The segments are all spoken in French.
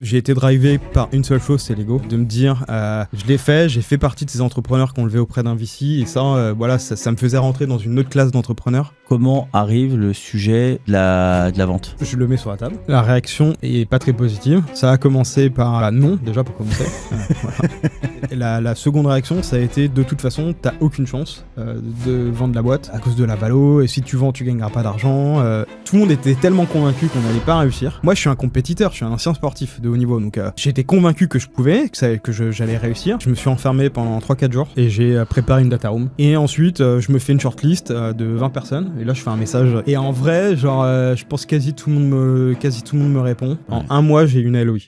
J'ai été drivé par une seule chose, c'est l'ego, de me dire, je l'ai fait, j'ai fait partie de ces entrepreneurs qui ont levé auprès d'un VC, et ça, ça me faisait rentrer dans une autre classe d'entrepreneurs. Comment arrive le sujet de la vente ? Je le mets sur la table. La réaction est pas très positive. Ça a commencé par non, déjà pour commencer. Voilà. Et la seconde réaction, ça a été de toute façon, t'as aucune chance de vendre la boîte à cause de la valo, et si tu vends, tu gagneras pas d'argent. Tout le monde était tellement convaincu qu'on n'allait pas réussir. Moi, je suis un compétiteur, je suis un ancien sportif de haut niveau, donc j'étais convaincu que je pouvais, j'allais réussir. Je me suis enfermé pendant 3-4 jours et j'ai préparé une data room. Et ensuite, je me fais une shortlist de 20 personnes, et là, je fais un message. Et en vrai, je pense quasi tout le monde me répond. En un mois, j'ai une LOI.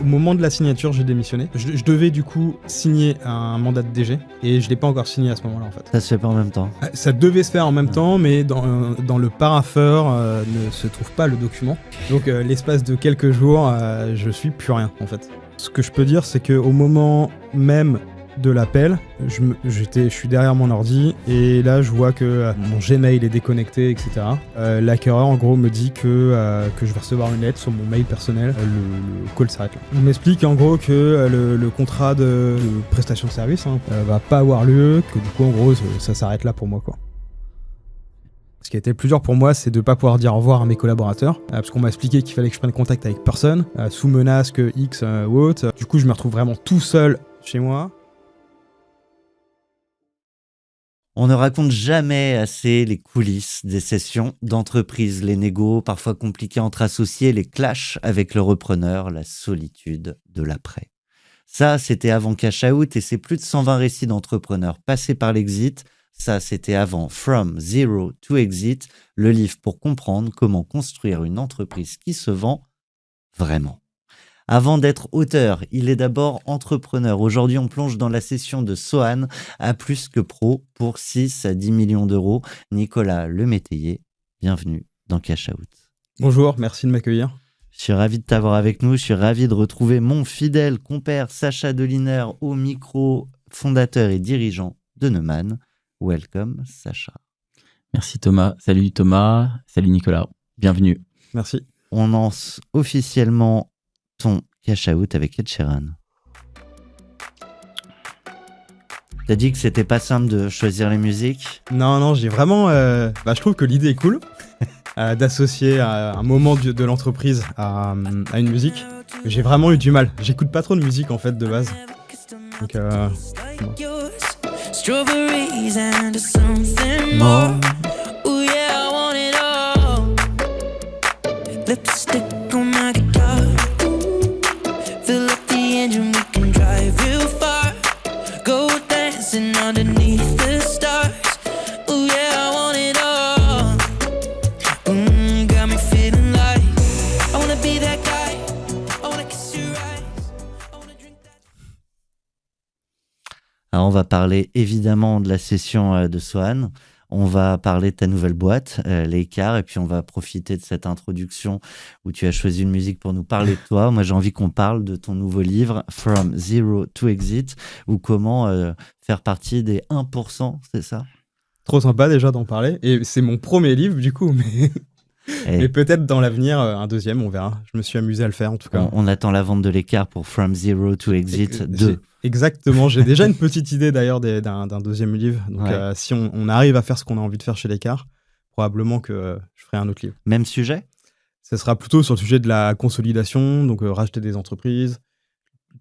Au moment de la signature, j'ai démissionné. Je devais du coup signer un mandat de DG et je l'ai pas encore signé à ce moment-là en fait. Ça se fait pas en même temps. Ça devait se faire en même temps, mais dans le parapheur ne se trouve pas le document. Donc l'espace de quelques jours, je suis plus rien en fait. Ce que je peux dire, c'est qu'au moment même de l'appel, je suis derrière mon ordi et là je vois que mon Gmail est déconnecté, etc. L'acquéreur en gros me dit que je vais recevoir une lettre sur mon mail personnel. Le call s'arrête là. On m'explique en gros que le contrat de prestation de service va pas avoir lieu, que du coup en gros ça s'arrête là pour moi quoi. Ce qui a été le plus dur pour moi, c'est de pas pouvoir dire au revoir à mes collaborateurs, parce qu'on m'a expliqué qu'il fallait que je prenne contact avec personne, sous menace que X ou autre. Du coup je me retrouve vraiment tout seul chez moi. On ne raconte jamais assez les coulisses des sessions d'entreprise, les négos parfois compliqués entre associés, les clashs avec le repreneur, la solitude de l'après. Ça, c'était avant Cash Out et c'est plus de 120 récits d'entrepreneurs passés par l'exit. Ça, c'était avant From Zero to Exit, le livre pour comprendre comment construire une entreprise qui se vend vraiment. Avant d'être auteur, il est d'abord entrepreneur. Aujourd'hui, on plonge dans la session de Sohan à plus que pro pour 6 à 10 millions d'euros. Nicolas Lemétayer, bienvenue dans Cash Out. Bonjour, merci de m'accueillir. Je suis ravi de t'avoir avec nous. Je suis ravi de retrouver mon fidèle compère Sacha Deliner au micro, fondateur et dirigeant de Neumann. Welcome, Sacha. Merci Thomas. Salut Thomas. Salut Nicolas. Bienvenue. Merci. On lance officiellement ton Cash Out avec Ed Sheeran. T'as dit que c'était pas simple de choisir les musiques ? Non, j'ai vraiment... je trouve que l'idée est cool d'associer un moment de l'entreprise à une musique. J'ai vraiment eu du mal. J'écoute pas trop de musique en fait de base. Donc Strawberries and something more. Ooh yeah, I want it all. Lipstick on my guitar. Fill up the engine, we can drive real far. Go dancing underneath the stars. Ooh yeah, I want it all. Got me feeling like I wanna be that guy. I wanna kiss your eyes. I wanna drink that. Alors on va parler évidemment de la session de Sohan. On va parler de ta nouvelle boîte, l'Écart, et puis on va profiter de cette introduction où tu as choisi une musique pour nous parler de toi. Moi, j'ai envie qu'on parle de ton nouveau livre, From Zero to Exit, ou comment faire partie des 1%, c'est ça ? trop sympa déjà d'en parler. Et c'est mon premier livre du coup, mais peut-être dans l'avenir, un deuxième, on verra. Je me suis amusé à le faire en tout cas. On attend la vente de l'Écart pour From Zero to Exit 2. Exactement, j'ai déjà une petite idée d'ailleurs d'un deuxième livre. Donc si on arrive à faire ce qu'on a envie de faire chez l'Écart, probablement que je ferai un autre livre. Même sujet ? Ça sera plutôt sur le sujet de la consolidation, donc racheter des entreprises,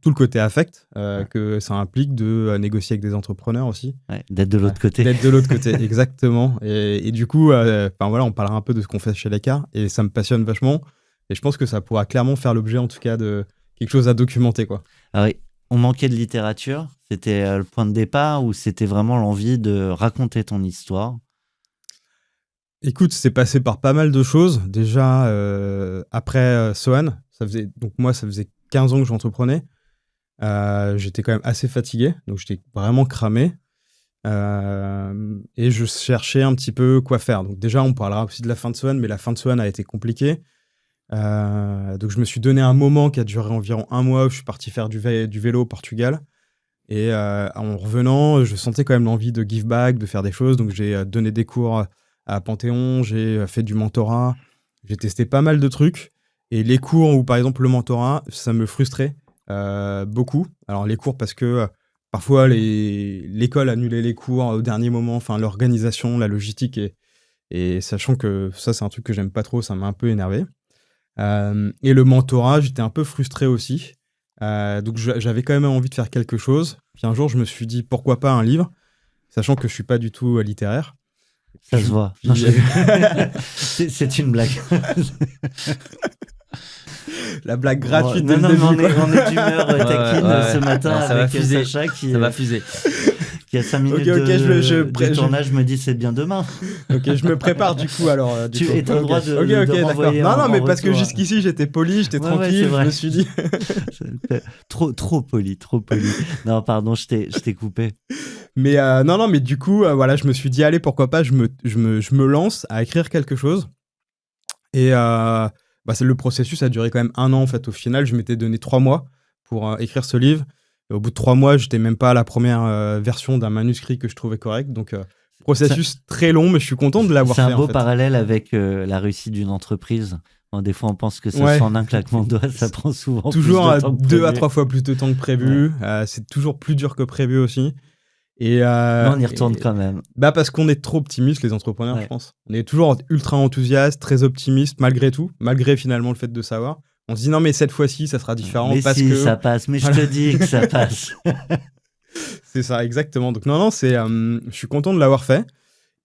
tout le côté affect que ça implique de négocier avec des entrepreneurs aussi. Ouais, d'être de l'autre côté. D'être de l'autre côté, exactement. Et du coup, on parlera un peu de ce qu'on fait chez l'Écart et ça me passionne vachement. Et je pense que ça pourra clairement faire l'objet en tout cas de quelque chose à documenter, quoi. Ah oui. On manquait de littérature, c'était le point de départ ou c'était vraiment l'envie de raconter ton histoire ? Écoute, c'est passé par pas mal de choses. Déjà, après Sohan, ça faisait 15 ans que j'entreprenais. J'étais quand même assez fatigué, donc j'étais vraiment cramé. Et je cherchais un petit peu quoi faire. Donc déjà, on parlera aussi de la fin de Sohan, mais la fin de Sohan a été compliquée. Donc je me suis donné un moment qui a duré environ un mois où je suis parti faire du vélo au Portugal et en revenant je sentais quand même l'envie de give back, de faire des choses, donc j'ai donné des cours à Panthéon, j'ai fait du mentorat, j'ai testé pas mal de trucs Et les cours ou par exemple le mentorat, ça me frustrait beaucoup. Alors les cours parce que parfois l'école annulait les cours au dernier moment, enfin l'organisation, la logistique et sachant que ça c'est un truc que j'aime pas trop, ça m'a un peu énervé. Et le mentorat, j'étais un peu frustré aussi. Donc j'avais quand même envie de faire quelque chose. Puis un jour je me suis dit pourquoi pas un livre, sachant que je suis pas du tout littéraire. Ça se voit. Puis- Non, c'est une blague. La blague gratuite dès Non, le non, début, mais quoi. on est d'humeur taquine ouais. ce matin Non, ça va avec fuser. Sacha qui, Ça va fuser. qui a 5 minutes Ok, de tournage me dit c'est bien demain. Ok, je me prépare du coup alors. Tu es le droit de Ok, de d'accord. renvoyer Non, en mais parce que retour. jusqu'ici j'étais poli, j'étais Ouais, ouais, tranquille, c'est je vrai. me suis dit. Trop poli. Non, pardon, je t'ai coupé. Mais non, mais du coup, voilà, je me suis dit, allez, pourquoi pas, je me lance à écrire quelque chose. Et le processus a duré quand même 1 an, en fait. Au final, je m'étais donné 3 mois pour écrire ce livre. Et au bout de 3 mois, j'étais même pas à la première version d'un manuscrit que je trouvais correct. Donc, processus très long, mais je suis content de l'avoir fait. C'est un beau en fait. parallèle avec la réussite d'une entreprise. Bon, des fois, on pense que ça Ouais. se fait en un claquement de doigts, ça prend souvent Toujours plus de temps que 2 à prévu. 3 fois plus de temps que prévu. C'est toujours plus dur que prévu aussi. Et, Mais on y retourne quand même. Bah parce qu'on est trop optimistes, les entrepreneurs, Ouais. je pense. On est toujours ultra enthousiastes, très optimistes, malgré tout, malgré finalement le fait de savoir. On se dit non, mais cette fois-ci, ça sera différent Mais parce si, que. ça passe. Mais je te dis que ça passe. C'est ça, exactement. Donc, non, je suis content de l'avoir fait.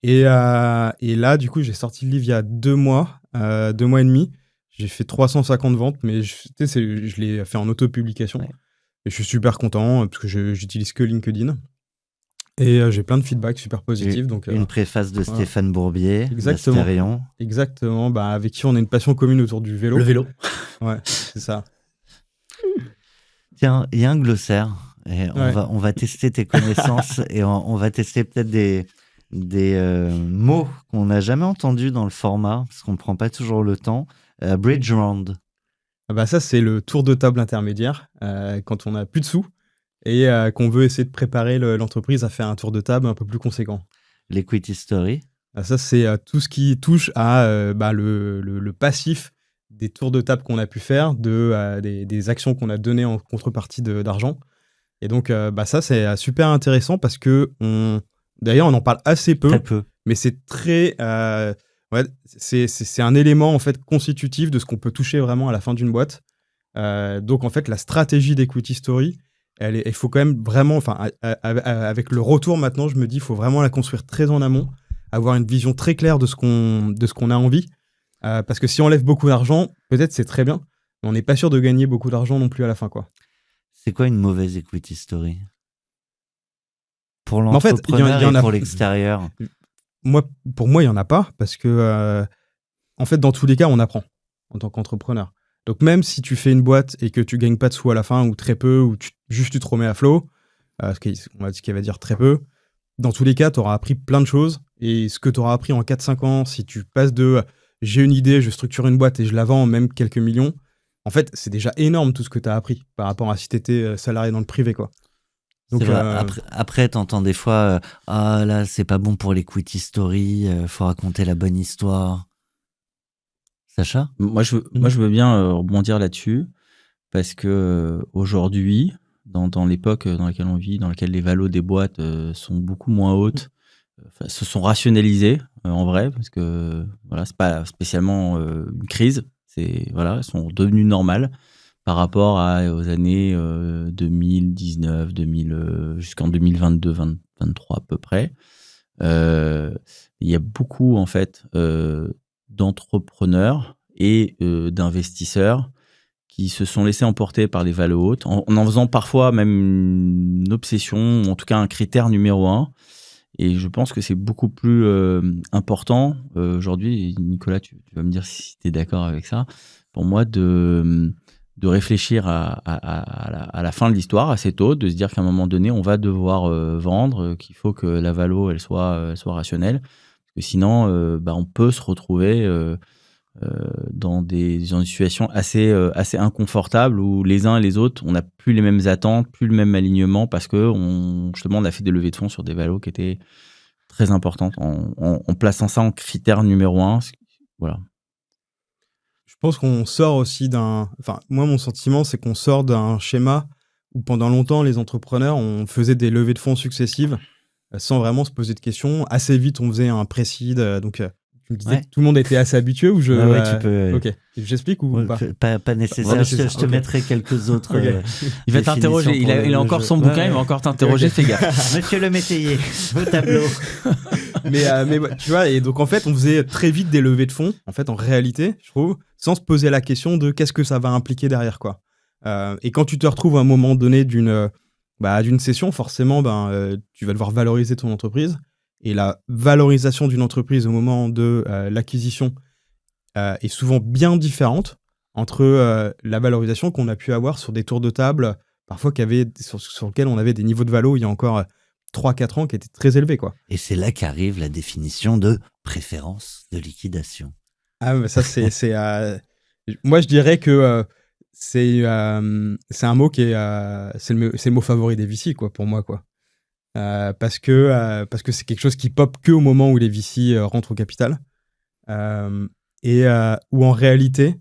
Et là, du coup, j'ai sorti le livre il y a 2 mois, 2 mois et demi. J'ai fait 350 ventes, mais je l'ai fait en autopublication. Ouais. Et je suis super content parce que j'utilise que LinkedIn. Et j'ai plein de feedbacks super positifs. Donc, Une préface de voilà. Stéphane Bourbier, Exactement. d'Astérion. Exactement, avec qui on a une passion commune autour du vélo. Le vélo. Ouais, c'est ça. Tiens, il y a un glossaire. Et Ouais. on va tester tes connaissances et on va tester peut-être des mots qu'on n'a jamais entendus dans le format, parce qu'on ne prend pas toujours le temps. Bridge round. Ça, c'est le tour de table intermédiaire quand on n'a plus de sous et qu'on veut essayer de préparer l'entreprise à faire un tour de table un peu plus conséquent. L'equity story. Ça, c'est tout ce qui touche à le passif des tours de table qu'on a pu faire, des actions qu'on a données en contrepartie d'argent. Et donc, ça, c'est super intéressant parce que, d'ailleurs, on en parle assez peu, Très peu. mais c'est très... c'est un élément, en fait, constitutif de ce qu'on peut toucher vraiment à la fin d'une boîte. Donc, en fait, la stratégie d'Equity Story, il faut quand même vraiment... avec le retour maintenant, je me dis, il faut vraiment la construire très en amont, avoir une vision très claire de ce qu'on a envie. Parce que si on lève beaucoup d'argent, peut-être c'est très bien, mais on n'est pas sûr de gagner beaucoup d'argent non plus à la fin, quoi. C'est quoi une mauvaise equity story? Pour en fait, l'entrepreneur il y en et a- pour l'extérieur. Pour moi, il n'y en a pas, parce que, en fait, dans tous les cas, on apprend en tant qu'entrepreneur. Donc, même si tu fais une boîte et que tu gagnes pas de sous à la fin, ou très peu, ou juste tu te remets à flot, ce qui va dire très peu, dans tous les cas, tu auras appris plein de choses. Et ce que tu auras appris en 4-5 ans, si tu passes de j'ai une idée, je structure une boîte et je la vends même quelques millions, en fait, c'est déjà énorme tout ce que tu as appris par rapport à si tu étais salarié dans le privé, quoi. Donc, C'est vrai. Après, t'entends des fois, ah là, c'est pas bon pour l'equity story, faut raconter la bonne histoire. Sacha? Moi, je veux bien rebondir là-dessus parce que aujourd'hui, dans l'époque dans laquelle on vit, dans laquelle les valos des boîtes sont beaucoup moins hautes, se sont rationalisées en vrai, parce que voilà, c'est pas spécialement une crise, elles sont devenues normales par rapport aux années 2019, 2000 jusqu'en 2022, 2023 à peu près. Il y a beaucoup en fait d'entrepreneurs et d'investisseurs qui se sont laissés emporter par les valos hautes, en faisant parfois même une obsession, ou en tout cas un critère numéro 1. Et je pense que c'est beaucoup plus important aujourd'hui, Nicolas, tu vas me dire si tu es d'accord avec ça, pour moi de réfléchir à la fin de l'histoire assez tôt, de se dire qu'à un moment donné, on va devoir vendre, qu'il faut que la valo elle soit rationnelle, parce que sinon on peut se retrouver dans une situation assez inconfortable où les uns et les autres, on n'a plus les mêmes attentes, plus le même alignement, parce que justement on a fait des levées de fonds sur des valos qui étaient très importantes en plaçant ça en critère numéro 1. Voilà. Je pense qu'on sort aussi enfin, moi, mon sentiment, c'est qu'on sort d'un schéma où pendant longtemps, les entrepreneurs, on faisait des levées de fonds successives sans vraiment se poser de questions. Assez vite, on faisait un pré-seed. Donc, tu me disais que tout le monde était assez habitué ou Ouais, tu peux. Ok. J'explique ou pas? Pas nécessaire. Je te mettrai quelques autres. Il va t'interroger. Il a encore son bouquin. Il va encore t'interroger. Fais gaffe. Monsieur le métayer, vos tableaux. mais tu vois, et donc en fait, on faisait très vite des levées de fonds. En fait, en réalité, je trouve, sans se poser la question de qu'est-ce que ça va impliquer derrière, quoi. Et quand tu te retrouves à un moment donné d'une session, forcément, tu vas devoir valoriser ton entreprise. Et la valorisation d'une entreprise au moment de l'acquisition est souvent bien différente entre la valorisation qu'on a pu avoir sur des tours de table, parfois sur lesquels on avait des niveaux de valo il y a encore 3-4 ans qui étaient très élevés, quoi. Et c'est là qu'arrive la définition de préférence de liquidation. Ah, mais ça, moi, je dirais que c'est un mot qui est... c'est le mot favori des VC, quoi, pour moi, quoi. Parce que c'est quelque chose qui pop que au moment où les VC rentrent au capital. Où en réalité,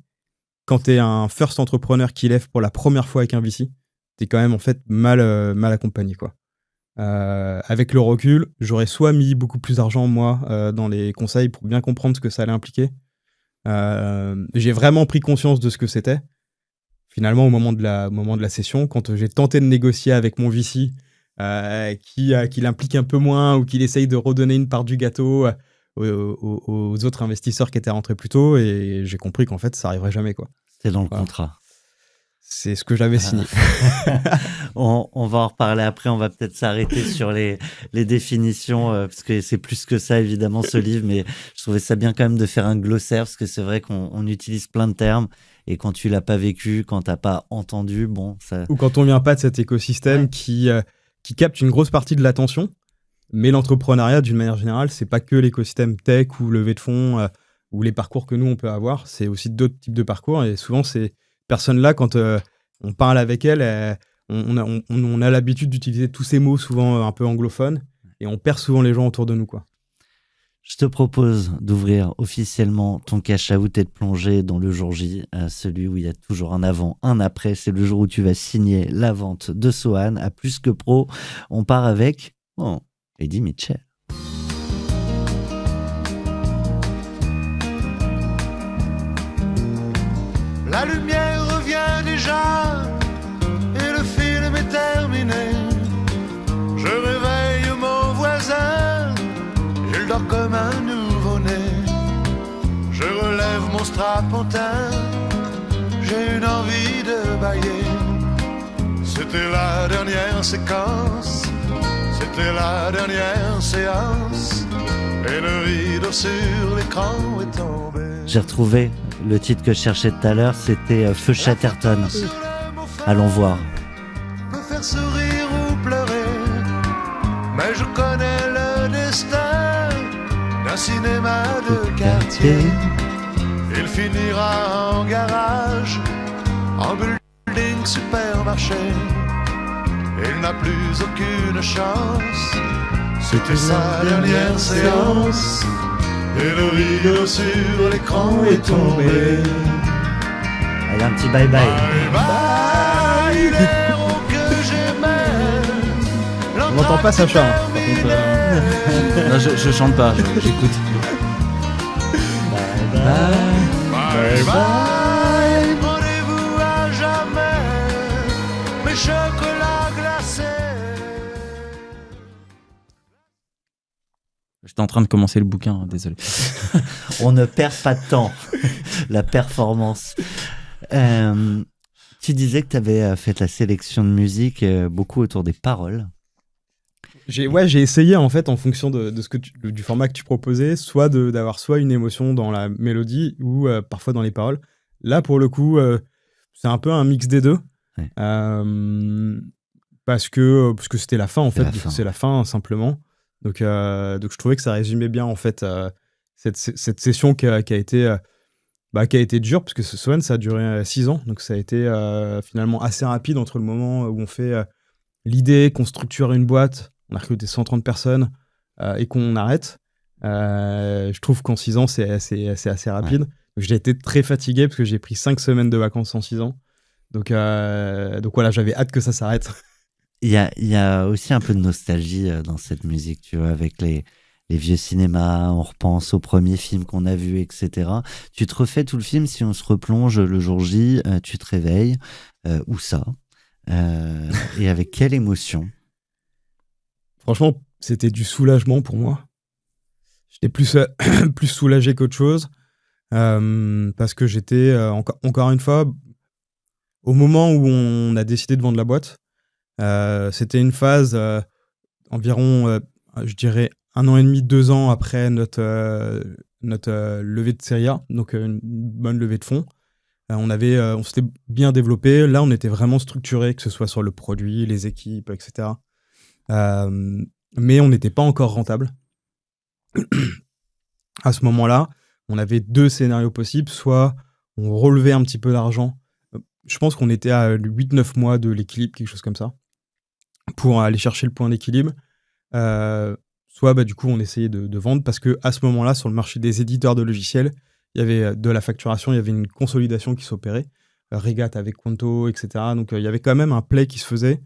quand tu es un first entrepreneur qui lève pour la première fois avec un VC, tu es quand même en fait mal accompagné, quoi. Avec le recul, j'aurais soit mis beaucoup plus d'argent, moi, dans les conseils pour bien comprendre ce que ça allait impliquer. J'ai vraiment pris conscience de ce que c'était. Finalement, au moment de la session, quand j'ai tenté de négocier avec mon VC, qui l'implique un peu moins ou qu'il essaye de redonner une part du gâteau aux autres investisseurs qui étaient rentrés plus tôt, et j'ai compris qu'en fait ça arriverait jamais, quoi. C'est dans le contrat. C'est ce que j'avais signé. On va en reparler après, on va peut-être s'arrêter sur les définitions, parce que c'est plus que ça évidemment ce livre, mais je trouvais ça bien quand même de faire un glossaire, parce que c'est vrai qu'on utilise plein de termes, et quand tu l'as pas vécu, quand t'as pas entendu, bon, ça... Ou quand on vient pas de cet écosystème qui capte une grosse partie de l'attention, mais l'entrepreneuriat, d'une manière générale, c'est pas que l'écosystème tech ou levée de fonds ou les parcours que nous, on peut avoir, c'est aussi d'autres types de parcours, et souvent, ces personnes-là, quand on parle avec elles, on a l'habitude d'utiliser tous ces mots, souvent un peu anglophones, et on perd souvent les gens autour de nous, quoi. Je te propose d'ouvrir officiellement ton cash-out et de plonger dans le jour J, celui où il y a toujours un avant, un après. C'est le jour où tu vas signer la vente de Sohan à Plus que Pro. On part avec Eddy Mitchell. La lumière revient déjà et le film est terminé. Je réveille mon voisin, il dort comme un nouveau-né. Je relève mon strapontin, j'ai une envie de bailler. C'était la dernière séquence, c'était la dernière séance, et le rideau sur l'écran est tombé. J'ai retrouvé le titre que je cherchais tout à l'heure, c'était Feu Chatterton. Allons voir. Peut faire sourire ou pleurer, mais je connais le destin d'un cinéma de quartier. Il finira en garage, en building supermarché. Il n'a plus aucune chance, c'était sa dernière séance, et le rideau sur l'écran est tombé. Allez, un petit bye bye. Bye bye, les héros que j'aimais. On n'entend pas Sacha, hein, par contre, Non, je chante pas, j'écoute. Bye bye. Bye bye, rendez-vous à jamais, mes chocolats glacés. J'étais en train de commencer le bouquin, hein, désolé. On ne perd pas de temps. La performance. Tu disais que tu avais fait la sélection de musique beaucoup autour des paroles. J'ai essayé, en fait, en fonction de du format que tu proposais, soit d'avoir soit une émotion dans la mélodie ou parfois dans les paroles. Là, pour le coup, c'est un peu un mix des deux. Ouais. Parce que c'était la fin, en fait. C'est la fin. C'est la fin, simplement. Donc je trouvais que ça résumait bien, en fait, cette session qui a été dure, parce que ce Sohan, ça a duré 6 ans. Donc ça a été finalement assez rapide entre le moment où on fait l'idée qu'on structure une boîte, on a recruté 130 personnes et qu'on arrête. Je trouve qu'en 6 ans, c'est assez rapide. Ouais. J'ai été très fatigué parce que j'ai pris 5 semaines de vacances en 6 ans. Donc voilà, j'avais hâte que ça s'arrête. Il y a aussi un peu de nostalgie dans cette musique, tu vois, avec les vieux cinémas, on repense aux premiers films qu'on a vus, etc. Tu te refais tout le film, si on se replonge le jour J, tu te réveilles, où ça et avec quelle émotion? Franchement, c'était du soulagement pour moi. J'étais plus soulagé qu'autre chose. Parce que j'étais, encore une fois, au moment où on a décidé de vendre la boîte, c'était une phase environ, je dirais, 1 an et demi, 2 ans après notre levée de série A, donc une bonne levée de fonds. On s'était bien développé. Là, on était vraiment structuré, que ce soit sur le produit, les équipes, etc. Mais on n'était pas encore rentable. À ce moment-là, on avait 2 scénarios possibles. Soit on relevait un petit peu d'argent. Je pense qu'on était à 8-9 mois de l'équilibre, quelque chose comme ça, pour aller chercher le point d'équilibre. Soit du coup, on essayait de vendre, parce qu'à ce moment-là, sur le marché des éditeurs de logiciels, il y avait de la facturation, il y avait une consolidation qui s'opérait. Regat avec Quanto, etc. Donc il y avait quand même un play qui se faisait.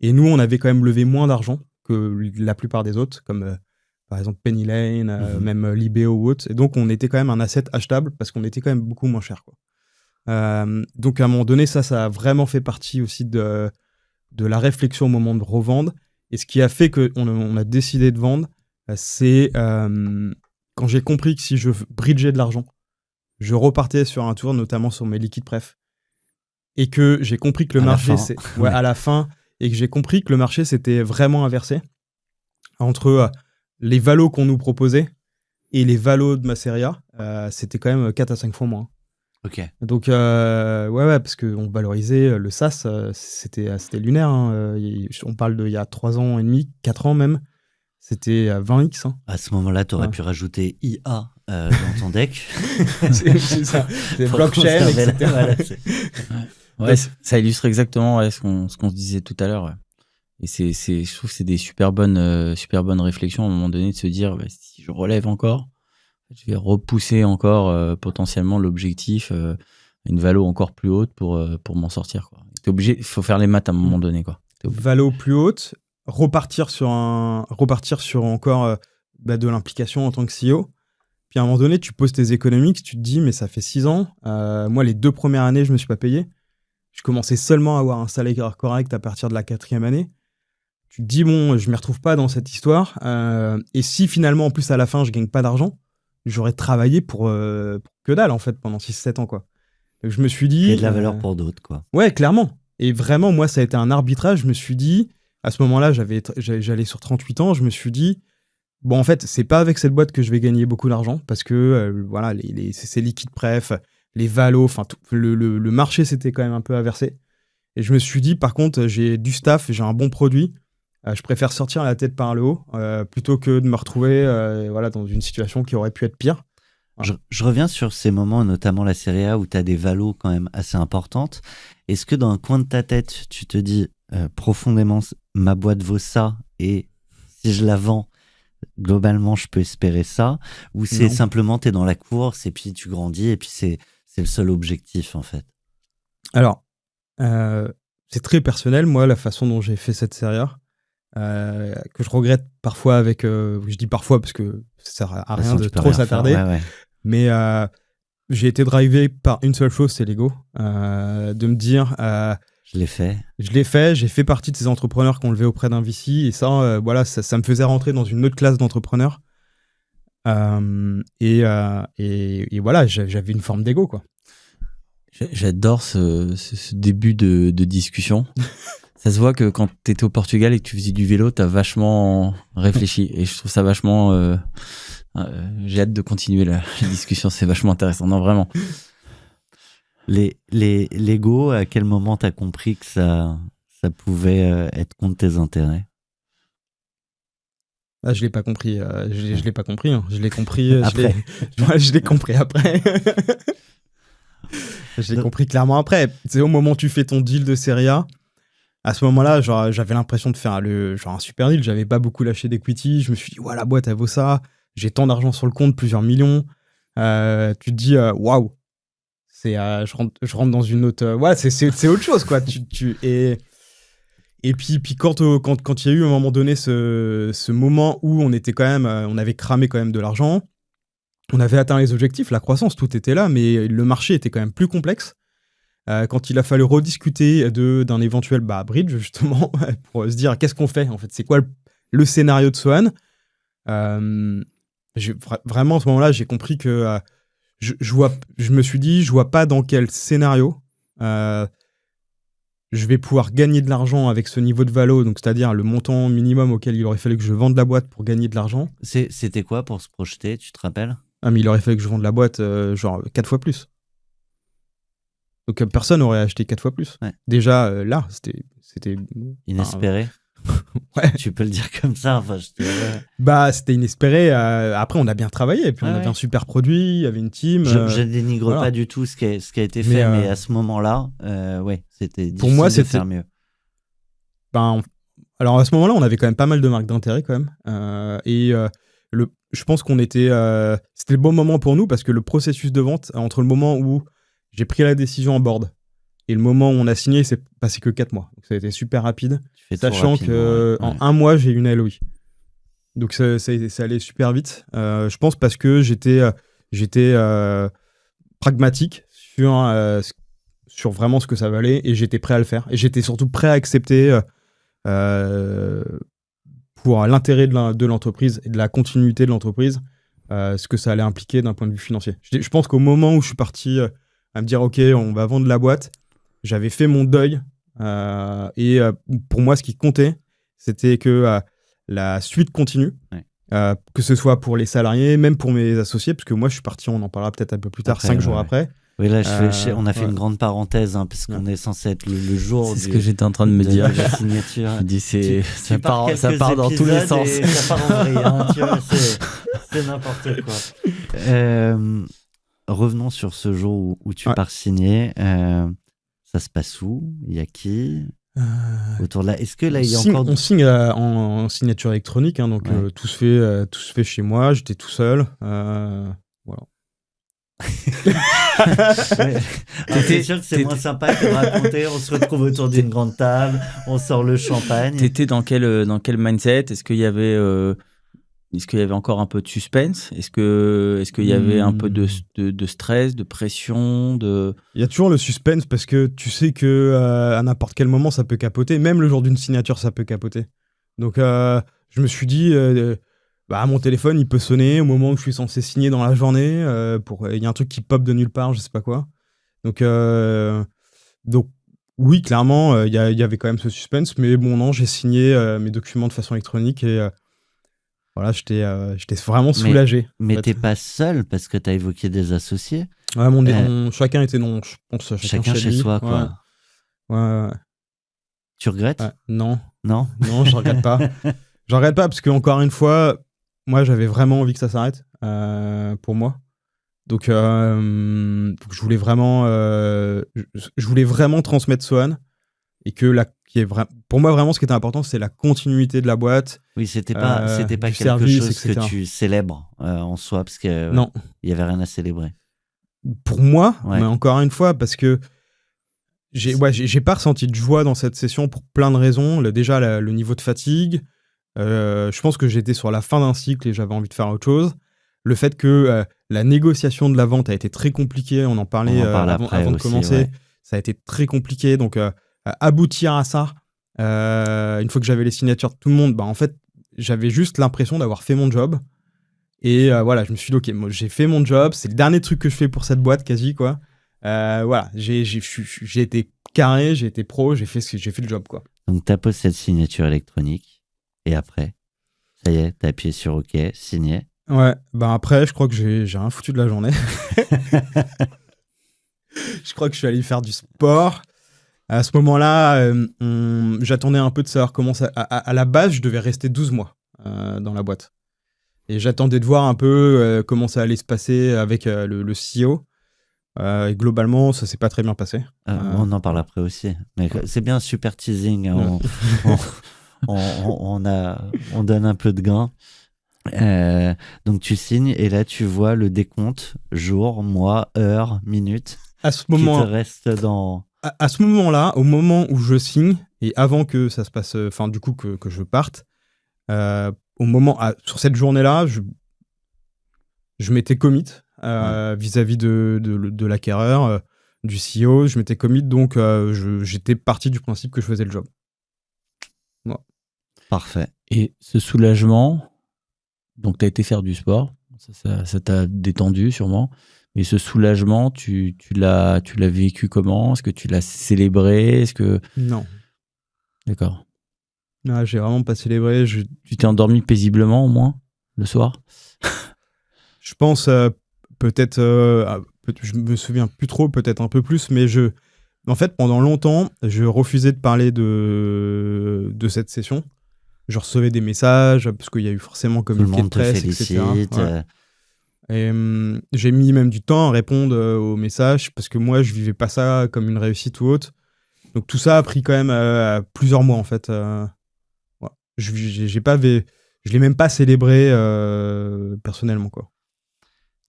Et nous, on avait quand même levé moins d'argent que la plupart des autres, comme par exemple Penny Lane, même Libéo ou autre. Et donc, on était quand même un asset achetable parce qu'on était quand même beaucoup moins cher, quoi. Donc, à un moment donné, ça a vraiment fait partie aussi de la réflexion au moment de revendre. Et ce qui a fait qu'on a décidé de vendre, c'est quand j'ai compris que si je bridgeais de l'argent, je repartais sur un tour, notamment sur mes liquides pref. Et que j'ai compris que le marché, à la fin, et que j'ai compris que le marché s'était vraiment inversé entre les valos qu'on nous proposait et les valos de ma série A. C'était quand même 4 à 5 fois moins. Ok. Donc, ouais, parce qu'on valorisait le SaaS, c'était lunaire. Hein. On parle d'il y a 3 ans et demi, 4 ans même. C'était à 20x. Hein. À ce moment-là, tu aurais pu rajouter IA dans ton deck. c'est ça. C'est blockchain, etc. Voilà, Ouais, ça illustre exactement ce qu'on se disait tout à l'heure. Ouais. Et je trouve que c'est des super bonnes réflexions à un moment donné, de se dire, si je relève encore, je vais repousser encore potentiellement l'objectif à une valo encore plus haute pour m'en sortir, quoi. T'es obligé, il faut faire les maths à un moment donné, quoi. Valo plus haute, repartir sur encore de l'implication en tant que CEO. Puis à un moment donné, tu poses tes économiques, tu te dis, mais ça fait 6 ans. Moi, les 2 premières années, je me suis pas payé. Je commençais seulement à avoir un salaire correct à partir de la 4e année. Tu te dis, bon, je ne me retrouve pas dans cette histoire. Et si finalement, en plus, à la fin, je ne gagne pas d'argent, j'aurais travaillé pour que dalle, en fait, pendant 6-7 ans, quoi. Donc, je me suis dit... Il y a de la valeur pour d'autres, quoi. Ouais, clairement. Et vraiment, moi, ça a été un arbitrage. Je me suis dit, à ce moment-là, j'allais sur 38 ans, je me suis dit, bon, en fait, c'est pas avec cette boîte que je vais gagner beaucoup d'argent, parce que, voilà, c'est liquide pref, les valos, enfin, le marché s'était quand même un peu inversé. Et je me suis dit, par contre, j'ai du staff, j'ai un bon produit, je préfère sortir la tête par le haut plutôt que de me retrouver dans une situation qui aurait pu être pire. Voilà. Je reviens sur ces moments, notamment la série A, où tu as des valos quand même assez importantes. Est-ce que dans un coin de ta tête, tu te dis profondément, ma boîte vaut ça, et si je la vends, globalement, je peux espérer ça? Ou c'est simplement, tu es dans la course, et puis tu grandis, et puis c'est le seul objectif, en fait? Alors, c'est très personnel, moi, la façon dont j'ai fait cette série A. Que je regrette parfois je dis parfois parce que ça sert à rien de trop s'attarder, mais j'ai été drivé par une seule chose, c'est l'ego, de me dire je l'ai fait, j'ai fait partie de ces entrepreneurs qui ont levé auprès d'un VC, et ça, ça me faisait rentrer dans une autre classe d'entrepreneurs, et voilà, j'avais une forme d'ego, quoi. J'adore ce début de discussion. Ça se voit que quand tu étais au Portugal et que tu faisais du vélo, tu as vachement réfléchi. Et je trouve ça vachement... j'ai hâte de continuer la discussion, c'est vachement intéressant. Non, vraiment. L'ego, à quel moment tu as compris que ça pouvait être contre tes intérêts? Ah, je l'ai pas compris. Je l'ai pas compris. Hein. Je l'ai compris après. Je l'ai compris après. Je l'ai compris clairement après. C'est au moment où tu fais ton deal de Serie A. À ce moment-là, j'avais l'impression de faire un super deal. J'avais pas beaucoup lâché d'equity. Je me suis dit, la boîte, elle vaut ça. J'ai tant d'argent sur le compte, plusieurs millions. tu te dis waouh, je rentre dans une autre. Ouais, c'est autre chose, quoi. Et puis quand il y a eu à un moment donné ce moment où on était quand même, on avait cramé quand même de l'argent, on avait atteint les objectifs, la croissance, tout était là, mais le marché était quand même plus complexe. Quand il a fallu rediscuter d'un éventuel bridge, justement, pour se dire qu'est-ce qu'on fait, en fait, c'est quoi le scénario de Swan. Vraiment, à ce moment-là, j'ai compris que je me suis dit, je vois pas dans quel scénario je vais pouvoir gagner de l'argent avec ce niveau de valo, donc c'est-à-dire le montant minimum auquel il aurait fallu que je vende la boîte pour gagner de l'argent. C'était quoi pour se projeter, tu te rappelles? Ah, mais il aurait fallu que je vende la boîte genre 4 fois plus. Donc personne n'aurait acheté 4 fois plus. Ouais. Déjà, là, c'était inespéré. Ouais. Tu peux le dire comme ça. Enfin, c'était inespéré. Après, on a bien travaillé. Et puis, on avait un super produit. Il y avait une team. Je dénigre pas du tout ce qui a été fait, mais à ce moment-là, c'était difficile pour moi, de faire mieux. Alors, à ce moment-là, on avait quand même pas mal de marques d'intérêt, quand même. Je pense qu'on était... c'était le bon moment pour nous parce que le processus de vente, entre le moment où j'ai pris la décision en board et le moment où on a signé, c'est passé que 4 mois. Donc ça a été super rapide, sachant qu'en 1 mois, j'ai eu une LOI. Donc ça allait super vite. Je pense parce que j'étais pragmatique sur vraiment ce que ça valait et j'étais prêt à le faire. Et j'étais surtout prêt à accepter pour l'intérêt de l'entreprise et de la continuité de l'entreprise, ce que ça allait impliquer d'un point de vue financier. Je pense qu'au moment où je suis parti à me dire « Ok, on va vendre la boîte », j'avais fait mon deuil. Et pour moi, ce qui comptait, c'était que la suite continue, que ce soit pour les salariés, même pour mes associés, parce que moi, je suis parti, on en parlera peut-être un peu plus tard, 5 jours après. Oui, là, on a fait une grande parenthèse, parce qu'on est censé être le jour. C'est ce que j'étais en train de me dire. La signature. Je dis, ça part dans tous les sens. Ça part en vrille, tu vois, c'est n'importe quoi. Revenons sur ce jour où tu pars signer. Ça se passe où? Il y a qui autour de là? Est-ce que là, il y a encore... On signe en signature électronique, donc tout se fait chez moi. J'étais tout seul. Voilà. C'est sûr que c'est moins sympa que de raconter. On se retrouve autour d'une grande table, on sort le champagne. T'étais dans quel mindset? Est-ce qu'il y avait encore un peu de suspense? Est-ce qu'il y avait un peu de stress, de pression, Il y a toujours le suspense parce que tu sais que à n'importe quel moment ça peut capoter. Même le jour d'une signature, ça peut capoter. Donc je me suis dit, mon téléphone il peut sonner au moment où je suis censé signer dans la journée. Il y a un truc qui pop de nulle part, je sais pas quoi. Donc oui, clairement, il y avait quand même ce suspense. Mais bon, non, j'ai signé mes documents de façon électronique et voilà, j'étais vraiment soulagé. Mais t'es pas seul parce que t'as évoqué des associés. Ouais, chacun était je pense chacun chez soi, quoi. Ouais. Tu regrettes? Non, je regrette pas. Je regrette pas parce que encore une fois, moi j'avais vraiment envie que ça s'arrête pour moi. Donc je voulais vraiment transmettre Swan et que pour moi vraiment ce qui était important c'est la continuité de la boîte. Oui, c'était pas quelque chose etc. que tu célèbres en soi parce que non, il y avait rien à célébrer. Pour moi, mais encore une fois parce que j'ai pas ressenti de joie dans cette session pour plein de raisons. Déjà le niveau de fatigue, je pense que j'étais sur la fin d'un cycle et j'avais envie de faire autre chose. Le fait que la négociation de la vente a été très compliquée, on en parlait avant de commencer, ça a été très compliqué, donc aboutir à ça, une fois que j'avais les signatures de tout le monde, en fait, j'avais juste l'impression d'avoir fait mon job, et voilà, je me suis dit, ok, moi, j'ai fait mon job, c'est le dernier truc que je fais pour cette boîte, quasi, quoi. Voilà, j'ai été carré, j'ai été pro, j'ai fait le job, quoi. Donc, t'as posé cette signature électronique, et après, ça y est, t'as appuyé sur OK, signé. Ouais, après, je crois que j'ai rien foutu de la journée. Je crois que je suis allé faire du sport. À ce moment-là, j'attendais un peu de savoir comment ça... À la base, je devais rester 12 mois dans la boîte. Et j'attendais de voir un peu comment ça allait se passer avec le CEO. Et globalement, ça s'est pas très bien passé. On en parle après aussi. Mais c'est bien, super teasing. On donne un peu de gain. Donc tu signes et là tu vois le décompte, jour, mois, heure, minute, À ce qui te moment, reste dans... à ce moment-là, au moment où je signe, et avant que ça se passe, enfin, du coup, que je parte, au moment, sur cette journée-là, je m'étais commit vis-à-vis de l'acquéreur, du CEO, je m'étais commit, donc j'étais parti du principe que je faisais le job. Parfait. Et ce soulagement, donc tu as été faire du sport, ça t'a détendu sûrement, mais ce soulagement, tu l'as vécu comment? Est-ce que tu l'as célébré? Est-ce que... Non. D'accord. Ah, j'ai vraiment pas célébré. Tu t'es endormi paisiblement au moins, le soir? Je pense peut-être, je me souviens plus trop, peut-être un peu plus, mais en fait, pendant longtemps, je refusais de parler de cette session. Je recevais des messages, parce qu'il y a eu forcément Tout le communiqué de monde te presse, etc. félicite. Ouais. Et j'ai mis même du temps à répondre aux messages, parce que moi, je vivais pas ça comme une réussite ou autre. Donc tout ça a pris quand même plusieurs mois, en fait. Ouais. Je l'ai même pas célébré personnellement, quoi.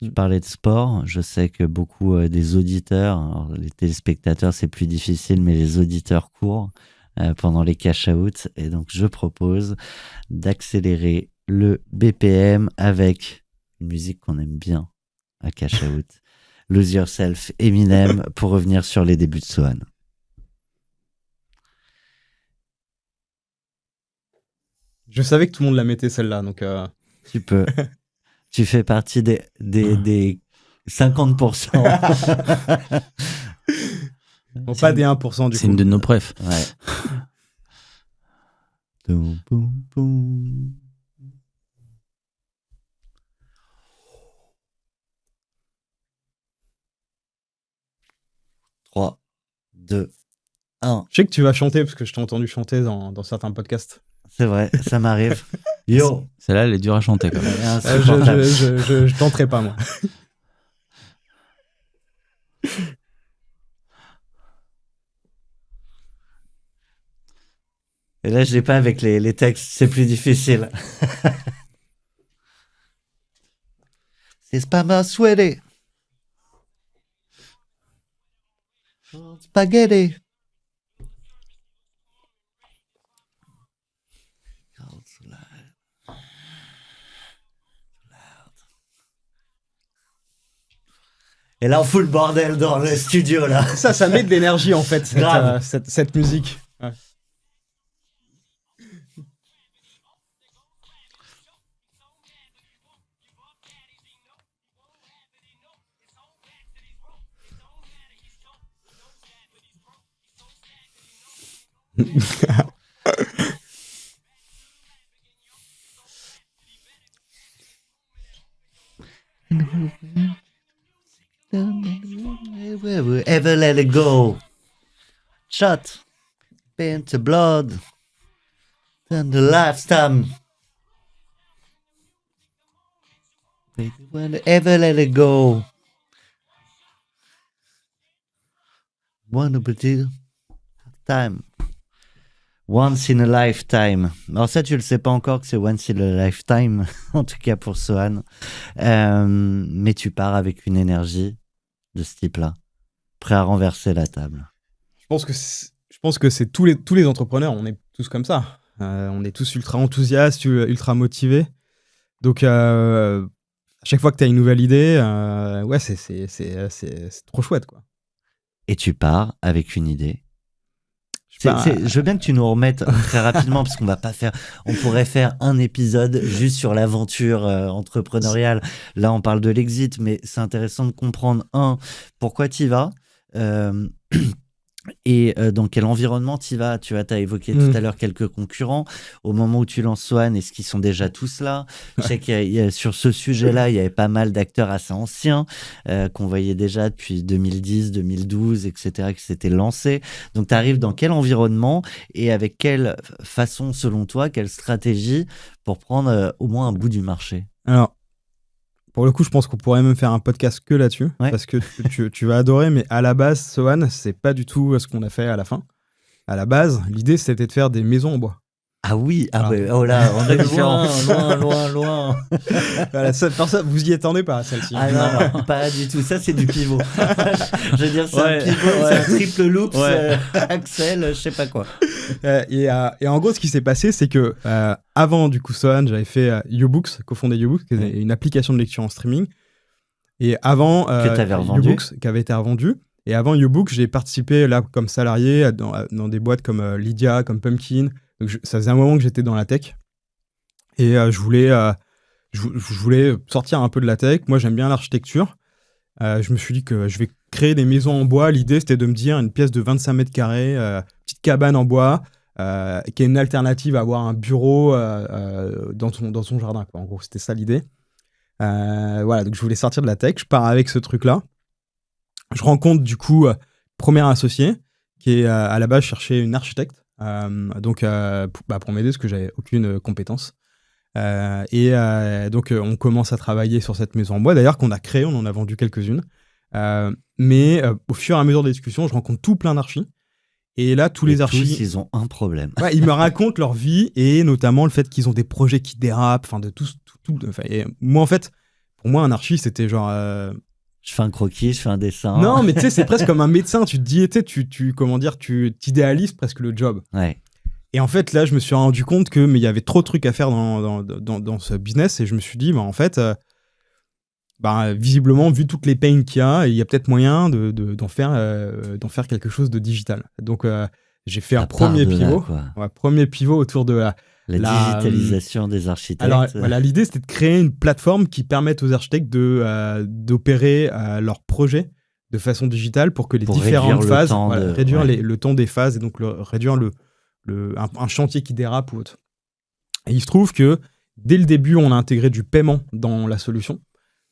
Tu parlais de sport. Je sais que beaucoup des auditeurs, alors les téléspectateurs c'est plus difficile, mais les auditeurs courent pendant les cash-out. Et donc je propose d'accélérer le BPM avec une musique qu'on aime bien à cash-out. Lose Yourself, Eminem, pour revenir sur les débuts de Swan. Je savais que tout le monde la mettait, celle-là, donc... Tu peux. Tu fais partie des 50%. Bon, pas des 1% du coup. C'est une de nos préfs. Ouais. Boum, boum, boum. Trois, 2, 1. Je sais que tu vas chanter, parce que je t'ai entendu chanter dans certains podcasts. C'est vrai, ça m'arrive. Yo, Celle-là, elle est dure à chanter quand même. insupportable. Je tenterai pas, moi. Et là, je l'ai pas avec les textes, c'est plus difficile. C'est pas ma sweaty. Spaghetti. Et là, on fout le bordel dans le studio, là. Ça met de l'énergie, en fait, Grave. cette musique. Ouais. Ever let it go. Shot. Paint the blood. Then the lifetime. Ever let it go. One opportunity time. Once in a lifetime. Alors ça, tu le sais pas encore que c'est once in a lifetime, en tout cas pour Sohan. Mais tu pars avec une énergie de ce type-là, prêt à renverser la table. Je pense que c'est tous les entrepreneurs, on est tous comme ça. On est tous ultra enthousiastes, ultra motivés. Donc, à chaque fois que tu as une nouvelle idée, ouais, c'est trop chouette, quoi. Et tu pars avec une idée. Bah, Je veux bien que tu nous remettes très rapidement parce qu'on va pas faire. On pourrait faire un épisode juste sur l'aventure entrepreneuriale. Là, on parle de l'exit, mais c'est intéressant de comprendre pourquoi tu y vas et dans quel environnement tu y vas. Tu as évoqué tout à l'heure quelques concurrents. Au moment où tu lances Swan, est-ce qu'ils sont déjà tous là? Je sais qu'il y a, sur ce sujet-là, il y avait pas mal d'acteurs assez anciens qu'on voyait déjà depuis 2010, 2012, etc., qui s'étaient lancés. Donc, tu arrives dans quel environnement et avec quelle façon, selon toi, quelle stratégie pour prendre au moins un bout du marché? Alors, pour le coup, je pense qu'on pourrait même faire un podcast que là-dessus, parce que tu vas adorer, mais à la base, Sohan, c'est pas du tout ce qu'on a fait à la fin. À la base, l'idée, c'était de faire des maisons en bois. Ah oui, Ah. ouais, oh là, on est loin. Voilà, pour ça, vous y attendez pas, celle-ci. Ah non, pas du tout. Ça, c'est du pivot. Je veux dire, c'est Ouais, un pivot, ouais. c'est un triple loops, Ouais. Axel, je sais pas quoi. Et en gros, ce qui s'est passé, c'est que avant du coup Sohan, j'avais fait YouBooks, cofondé YouBooks, qui est une application de lecture en streaming. Et avant Que t'avais revendu. YouBooks, qui avait été revendu. Et avant YouBooks, j'ai participé là comme salarié dans des boîtes comme Lydia, comme Pumpkin. Donc ça faisait un moment que j'étais dans la tech. Et je voulais sortir un peu de la tech. Moi, j'aime bien l'architecture. Je me suis dit que je vais créer des maisons en bois. L'idée, c'était de me dire une pièce de 25 mètres carrés, petite cabane en bois, qui est une alternative à avoir un bureau dans son jardin, quoi. En gros, c'était ça l'idée. Voilà, donc je voulais sortir de la tech. Je pars avec ce truc-là. Je rencontre du coup premier associé qui est à la base cherchait une architecte. Pour m'aider parce que j'avais aucune compétence. Donc on commence à travailler sur cette maison en bois, d'ailleurs qu'on a créée, on en a vendu quelques-unes. Mais au fur et à mesure des discussions, je rencontre tout plein d'archis. Et là, tous les archis, Tous, ils ont un problème. ouais, ils me racontent leur vie et notamment le fait qu'ils ont des projets qui dérapent, enfin de tout. Et moi, en fait, pour moi, un archi, c'était genre. Je fais un croquis, je fais un dessin. Non, mais tu sais, c'est presque comme un médecin. Tu te dis, tu t'idéalises presque le job. Ouais. Et en fait, là, je me suis rendu compte que mais il y avait trop de trucs à faire dans ce business et je me suis dit, en fait, visiblement, vu toutes les pains qu'il y a peut-être moyen d'en faire quelque chose de digital. Donc, j'ai fait un premier pivot. Premier pivot autour de la digitalisation des architectes. Alors, voilà, l'idée, c'était de créer une plateforme qui permette aux architectes d'opérer leurs projets de façon digitale pour que les différentes phases, réduire le temps des phases et donc réduire un chantier qui dérape ou autre. Et il se trouve que dès le début, on a intégré du paiement dans la solution.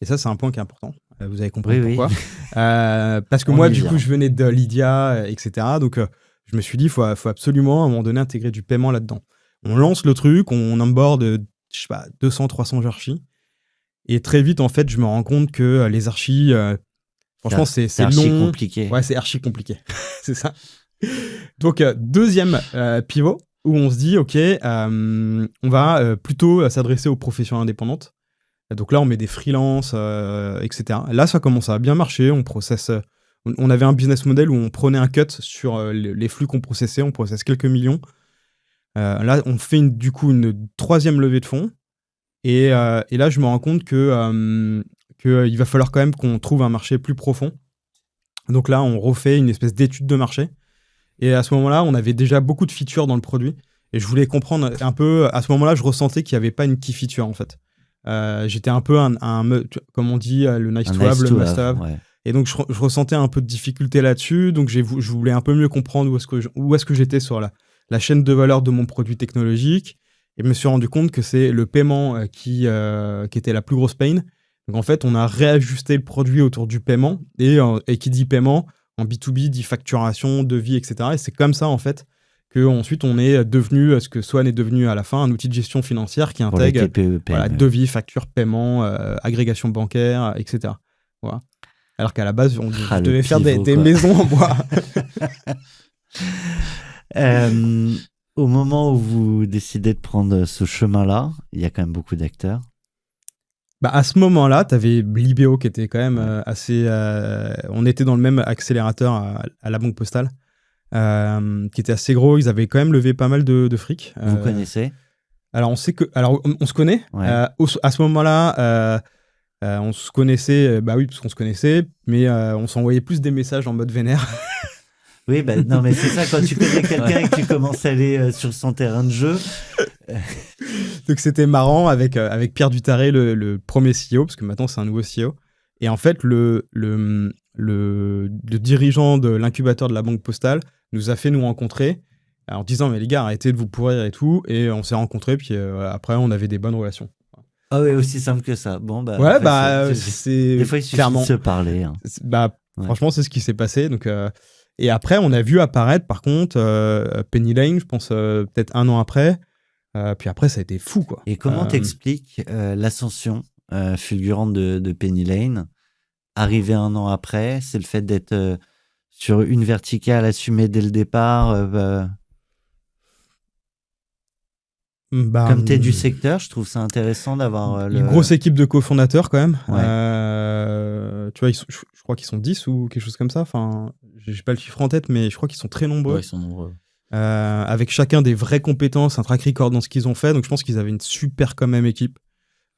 Et ça, c'est un point qui est important. Vous avez compris pourquoi. Parce que moi, du coup, je venais de Lydia, etc. Donc, je me suis dit, il faut absolument, à un moment donné, intégrer du paiement là-dedans. On lance le truc, on onboard, 200, 300 archis. Et très vite, en fait, je me rends compte que les archis, franchement, c'est archi long. compliqué. Ouais, c'est archi compliqué. C'est ça. Donc, deuxième pivot, où on se dit, OK, on va plutôt s'adresser aux professions indépendantes. Donc là, on met des freelances, etc. Là, ça commence à bien marcher. On processe. On avait un business model où on prenait un cut sur les flux qu'on processait. On processe quelques millions. Là, on fait du coup une troisième levée de fonds. Et là, je me rends compte que il va falloir quand même qu'on trouve un marché plus profond. Donc là, on refait une espèce d'étude de marché. Et à ce moment-là, on avait déjà beaucoup de features dans le produit. Et je voulais comprendre un peu. À ce moment-là, je ressentais qu'il n'y avait pas une key feature, en fait. J'étais un peu comme on dit, le nice to have, le must have. Ouais. Et donc, je ressentais un peu de difficulté là-dessus. Donc, je voulais un peu mieux comprendre où est-ce que j'étais sur la chaîne de valeur de mon produit technologique. Et je me suis rendu compte que c'est le paiement qui était la plus grosse pain. Donc, en fait, on a réajusté le produit autour du paiement. Et qui dit paiement, en B2B, dit facturation, devis, etc. Et c'est comme ça, en fait, qu'ensuite, on est devenu, ce que Swan est devenu à la fin, un outil de gestion financière qui intègre devis, facture, paiement, agrégation bancaire, etc. Voilà. Alors qu'à la base, on devait faire des maisons en bois. Au moment où vous décidez de prendre ce chemin-là, il y a quand même beaucoup d'acteurs. À ce moment-là, tu avais Libéo qui était quand même assez... on était dans le même accélérateur à la Banque Postale, qui était assez gros. Ils avaient quand même levé pas mal de fric. Vous connaissez ? Alors, on se connaît. Ouais. À ce moment-là, on se connaissait, oui, parce qu'on se connaissait, mais on s'envoyait plus des messages en mode vénère. Oui, non, mais c'est ça, quand tu connais quelqu'un et que tu commences à aller sur son terrain de jeu. Donc, c'était marrant avec Pierre Dutaré, le premier CEO, parce que maintenant, c'est un nouveau CEO. Et en fait, le dirigeant de l'incubateur de la Banque Postale nous a fait nous rencontrer en disant, mais les gars, arrêtez de vous pourrir et tout. Et on s'est rencontrés, puis après, on avait des bonnes relations. Ah oui, aussi simple que ça. Bon, c'est des fois, il suffit clairement de se parler. Hein. Franchement, c'est ce qui s'est passé. Donc, et après, on a vu apparaître, par contre, Penny Lane, je pense, peut-être 1 an après. Puis après, ça a été fou, quoi. Et comment t'expliques l'ascension fulgurante de Penny Lane, arrivé 1 an après? C'est le fait d'être sur une verticale assumée dès le départ Bah, Comme tu es du secteur, je trouve ça intéressant d'avoir une grosse équipe de cofondateurs quand même. Ouais. Tu vois, je crois qu'ils sont 10 ou quelque chose comme ça. Enfin, j'ai pas le chiffre en tête, mais je crois qu'ils sont très nombreux. Ouais, ils sont nombreux. Avec chacun des vraies compétences, un track record dans ce qu'ils ont fait. Donc je pense qu'ils avaient une super quand même équipe.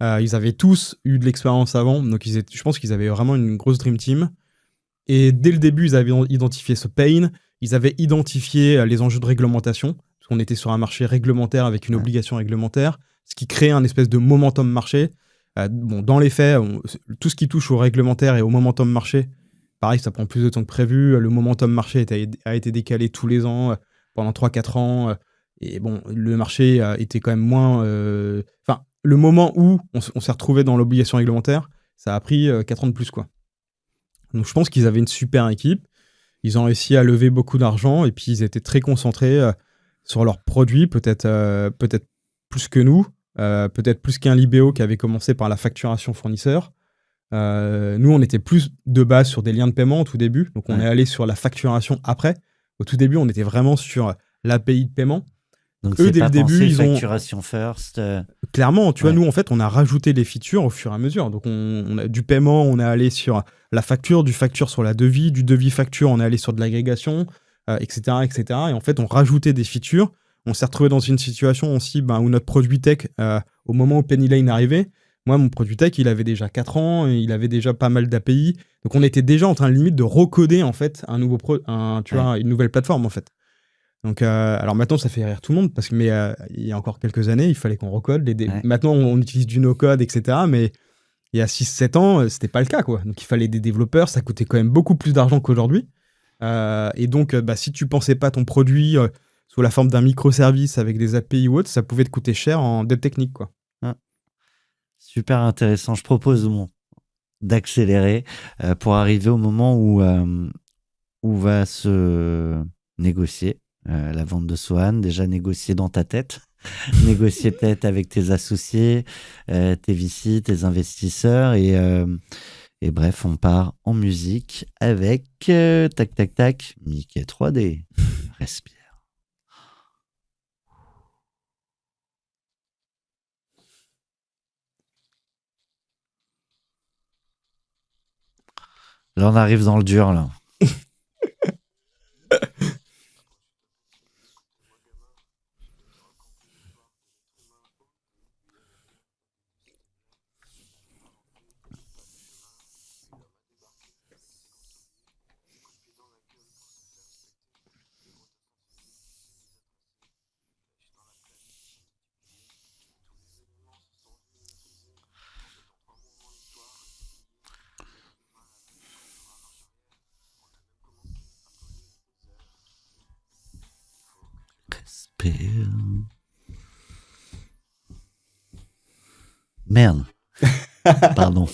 Ils avaient tous eu de l'expérience avant, donc je pense qu'ils avaient vraiment une grosse dream team. Et dès le début, ils avaient identifié ce pain, ils avaient identifié les enjeux de réglementation, parce qu'on était sur un marché réglementaire avec une obligation réglementaire, ce qui crée un espèce de momentum marché. Bon, dans les faits, tout ce qui touche au réglementaire et au momentum marché, pareil, ça prend plus de temps que prévu. Le momentum marché a été décalé tous les ans, pendant 3-4 ans. Et bon, le marché était quand même moins... Enfin, le moment où on s'est retrouvé dans l'obligation réglementaire, ça a pris 4 ans de plus, quoi. Donc je pense qu'ils avaient une super équipe. Ils ont réussi à lever beaucoup d'argent et puis ils étaient très concentrés sur leurs produits, peut-être plus que nous, peut-être plus qu'un Libéo qui avait commencé par la facturation fournisseur. Nous, on était plus de base sur des liens de paiement au tout début, donc on est allé sur la facturation après. Au tout début, on était vraiment sur l'API de paiement. Donc Eux, c'est dès pas le début, pensé ils ont... facturation first. Clairement, tu vois, Ouais. nous, en fait, on a rajouté des features au fur et à mesure. Donc, on a, du paiement, on est allé sur la facture, du facture sur la devis, du devis facture, on est allé sur de l'agrégation, etc., etc. Et en fait, on rajoutait des features. On s'est retrouvé dans une situation aussi où notre produit tech, au moment où Penny Lane arrivait, moi, mon produit tech, il avait déjà 4 ans, et il avait déjà pas mal d'API. Donc, on était déjà en train, limite, de recoder, en fait, un nouveau une nouvelle plateforme, en fait. Donc, alors maintenant, ça fait rire tout le monde, mais il y a encore quelques années, il fallait qu'on recode. Maintenant, on utilise du no-code, etc. Mais il y a 6-7 ans, c'était pas le cas, quoi. Donc, il fallait des développeurs, ça coûtait quand même beaucoup plus d'argent qu'aujourd'hui. Et donc, si tu pensais pas ton produit sous la forme d'un microservice avec des API ou autre, ça pouvait te coûter cher en dev technique, quoi. Super intéressant. Je propose d'accélérer pour arriver au moment où va se négocier la vente de Swan. Déjà négocier dans ta tête, négocier peut-être avec tes associés, tes VC, tes investisseurs et bref, on part en musique avec tac tac tac Mickey 3D. Respire. Là, on arrive dans le dur, là. Respire. Merde. Pardon.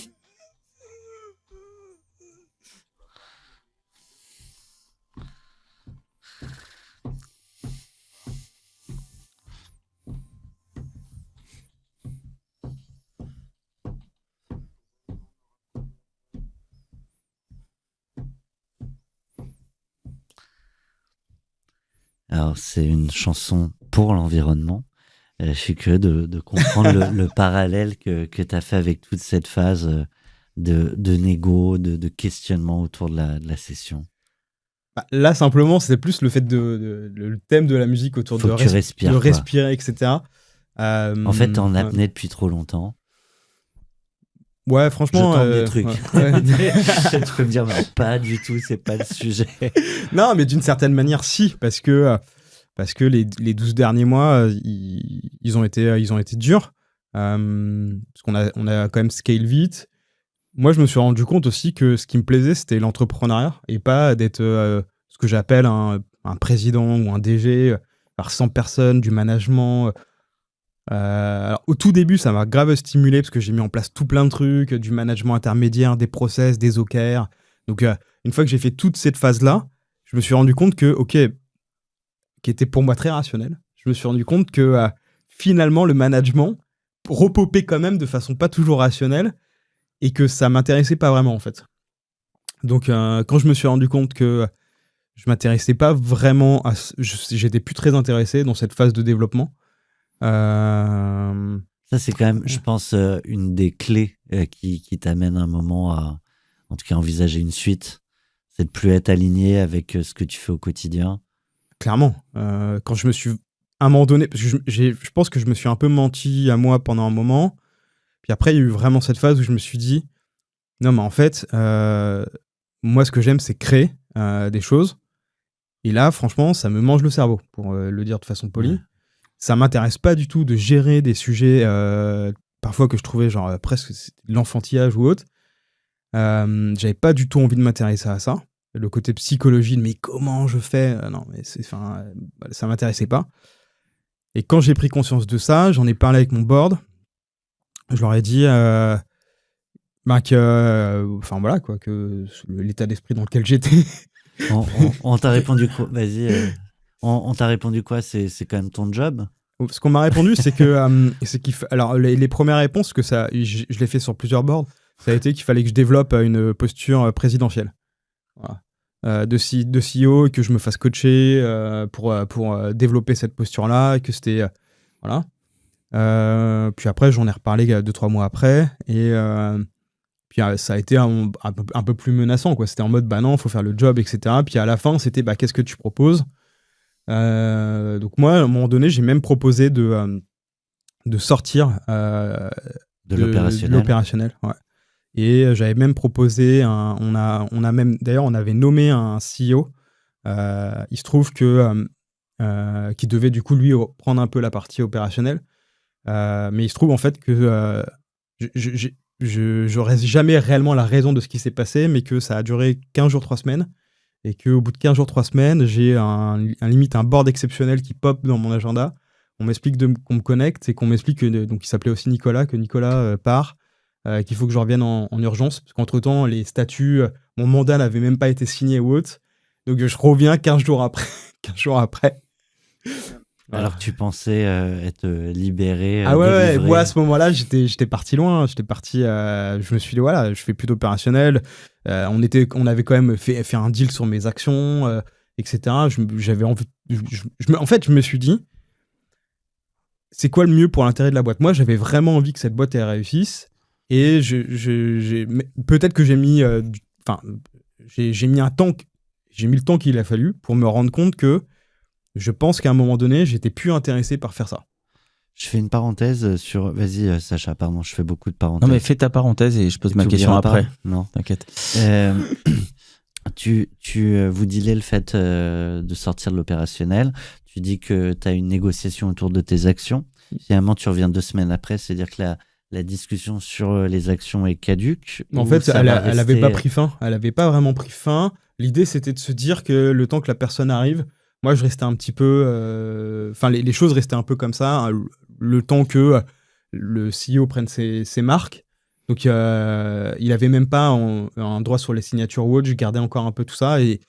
Alors, c'est une chanson pour l'environnement. Je suis curieux de comprendre le parallèle que tu as fait avec toute cette phase de négo, de questionnement autour de la session. Là, simplement, c'est plus le fait le thème de la musique autour Faut que tu respires, de quoi. respirer, etc. En fait, t'es en apnée depuis trop longtemps. Ouais, Je franchement. tente des trucs. Ouais. Tu peux me dire, non, pas du tout, c'est pas le sujet. Non, mais d'une certaine manière, si, parce que les 12 derniers mois, ils ont été durs. Parce qu'on a quand même scale vite. Moi, je me suis rendu compte aussi que ce qui me plaisait, c'était l'entrepreneuriat et pas d'être ce que j'appelle un président ou un DG par 100 personnes, du management. Alors, au tout début, ça m'a grave stimulé parce que j'ai mis en place tout plein de trucs, du management intermédiaire, des process, des OKR. Donc, une fois que j'ai fait toute cette phase-là, je me suis rendu compte que, qui était pour moi très rationnel, je me suis rendu compte que finalement, le management repopait quand même de façon pas toujours rationnelle et que ça m'intéressait pas vraiment, en fait. Donc, quand je me suis rendu compte que je m'intéressais pas vraiment j'étais plus très intéressé dans cette phase de développement, Ça, c'est quand même, je pense, une des clés qui t'amène un moment à, en tout cas, envisager une suite. C'est de plus être aligné avec ce que tu fais au quotidien. Clairement. Quand je me suis à un moment donné, parce que je pense que je me suis un peu menti à moi pendant un moment. Puis après, il y a eu vraiment cette phase où je me suis dit, non, mais en fait, moi, ce que j'aime, c'est créer des choses. Et là, franchement, ça me mange le cerveau, pour le dire de façon polie. Ouais. Ça m'intéresse pas du tout de gérer des sujets, parfois que je trouvais genre presque de l'enfantillage ou autre. J'avais pas du tout envie de m'intéresser à ça. Le côté psychologie, mais comment je fais non, mais ça m'intéressait pas. Et quand j'ai pris conscience de ça, j'en ai parlé avec mon board. Je leur ai dit que l'état d'esprit dans lequel j'étais. On t'a répondu quoi? Vas-y. On t'a répondu quoi? C'est quand même ton job? Ce qu'on m'a répondu, c'est que alors les premières réponses que ça, je l'ai fait sur plusieurs boards, ça a été qu'il fallait que je développe une posture présidentielle. Voilà. De CEO, et que je me fasse coacher pour développer cette posture-là, et que c'était voilà. Puis après, j'en ai reparlé 2-3 mois après, et puis ça a été un peu plus menaçant, quoi. C'était en mode bah non, faut faire le job, etc. Puis à la fin, c'était bah qu'est-ce que tu proposes? Donc moi, à un moment donné, j'ai même proposé de sortir De de l'opérationnel. l'opérationnel. Ouais. Et j'avais même proposé, on a même, d'ailleurs, on avait nommé un CEO. Il se trouve que qui devait du coup lui prendre un peu la partie opérationnelle. Mais il se trouve en fait que j'aurais jamais réellement la raison de ce qui s'est passé, mais que ça a duré 15 jours, 3 semaines. Et qu'au bout de 15 jours, 3 semaines, j'ai limite un board exceptionnel qui pop dans mon agenda. On m'explique qu'on me connecte et qu'on m'explique que, donc il s'appelait aussi Nicolas, que Nicolas part, qu'il faut que je revienne en urgence, parce qu'entre-temps, les statuts, mon mandat n'avait même pas été signé ou autre. Donc je reviens 15 jours après. 15 jours après. Alors que tu pensais être libéré. Ah ouais, délivré. moi à ce moment-là, j'étais parti loin. J'étais parti, je me suis dit, voilà, je fais plus d'opérationnel. On avait quand même fait un deal sur mes actions, etc. J'avais envie. En fait, je me suis dit, c'est quoi le mieux pour l'intérêt de la boîte? Moi, j'avais vraiment envie que cette boîte elle réussisse. Et peut-être que j'ai mis j'ai mis le temps qu'il a fallu pour me rendre compte que je pense qu'à un moment donné, j'étais plus intéressé par faire ça. Je fais une parenthèse sur. Vas-y, Sacha, pardon, je fais beaucoup de parenthèses. Non, mais fais ta parenthèse et je pose ma Tu question oublieras après. pas Non. T'inquiète. Vous dealez le fait de sortir de l'opérationnel. Tu dis que tu as une négociation autour de tes actions. Finalement, tu reviens 2 semaines après, c'est-à-dire que la discussion sur les actions est caduque. En ou fait, ça elle va avait rester- pas pris fin. Elle avait pas vraiment pris fin. L'idée, c'était de se dire que le temps que la personne arrive, moi, je restais un petit peu. Les choses restaient un peu comme ça, hein, le temps que le CEO prenne ses marques. Donc, il avait même pas un droit sur les signatures ou autre. Je gardais encore un peu tout ça. Et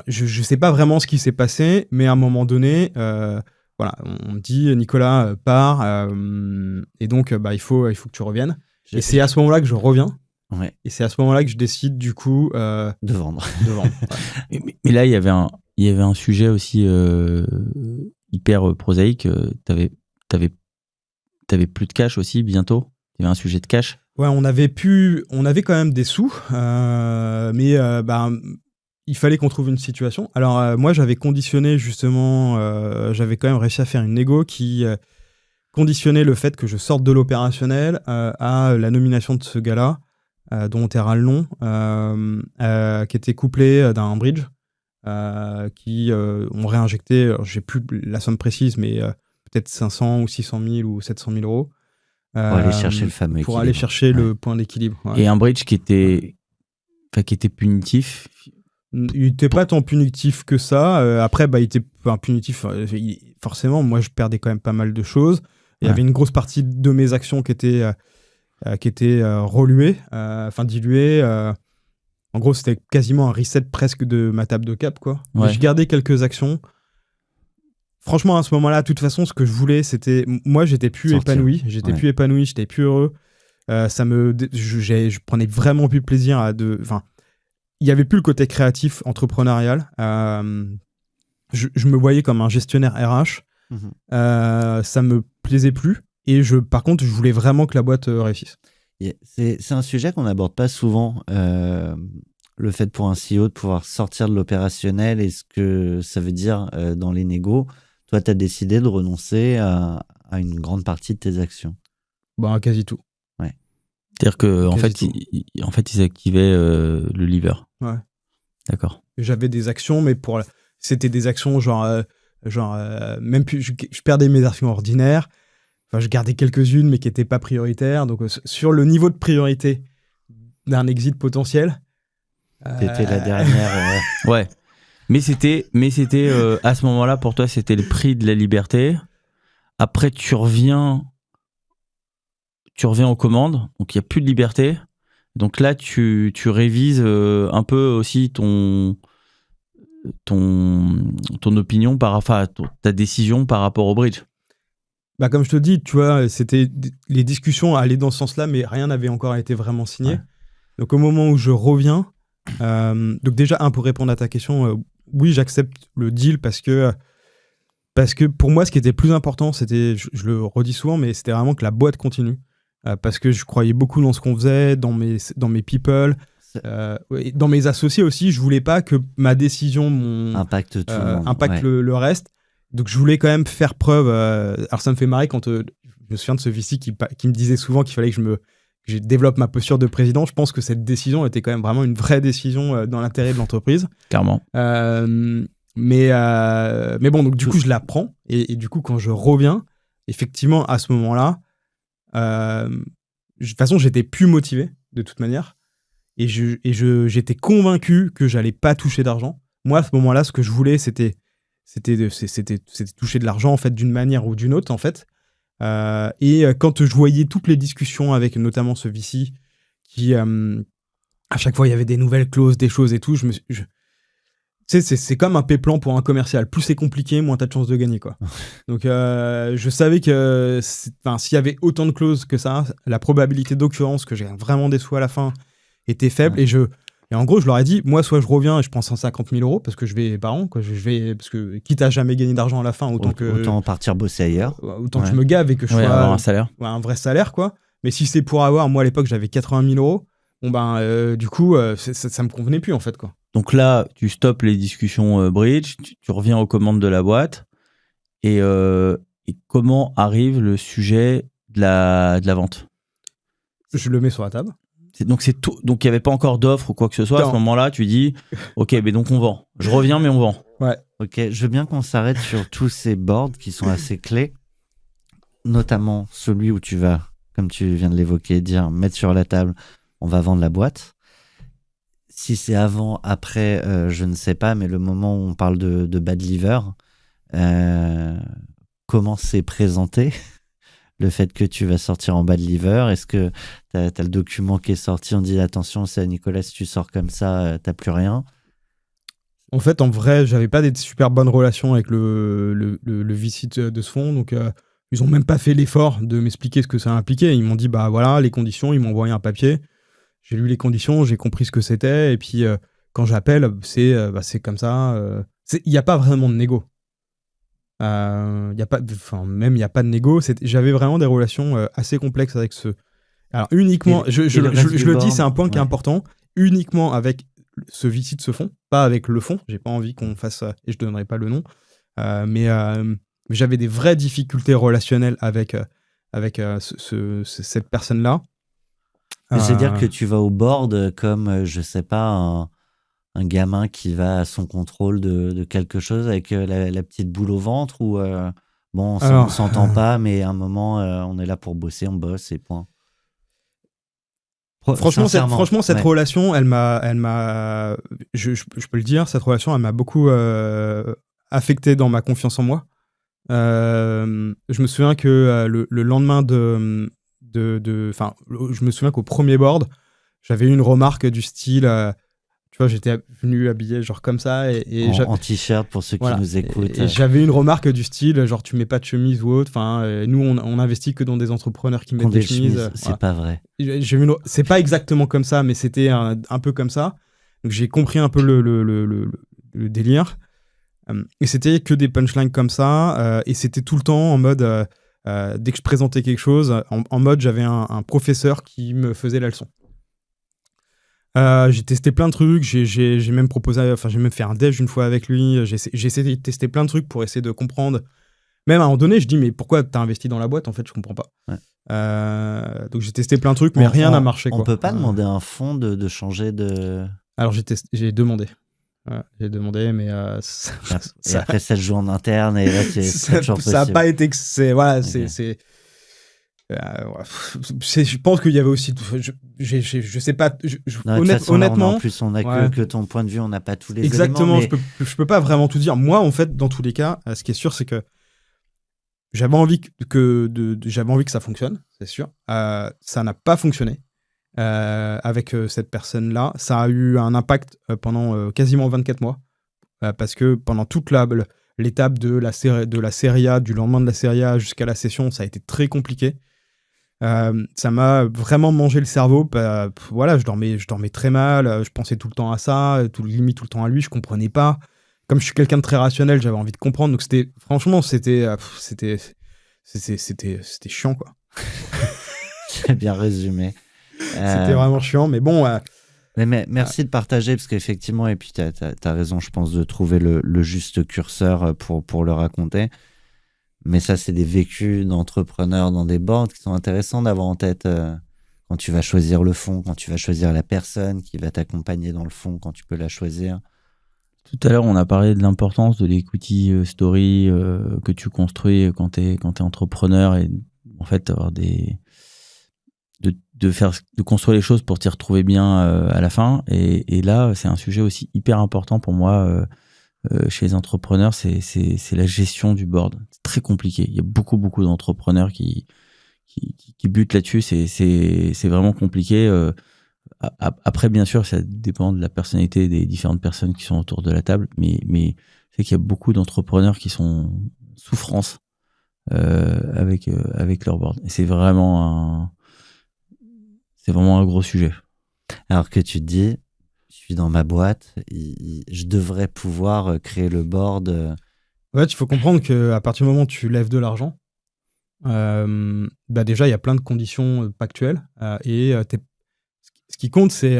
je sais pas vraiment ce qui s'est passé, mais à un moment donné, voilà, on me dit Nicolas part, et donc il faut que tu reviennes. Et c'est à ce moment-là que je reviens. Ouais, Et c'est à ce moment-là que je décide du coup de vendre. de vendre. Ouais. Mais là, il y avait un sujet aussi hyper prosaïque. T'avais plus de cash aussi bientôt. Il y avait un sujet de cash. Ouais, on avait quand même des sous, mais il fallait qu'on trouve une situation. Alors moi, j'avais conditionné justement, j'avais quand même réussi à faire une négo qui conditionnait le fait que je sorte de l'opérationnel à la nomination de ce gars-là, dont on taira le nom, qui était couplé d'un bridge, qui ont réinjecté, alors, j'ai plus la somme précise, mais peut-être 500 ou 600 000 ou 700 000 euros. Pour aller chercher le fameux Pour équilibre. aller chercher le point d'équilibre. Ouais. Et un bridge qui était punitif. Il n'était pas tant punitif que ça. Après, il était punitif. Forcément, moi, je perdais quand même pas mal de choses. Il y avait une grosse partie de mes actions qui étaient reluées, diluées. En gros, c'était quasiment un reset presque de ma table de cap, quoi. Ouais. Mais je gardais quelques actions. Franchement, à ce moment-là, de toute façon, ce que je voulais, c'était... Moi, j'étais plus Sortir. épanoui. J'étais plus épanoui, j'étais plus heureux. Je prenais vraiment plus plaisir à il n'y avait plus le côté créatif, entrepreneurial. Je me voyais comme un gestionnaire RH. Ça me plaisait plus. Et par contre, je voulais vraiment que la boîte réussisse. C'est un sujet qu'on n'aborde pas souvent, le fait pour un CEO de pouvoir sortir de l'opérationnel et ce que ça veut dire dans les négos. Toi, tu as décidé de renoncer à une grande partie de tes actions. Bah, quasi tout. C'est-à-dire qu'en Quasi fait, ils activaient le lever. Ouais. D'accord. J'avais des actions, mais c'était des actions même plus, je perdais mes actions ordinaires. Enfin, je gardais quelques-unes, mais qui n'étaient pas prioritaires. Donc, sur le niveau de priorité d'un exit potentiel. C'était la dernière. Ouais. Mais c'était à ce moment-là, pour toi, c'était le prix de la liberté. Après, tu reviens aux commandes, donc il n'y a plus de liberté. Donc là, tu révises un peu aussi ton opinion, ta décision par rapport au bridge. Bah, comme je te dis, tu vois, les discussions allaient dans ce sens-là, mais rien n'avait encore été vraiment signé. Ouais. Donc au moment où je reviens, donc déjà, pour répondre à ta question, oui, j'accepte le deal parce que pour moi, ce qui était plus important, c'était, je le redis souvent, mais c'était vraiment que la boîte continue. Parce que je croyais beaucoup dans ce qu'on faisait, dans mes people, dans mes associés aussi. Je voulais pas que ma décision Impacte tout le monde. impacte le reste. Donc je voulais quand même faire preuve. Alors ça me fait marrer quand je me souviens de ce VC qui me disait souvent qu'il fallait que je développe ma posture de président. Je pense que cette décision était quand même vraiment une vraie décision dans l'intérêt de l'entreprise. Clairement. Mais bon, donc du coup je la prends et du coup quand je reviens, effectivement à ce moment-là, de toute façon j'étais plus motivé de toute manière et j'étais convaincu que j'allais pas toucher d'argent. Moi à ce moment-là, ce que je voulais c'était toucher de l'argent en fait d'une manière ou d'une autre en fait. Et quand je voyais toutes les discussions avec notamment ce VC qui à chaque fois il y avait des nouvelles clauses, des choses et tout, tu sais, c'est comme un P-plan pour un commercial. Plus c'est compliqué, moins t'as de chances de gagner, quoi. Donc, je savais que s'il y avait autant de clauses que ça, la probabilité d'occurrence que j'ai vraiment des sous à la fin était faible. Ouais. Et en gros, je leur ai dit, moi, soit je reviens et je prends 150 000 euros parce que je vais par an, quoi. Parce que quitte à jamais gagner d'argent à la fin, Autant partir bosser ailleurs. Autant que je me gave et que je sois avoir un salaire. un vrai salaire, quoi. Mais si c'est pour avoir, moi à l'époque, j'avais 80 000 euros, bon ben, du coup, ça me convenait plus, en fait, quoi. Donc là, tu stoppes les discussions bridge, tu reviens aux commandes de la boîte. Et comment arrive le sujet de la vente? Je le mets sur la table. Donc c'est tout. Donc il n'y avait pas encore d'offre ou quoi que ce soit. Non. À ce moment-là, tu dis, ok, mais donc on vend. Je reviens, mais on vend. Ouais. Ok, je veux bien qu'on s'arrête sur tous ces boards qui sont assez clés, notamment celui où tu vas, comme tu viens de l'évoquer, dire mettre sur la table, on va vendre la boîte. Si c'est avant, après, je ne sais pas, mais le moment où on parle de bad liver, comment c'est présenté le fait que tu vas sortir en bad liver? Est-ce que tu as le document qui est sorti, on dit attention, c'est à Nicolas, si tu sors comme ça, t'as plus rien? En fait, en vrai, j'avais pas des super bonnes relations avec le VC de ce fonds, donc ils ont même pas fait l'effort de m'expliquer ce que ça impliquait. Ils m'ont dit, bah voilà, les conditions, ils m'ont envoyé un papier. J'ai lu les conditions, j'ai compris ce que c'était, et puis quand j'appelle, c'est comme ça. Il n'y a pas vraiment de négo. Il n'y a pas de négo. J'avais vraiment des relations assez complexes avec ce. Alors uniquement, je le dis, c'est un point qui est important, uniquement avec ce VC de ce fonds, pas avec le fonds. J'ai pas envie qu'on fasse ça, et je donnerai pas le nom. Mais j'avais des vraies difficultés relationnelles avec cette personne-là. C'est-à-dire que tu vas au board comme, je sais pas, un gamin qui va à son contrôle de quelque chose avec la petite boule au ventre ou bon, on s'entend pas, mais à un moment, on est là pour bosser, on bosse et point. Franchement, cette relation, elle m'a, je peux le dire, cette relation, elle m'a beaucoup affecté dans ma confiance en moi. Je me souviens que le lendemain je me souviens qu'au premier board, j'avais eu une remarque du style, tu vois, j'étais venu habillé genre comme ça en t-shirt pour ceux qui nous écoutent. Et j'avais une remarque du style, genre tu mets pas de chemise ou autre. Enfin, nous on investit que dans des entrepreneurs qui mettent des chemises. C'est pas vrai. C'est pas exactement comme ça, mais c'était un peu comme ça. Donc j'ai compris un peu le délire. Et c'était que des punchlines comme ça, et c'était tout le temps en mode, dès que je présentais quelque chose, en mode j'avais un professeur qui me faisait la leçon. J'ai testé plein de trucs, j'ai même proposé, j'ai même fait un déj une fois avec lui, j'ai essayé de tester plein de trucs pour essayer de comprendre. Même à un moment donné, je dis, mais pourquoi t'as investi dans la boîte? En fait, je comprends pas. Ouais. Donc j'ai testé plein de trucs, mais rien n'a marché. On peut pas demander à un fonds de changer de... Alors j'ai demandé. Ouais, j'ai demandé, mais Et après, ça se joue en interne, et là, c'est pas toujours possible. ça n'a pas été que voilà, Ok. je pense qu'il y avait aussi, je sais pas, Non, de toute façon, là, honnêtement, en plus, on a ouais. que ton point de vue, on n'a pas tous les Exactement, éléments. je peux pas vraiment tout dire. Moi, en fait, dans tous les cas, ce qui est sûr, c'est que j'avais envie j'avais envie que ça fonctionne, c'est sûr. Ça n'a pas fonctionné avec cette personne-là. Ça a eu un impact pendant quasiment 24 mois, parce que pendant toute l'étape de la Serie A, du lendemain de la Serie A jusqu'à la session, ça a été très compliqué. Ça m'a vraiment mangé le cerveau. Voilà, je dormais très mal, je pensais tout le temps à ça, limite tout le temps à lui, je comprenais pas. Comme je suis quelqu'un de très rationnel, j'avais envie de comprendre. Donc c'était chiant, quoi. C'est bien résumé. C'était vraiment chiant, mais bon. Mais merci de partager, parce qu'effectivement, et puis t'as raison, je pense, de trouver le juste curseur pour le raconter. Mais ça, c'est des vécus d'entrepreneurs dans des boards qui sont intéressants d'avoir en tête quand tu vas choisir le fond, quand tu vas choisir la personne qui va t'accompagner dans le fond, quand tu peux la choisir. Tout à l'heure, on a parlé de l'importance de l'equity story que tu construis quand t'es entrepreneur, et en fait avoir de construire les choses pour t'y retrouver bien à la fin. Et là, c'est un sujet aussi hyper important pour moi chez les entrepreneurs, c'est la gestion du board. C'est très compliqué. Il y a beaucoup d'entrepreneurs qui butent là-dessus. C'est vraiment compliqué. Après, bien sûr, ça dépend de la personnalité des différentes personnes qui sont autour de la table, mais c'est qu'il y a beaucoup d'entrepreneurs qui sont en souffrance avec leur board. Et c'est vraiment un gros sujet. Alors que tu te dis, je suis dans ma boîte, je devrais pouvoir créer le board. Ouais, il faut comprendre qu'à partir du moment où tu lèves de l'argent, déjà, il y a plein de conditions pactuelles, et ce qui compte, c'est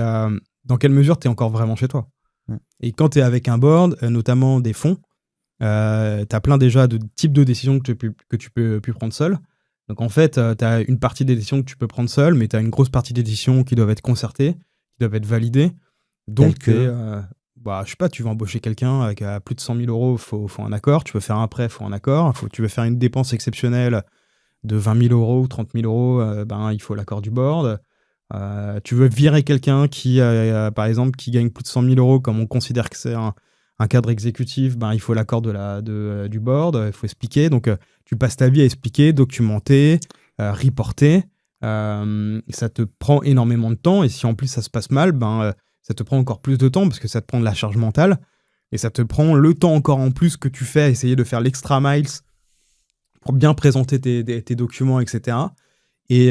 dans quelle mesure tu es encore vraiment chez toi. Ouais. Et quand tu es avec un board, notamment des fonds, tu as plein déjà de types de décisions que tu peux plus prendre seul. Donc en fait, tu as une partie des décisions que tu peux prendre seul, mais tu as une grosse partie des décisions qui doivent être concertées, qui doivent être validées. Donc je sais pas, tu veux embaucher quelqu'un avec plus de 100 000 euros, faut un accord. Tu veux faire un prêt, faut un accord. Tu veux faire une dépense exceptionnelle de 20 000 euros ou 30 000 euros, il faut l'accord du board. Tu veux virer quelqu'un qui, par exemple, qui gagne plus de 100 000 euros, comme on considère que c'est un cadre exécutif, il faut l'accord du board, il faut expliquer. Donc, tu passes ta vie à expliquer, documenter, reporter. Ça te prend énormément de temps. Et si en plus ça se passe mal, ça te prend encore plus de temps parce que ça te prend de la charge mentale. Et ça te prend le temps encore en plus que tu fais à essayer de faire l'extra miles pour bien présenter tes documents, etc. Et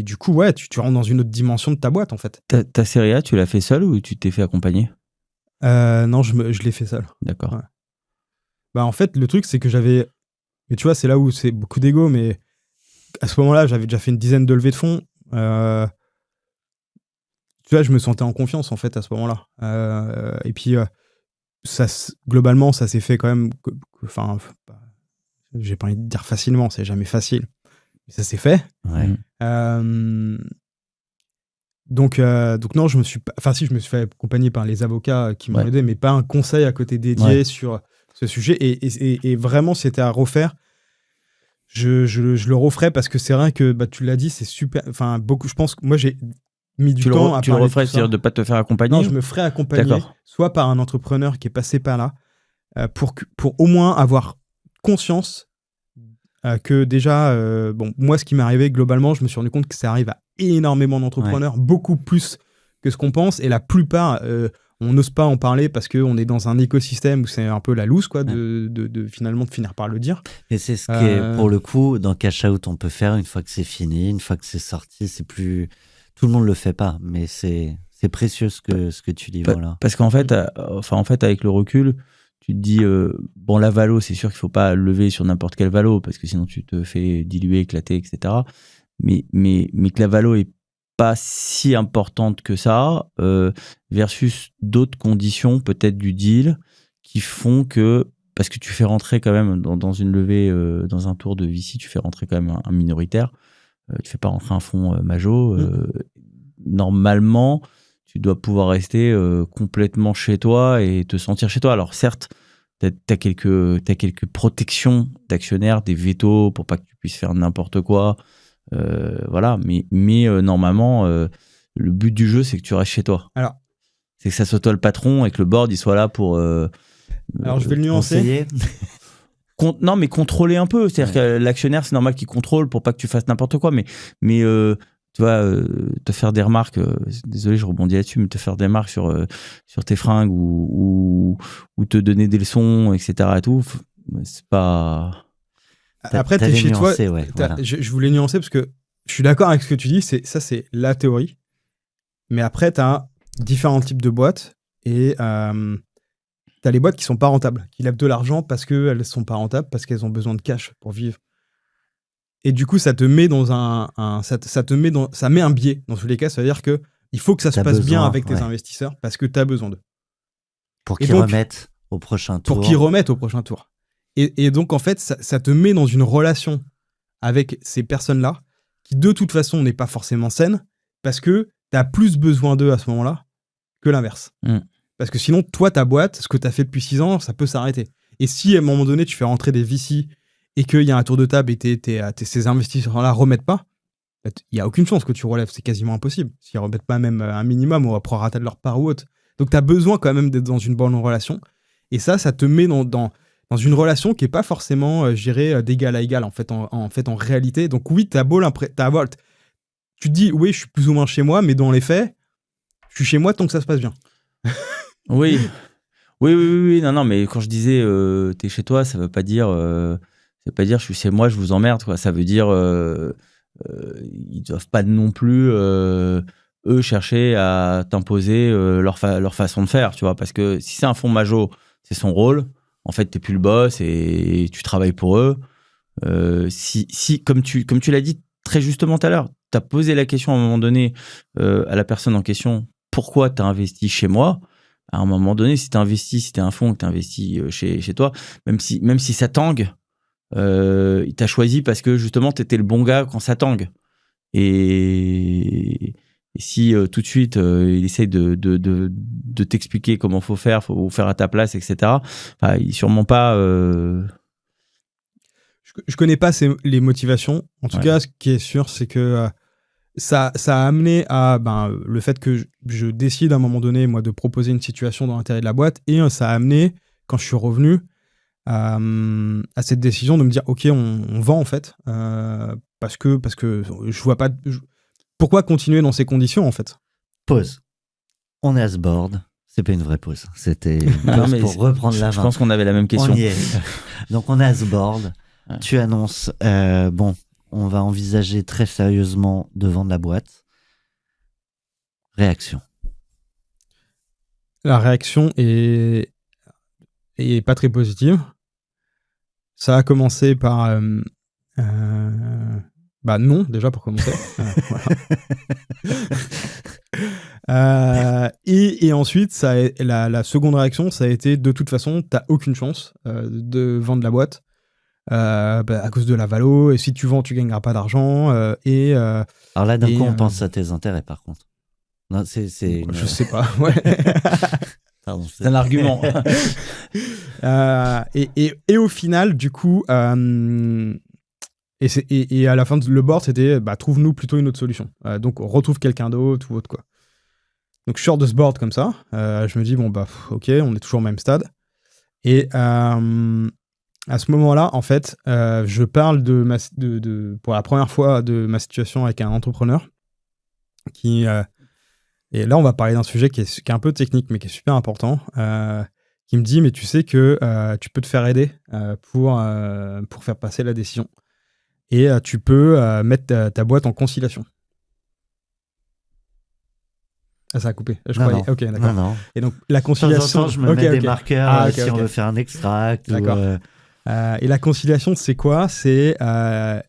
du coup, ouais, tu rentres dans une autre dimension de ta boîte, en fait. Ta série A, tu l'as fait seul ou tu t'es fait accompagner? Non, je l'ai fait seul. D'accord. Ouais. En fait, le truc, c'est que j'avais... Et tu vois, c'est là où c'est beaucoup d'ego, mais à ce moment-là, j'avais déjà fait une dizaine de levées de fonds. Tu vois, je me sentais en confiance, en fait, à ce moment-là. Et puis, globalement, ça s'est fait quand même... Enfin, j'ai pas envie de dire facilement, c'est jamais facile. Ça s'est fait. Ouais. Donc non, je me suis fait accompagner par les avocats qui m'ont aidé, mais pas un conseil à côté dédié sur ce sujet. Et vraiment, c'était à refaire. Je le referais parce que c'est vrai que tu l'as dit, c'est super. Enfin, beaucoup. Je pense que moi j'ai mis du temps à. Tu le referais, c'est-à-dire de pas te faire accompagner? Non, je me ferais accompagner, soit par un entrepreneur qui est passé par là, pour au moins avoir conscience. Que déjà, moi, ce qui m'est arrivé globalement, je me suis rendu compte que ça arrive à énormément d'entrepreneurs, beaucoup plus que ce qu'on pense. Et la plupart, on n'ose pas en parler parce qu'on est dans un écosystème où c'est un peu la loose, quoi, finalement de finir par le dire. Et c'est ce qui est, pour le coup, dans Cash Out, on peut faire une fois que c'est fini, une fois que c'est sorti, c'est plus... Tout le monde le fait pas, mais c'est précieux ce que tu livres là. Parce qu'en fait, avec le recul, tu te dis, bon, la valo, c'est sûr qu'il faut pas lever sur n'importe quel valo, parce que sinon tu te fais diluer, éclater, etc. Mais que la valo est pas si importante que ça, versus d'autres conditions, peut-être du deal, qui font que, parce que tu fais rentrer quand même dans une levée, dans un tour de VC, tu fais rentrer quand même un minoritaire, tu fais pas rentrer un fonds majo. Normalement, tu dois pouvoir rester complètement chez toi et te sentir chez toi. Alors certes, t'as quelques protections d'actionnaires, des vétos pour pas que tu puisses faire n'importe quoi. Voilà, mais normalement, le but du jeu, c'est que tu restes chez toi. Alors, c'est que ça soit toi le patron et que le board il soit là pour. alors je vais le nuancer. Non, mais contrôler un peu. C'est-à-dire que l'actionnaire, c'est normal qu'il contrôle pour pas que tu fasses n'importe quoi. Mais tu vois, te faire des remarques, désolé, je rebondis là-dessus, mais te faire des remarques sur tes fringues ou te donner des leçons, etc. et tout, c'est pas. Après, t'es chez toi. Voilà. Je voulais nuancer parce que je suis d'accord avec ce que tu dis. Ça, c'est la théorie. Mais après, t'as différents types de boîtes et t'as les boîtes qui sont pas rentables, qui lèvent de l'argent parce qu'elles sont pas rentables, parce qu'elles ont besoin de cash pour vivre. Et du coup, ça te met dans ça met un biais dans tous les cas. Ça veut dire que il faut que ça se passe bien avec tes investisseurs parce que t'as besoin d'eux. Pour qu'ils remettent au prochain tour. Pour qu'ils remettent au prochain tour. Et donc, en fait, ça te met dans une relation avec ces personnes-là qui, de toute façon, n'est pas forcément saine parce que tu as plus besoin d'eux à ce moment-là que l'inverse. Parce que sinon, toi, ta boîte, ce que tu as fait depuis 6 ans, ça peut s'arrêter. Et si, à un moment donné, tu fais rentrer des VC et qu'il y a un tour de table et ces investisseurs-là remettent pas, il n'y a aucune chance que tu relèves. C'est quasiment impossible. S'ils ne remettent pas même un minimum ou à prorata de leur part ou autre. Donc, tu as besoin quand même d'être dans une bonne relation. Et ça te met dans une relation qui n'est pas forcément, je dirais, d'égal à égal, en fait, en réalité. Donc oui, tu te dis, oui, je suis plus ou moins chez moi, mais dans les faits, je suis chez moi tant que ça se passe bien. Oui, non, mais quand je disais t'es chez toi, ça veut pas dire je suis chez moi, je vous emmerde, quoi. Ça veut dire ils doivent pas non plus eux chercher à t'imposer leur façon de faire, tu vois, parce que si c'est un fonds majo, c'est son rôle. En fait, t'es plus le boss et tu travailles pour eux. Si comme tu l'as dit très justement tout à l'heure, t'as posé la question à un moment donné à la personne en question, pourquoi t'as investi chez moi? À un moment donné, si t'es un fonds que t'as investi chez toi, même si ça tangue, il t'a choisi parce que justement t'étais le bon gars quand ça tangue. Et si tout de suite il essaye de t'expliquer comment faut faire à ta place, etc. Il est sûrement pas. Je connais pas les motivations. En tout cas, ce qui est sûr, c'est que ça a amené à le fait que je décide à un moment donné, moi, de proposer une situation dans l'intérêt de la boîte, et ça a amené, quand je suis revenu, à cette décision de me dire, ok, on vend en fait, parce que je vois pas. Pourquoi continuer dans ces conditions, en fait? Pause. On est à ce board. C'est pas une vraie pause. C'était une pause pour reprendre la main. Je pense qu'on avait la même question. On y est. Donc, on est à ce board. Ouais. Tu annonces, on va envisager très sérieusement de vendre la boîte. Réaction. La réaction est pas très positive. Ça a commencé par... non, déjà pour commencer. Et ensuite, la seconde réaction, ça a été, de toute façon, t'as aucune chance de vendre la boîte à cause de la valo, et si tu vends, tu gagneras pas d'argent. Alors là, d'un coup, on pense à tes intérêts, par contre. Non, je sais pas, ouais. Pardon, c'est un argument. Et au final, du coup... Et à la fin, le board, c'était trouve-nous plutôt une autre solution. Donc, on retrouve quelqu'un d'autre ou autre, quoi. Donc, je sors de ce board comme ça. Je me dis, ok, on est toujours au même stade. Et à ce moment-là, en fait, je parle pour la première fois de ma situation avec un entrepreneur qui... et là, on va parler d'un sujet qui est un peu technique, mais qui est super important. Qui me dit, mais tu sais que tu peux te faire aider pour faire passer la décision. Et tu peux mettre ta boîte en conciliation. Ah, ça a coupé. Je Non, croyais. non. Ok, d'accord. Non. Et donc la De temps en conciliation. temps, je me Ok, mets des ok. marqueurs Ah, ok, si on ok. veut faire un extract. D'accord. Et la conciliation, c'est quoi? C'est la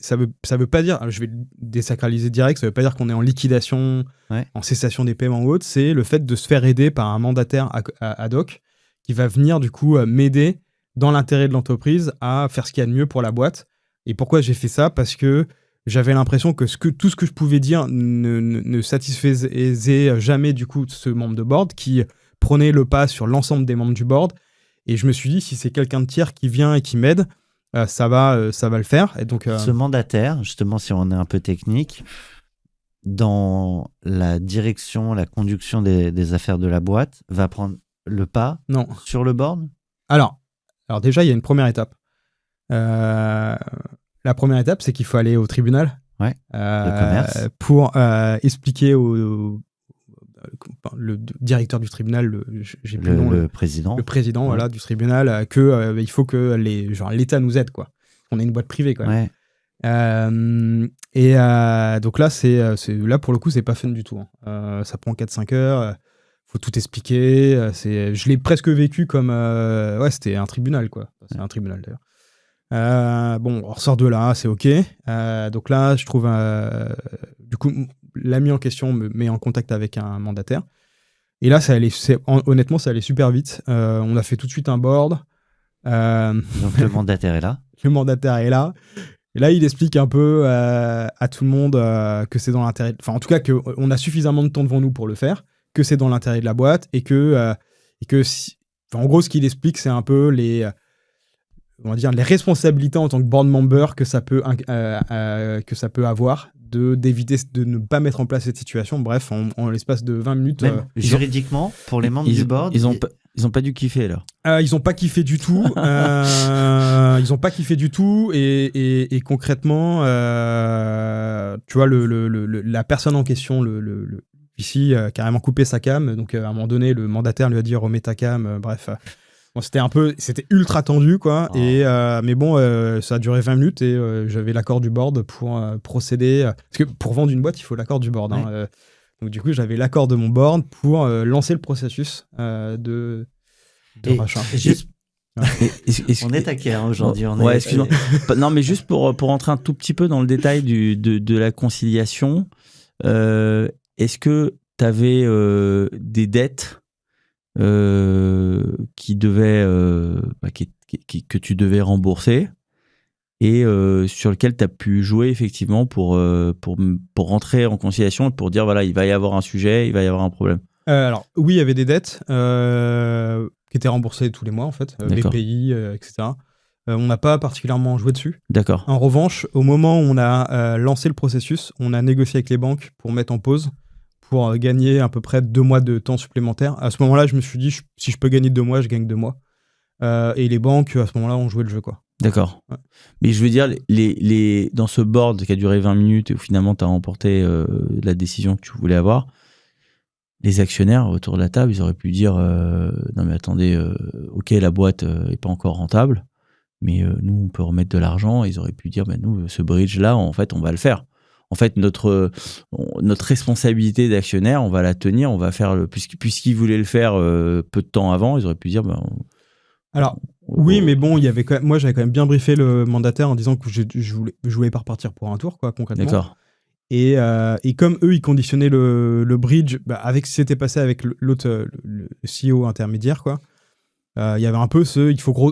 ça veut pas dire, je vais le désacraliser direct, ça veut pas dire qu'on est en liquidation, Ouais. en cessation des paiements ou autre, c'est le fait de se faire aider par un mandataire ad hoc qui va venir du coup m'aider dans l'intérêt de l'entreprise à faire ce qu'il y a de mieux pour la boîte. Et pourquoi j'ai fait ça? Parce que j'avais l'impression que tout ce que je pouvais dire ne satisfaisait jamais du coup ce membre de board qui prenait le pas sur l'ensemble des membres du board. Et je me suis dit, si c'est quelqu'un de tiers qui vient et qui m'aide, ça va le faire. Et donc, Ce mandataire, justement, si on est un peu technique, dans la direction, la conduction des affaires de la boîte, va prendre le pas non. sur le board? Alors déjà, il y a une première étape. La première étape, c'est qu'il faut aller au tribunal. Ouais, de commerce. Pour expliquer le directeur du tribunal, j'ai plus le nom, Le président. le président Ouais. voilà, du tribunal, que il faut que l'État nous aide, quoi. On est une boîte privée, quand même. Ouais. Donc là, là, pour le coup, c'est pas fun du tout. Hein. Ça prend 4-5 heures. Faut tout expliquer. Je l'ai presque vécu comme... ouais, c'était un tribunal, quoi. C'est un tribunal, d'ailleurs. Bon, on ressort de là, c'est OK. Donc là, je trouve... du coup, l'ami en question me met en contact avec un mandataire. Et là, honnêtement, ça allait super vite. On a fait tout de suite un board. Donc le mandataire est là. Le mandataire est là. Et là, il explique un peu à tout le monde que c'est dans l'intérêt... Enfin, en tout cas, qu'on a suffisamment de temps devant nous pour le faire, que c'est dans l'intérêt de la boîte, et que en gros, ce qu'il explique, c'est un peu les responsabilités en tant que board member que ça peut avoir, d'éviter de ne pas mettre en place cette situation. Bref, en l'espace de 20 minutes... Même juridiquement, pour les membres du board, Ils ont pas dû kiffer, là. Ils ont pas kiffé du tout. Ils ont pas kiffé du tout. Et concrètement, tu vois, la personne en question, ici, a carrément coupé sa cam. Donc, à un moment donné, le mandataire lui a dit remets ta cam. Bref. Bon, c'était ultra tendu, quoi. Oh. Mais bon, ça a duré 20 minutes et j'avais l'accord du board pour procéder. Parce que pour vendre une boîte, il faut l'accord du board. Ouais. Hein. Donc, du coup, j'avais l'accord de mon board pour lancer le processus de Et rachat. juste, Est-ce on que- est taquin hein, aujourd'hui. Ouais, excuse-moi. Non, mais juste pour rentrer un tout petit peu dans le détail de la conciliation, est-ce que tu avais des dettes qui devaient, que tu devais rembourser et sur lesquelles tu as pu jouer effectivement pour rentrer en conciliation et pour dire voilà, il va y avoir un sujet, il va y avoir un problème? Alors, oui, il y avait des dettes qui étaient remboursées tous les mois, en fait, D'accord. BPI, etc. On n'a pas particulièrement joué dessus. D'accord. En revanche, au moment où on a lancé le processus, on a négocié avec les banques pour mettre en pause, pour gagner à peu près 2 mois de temps supplémentaire. À ce moment-là, je me suis dit, si je peux gagner 2 mois, je gagne 2 mois. Et les banques, à ce moment-là, ont joué le jeu, quoi. D'accord. Ouais. Mais je veux dire, dans ce board qui a duré 20 minutes et où finalement tu as remporté la décision que tu voulais avoir, les actionnaires autour de la table, ils auraient pu dire non mais attendez, ok, la boîte est pas encore rentable, mais nous on peut remettre de l'argent. Ils auraient pu dire nous ce bridge là, en fait on va le faire. En fait notre responsabilité d'actionnaire, on va la tenir, on va faire puisqu'ils voulaient le faire peu de temps avant, ils auraient pu dire Alors, oui, mais bon, moi j'avais quand même bien briefé le mandataire en disant que je voulais pas repartir pour un tour, quoi, concrètement. D'accord. Et comme eux, ils conditionnaient le bridge avec ce qui s'était passé avec l'autre, le CEO intermédiaire, quoi. Il y avait un peu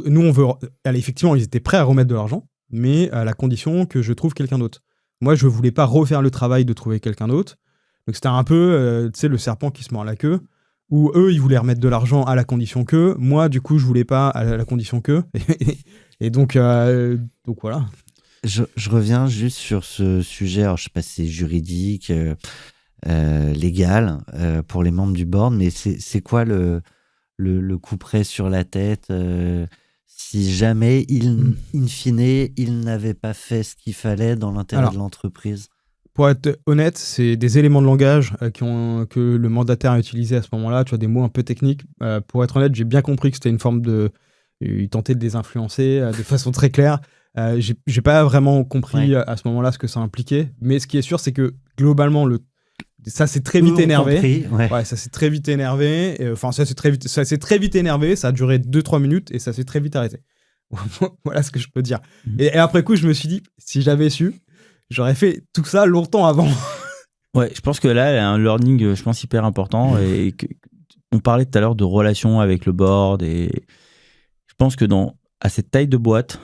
nous on veut. Allez, effectivement, ils étaient prêts à remettre de l'argent, mais à la condition que je trouve quelqu'un d'autre. Moi, je voulais pas refaire le travail de trouver quelqu'un d'autre. Donc c'était un peu, tu sais, le serpent qui se mord la queue. Où eux, ils voulaient remettre de l'argent à la condition que. Moi, du coup, je voulais pas à la condition que. Et donc voilà. Je reviens juste sur ce sujet. Alors, je sais pas si c'est juridique, légal pour les membres du board, mais c'est quoi le coup près sur la tête si jamais, in fine, il n'avait pas fait ce qu'il fallait dans l'intérêt de l'entreprise? Pour être honnête, c'est des éléments de langage que le mandataire a utilisé à ce moment-là, tu vois, des mots un peu techniques. Pour être honnête, j'ai bien compris que c'était une forme de... Il tentait de les influencer de façon très claire. J'ai pas vraiment compris à ce moment-là ce que ça impliquait. Mais ce qui est sûr, c'est que globalement, ça s'est très Eux vite ont énervé. compris, ouais. Ouais, ça s'est très vite énervé. Enfin, ça s'est très vite énervé. Ça a duré 2-3 minutes et ça s'est très vite arrêté. Voilà ce que je peux dire. Et après coup, je me suis dit, si j'avais su, j'aurais fait tout ça longtemps avant. Ouais, je pense que là, il y a un learning, je pense, hyper important. Et on parlait tout à l'heure de relation avec le board. Et je pense que à cette taille de boîte,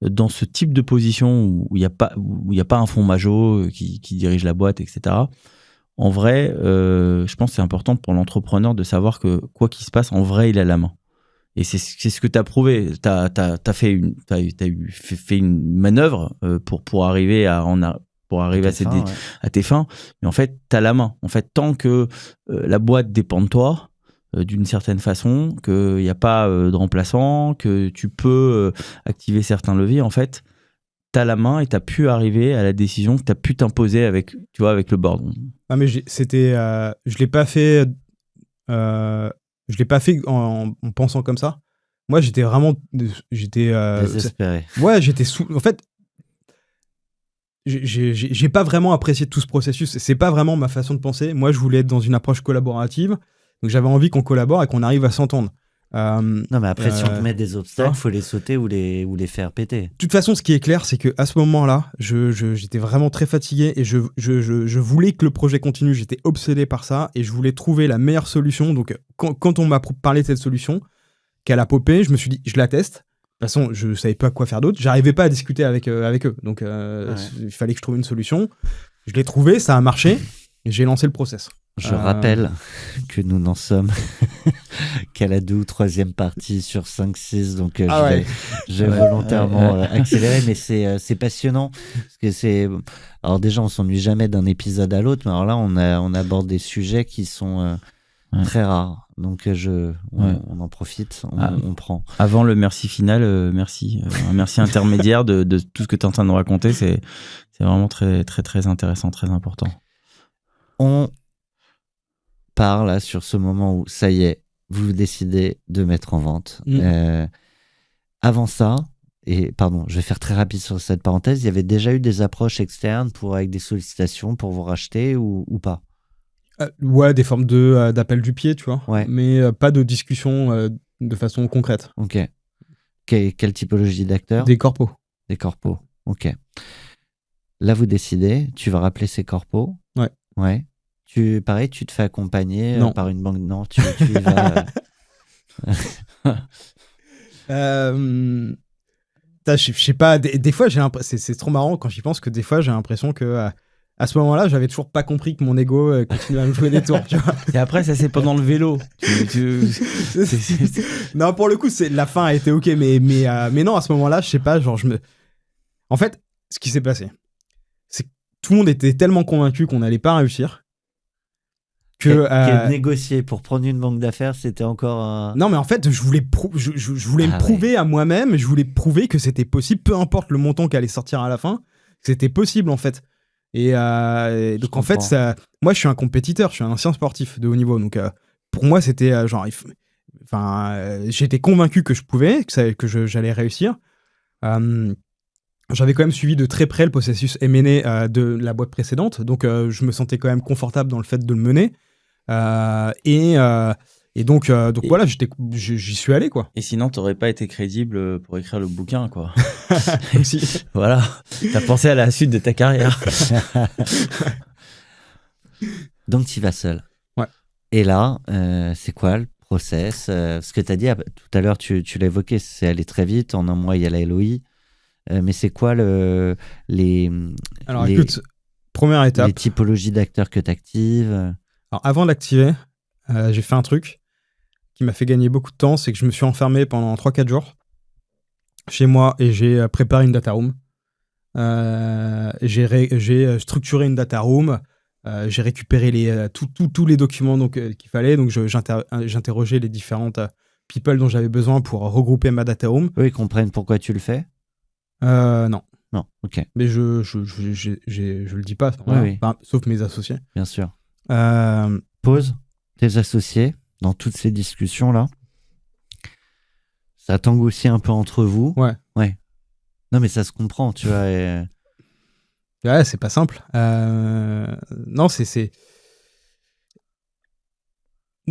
dans ce type de position où il n'y a pas un fonds major qui dirige la boîte, etc. En vrai, je pense que c'est important pour l'entrepreneur de savoir que quoi qu'il se passe, en vrai, il a la main. Et c'est ce que tu as prouvé. Tu as fait une manœuvre pour arriver à tes fins. Mais en fait, tu as la main. En fait, tant que la boîte dépend de toi, d'une certaine façon, qu'il n'y a pas de remplaçant, que tu peux activer certains leviers, en fait, tu as la main et tu as pu arriver à la décision que tu as pu t'imposer avec le board. Ah, mais je l'ai pas fait. Je l'ai pas fait en pensant comme ça. Moi, j'étais vraiment. Désespéré. Ouais, j'étais sous. En fait, j'ai pas vraiment apprécié tout ce processus. C'est pas vraiment ma façon de penser. Moi, je voulais être dans une approche collaborative. Donc, j'avais envie qu'on collabore et qu'on arrive à s'entendre. Non, mais après, si on te met des obstacles, il faut les sauter ou les faire péter. De toute façon, ce qui est clair, c'est qu'à ce moment-là, j'étais vraiment très fatigué et je voulais que le projet continue. J'étais obsédé par ça et je voulais trouver la meilleure solution. Donc, quand on m'a parlé de cette solution, qu'elle a popé, je me suis dit, je la teste. De toute façon, je savais pas quoi faire d'autre. J'arrivais pas à discuter avec eux. Donc, il fallait que je trouve une solution. Je l'ai trouvé, ça a marché et j'ai lancé le process. Je rappelle que nous n'en sommes qu'à la 2 ou 3e partie sur 5-6, donc je vais volontairement accélérer, mais c'est passionnant. Parce que alors déjà, on s'ennuie jamais d'un épisode à l'autre, mais alors là, on aborde des sujets qui sont très rares. Donc on en profite, on prend. Avant le merci final, merci. Un merci intermédiaire de tout ce que tu es en train de nous raconter, c'est vraiment très, très, très intéressant, très important. On part là sur ce moment où ça y est, vous décidez de mettre en vente. Avant ça, et pardon, je vais faire très rapide sur cette parenthèse, il y avait déjà eu des approches externes avec des sollicitations pour vous racheter ou pas? Ouais, des formes d'appel du pied, tu vois. Ouais. Mais pas de discussion de façon concrète. Ok. Quelle typologie d'acteurs? Des corpos. Des corpos, ok. Là, vous décidez, tu vas rappeler ces corpos. Ouais. Pareil, tu te fais accompagner par une banque. Non, tu y vas. Je sais pas, des fois, c'est trop marrant quand j'y pense que des fois, j'ai l'impression que à ce moment-là, j'avais toujours pas compris que mon ego continuait à me jouer des tours, tu vois. Et après, ça c'est pendant le vélo. Non, pour le coup, la fin a été ok, mais non, à ce moment-là, je sais pas, genre, En fait, ce qui s'est passé, c'est que tout le monde était tellement convaincu qu'on n'allait pas réussir. Que négocier pour prendre une banque d'affaires, c'était encore un... Non, mais en fait, je voulais me prouver à moi-même, je voulais prouver que c'était possible, peu importe le montant qui allait sortir à la fin, c'était possible en fait. Et donc en fait, moi je suis un compétiteur, je suis un ancien sportif de haut niveau, donc pour moi c'était j'étais convaincu que je pouvais, que j'allais réussir. J'avais quand même suivi de très près le processus M&A de la boîte précédente, donc je me sentais quand même confortable dans le fait de le mener. Et donc voilà, j'y suis allé, quoi. Et sinon, t'aurais pas été crédible pour écrire le bouquin, quoi. Aussi. Voilà, t'as pensé à la suite de ta carrière. Donc tu vas seul. Ouais. Et là, c'est quoi le process? Ce que tu as dit tout à l'heure, tu l'as évoqué, c'est aller très vite. En un mois, il y a la LOI. Mais c'est quoi écoute, première étape. Les typologies d'acteurs que tu actives? Alors, avant de l'activer, j'ai fait un truc qui m'a fait gagner beaucoup de temps, c'est que je me suis enfermé pendant 3-4 jours chez moi et j'ai préparé une data room. J'ai structuré une data room, j'ai récupéré tous les documents qu'il fallait, donc j'interrogeais les différentes people dont j'avais besoin pour regrouper ma data room. Eux, ils comprennent pourquoi tu le fais? Non. Non, ok. Mais je le dis pas, oui. Enfin, sauf mes associés. Bien sûr. Pause. Tes associés, dans toutes ces discussions-là, ça tangue aussi un peu entre vous. Ouais. Non, mais ça se comprend, tu vois. Ouais, c'est pas simple. Non, c'est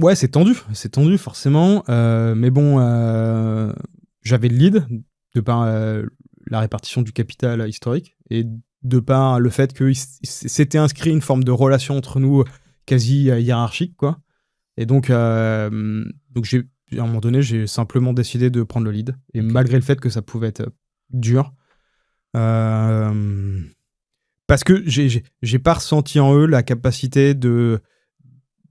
Ouais, c'est tendu forcément. Mais bon, j'avais le lead de par la répartition du capital historique et de par le fait que s'était inscrit une forme de relation entre nous quasi hiérarchique, quoi. Et donc à un moment donné, j'ai simplement décidé de prendre le lead. Et malgré le fait que ça pouvait être dur, parce que j'ai pas ressenti en eux la capacité d'être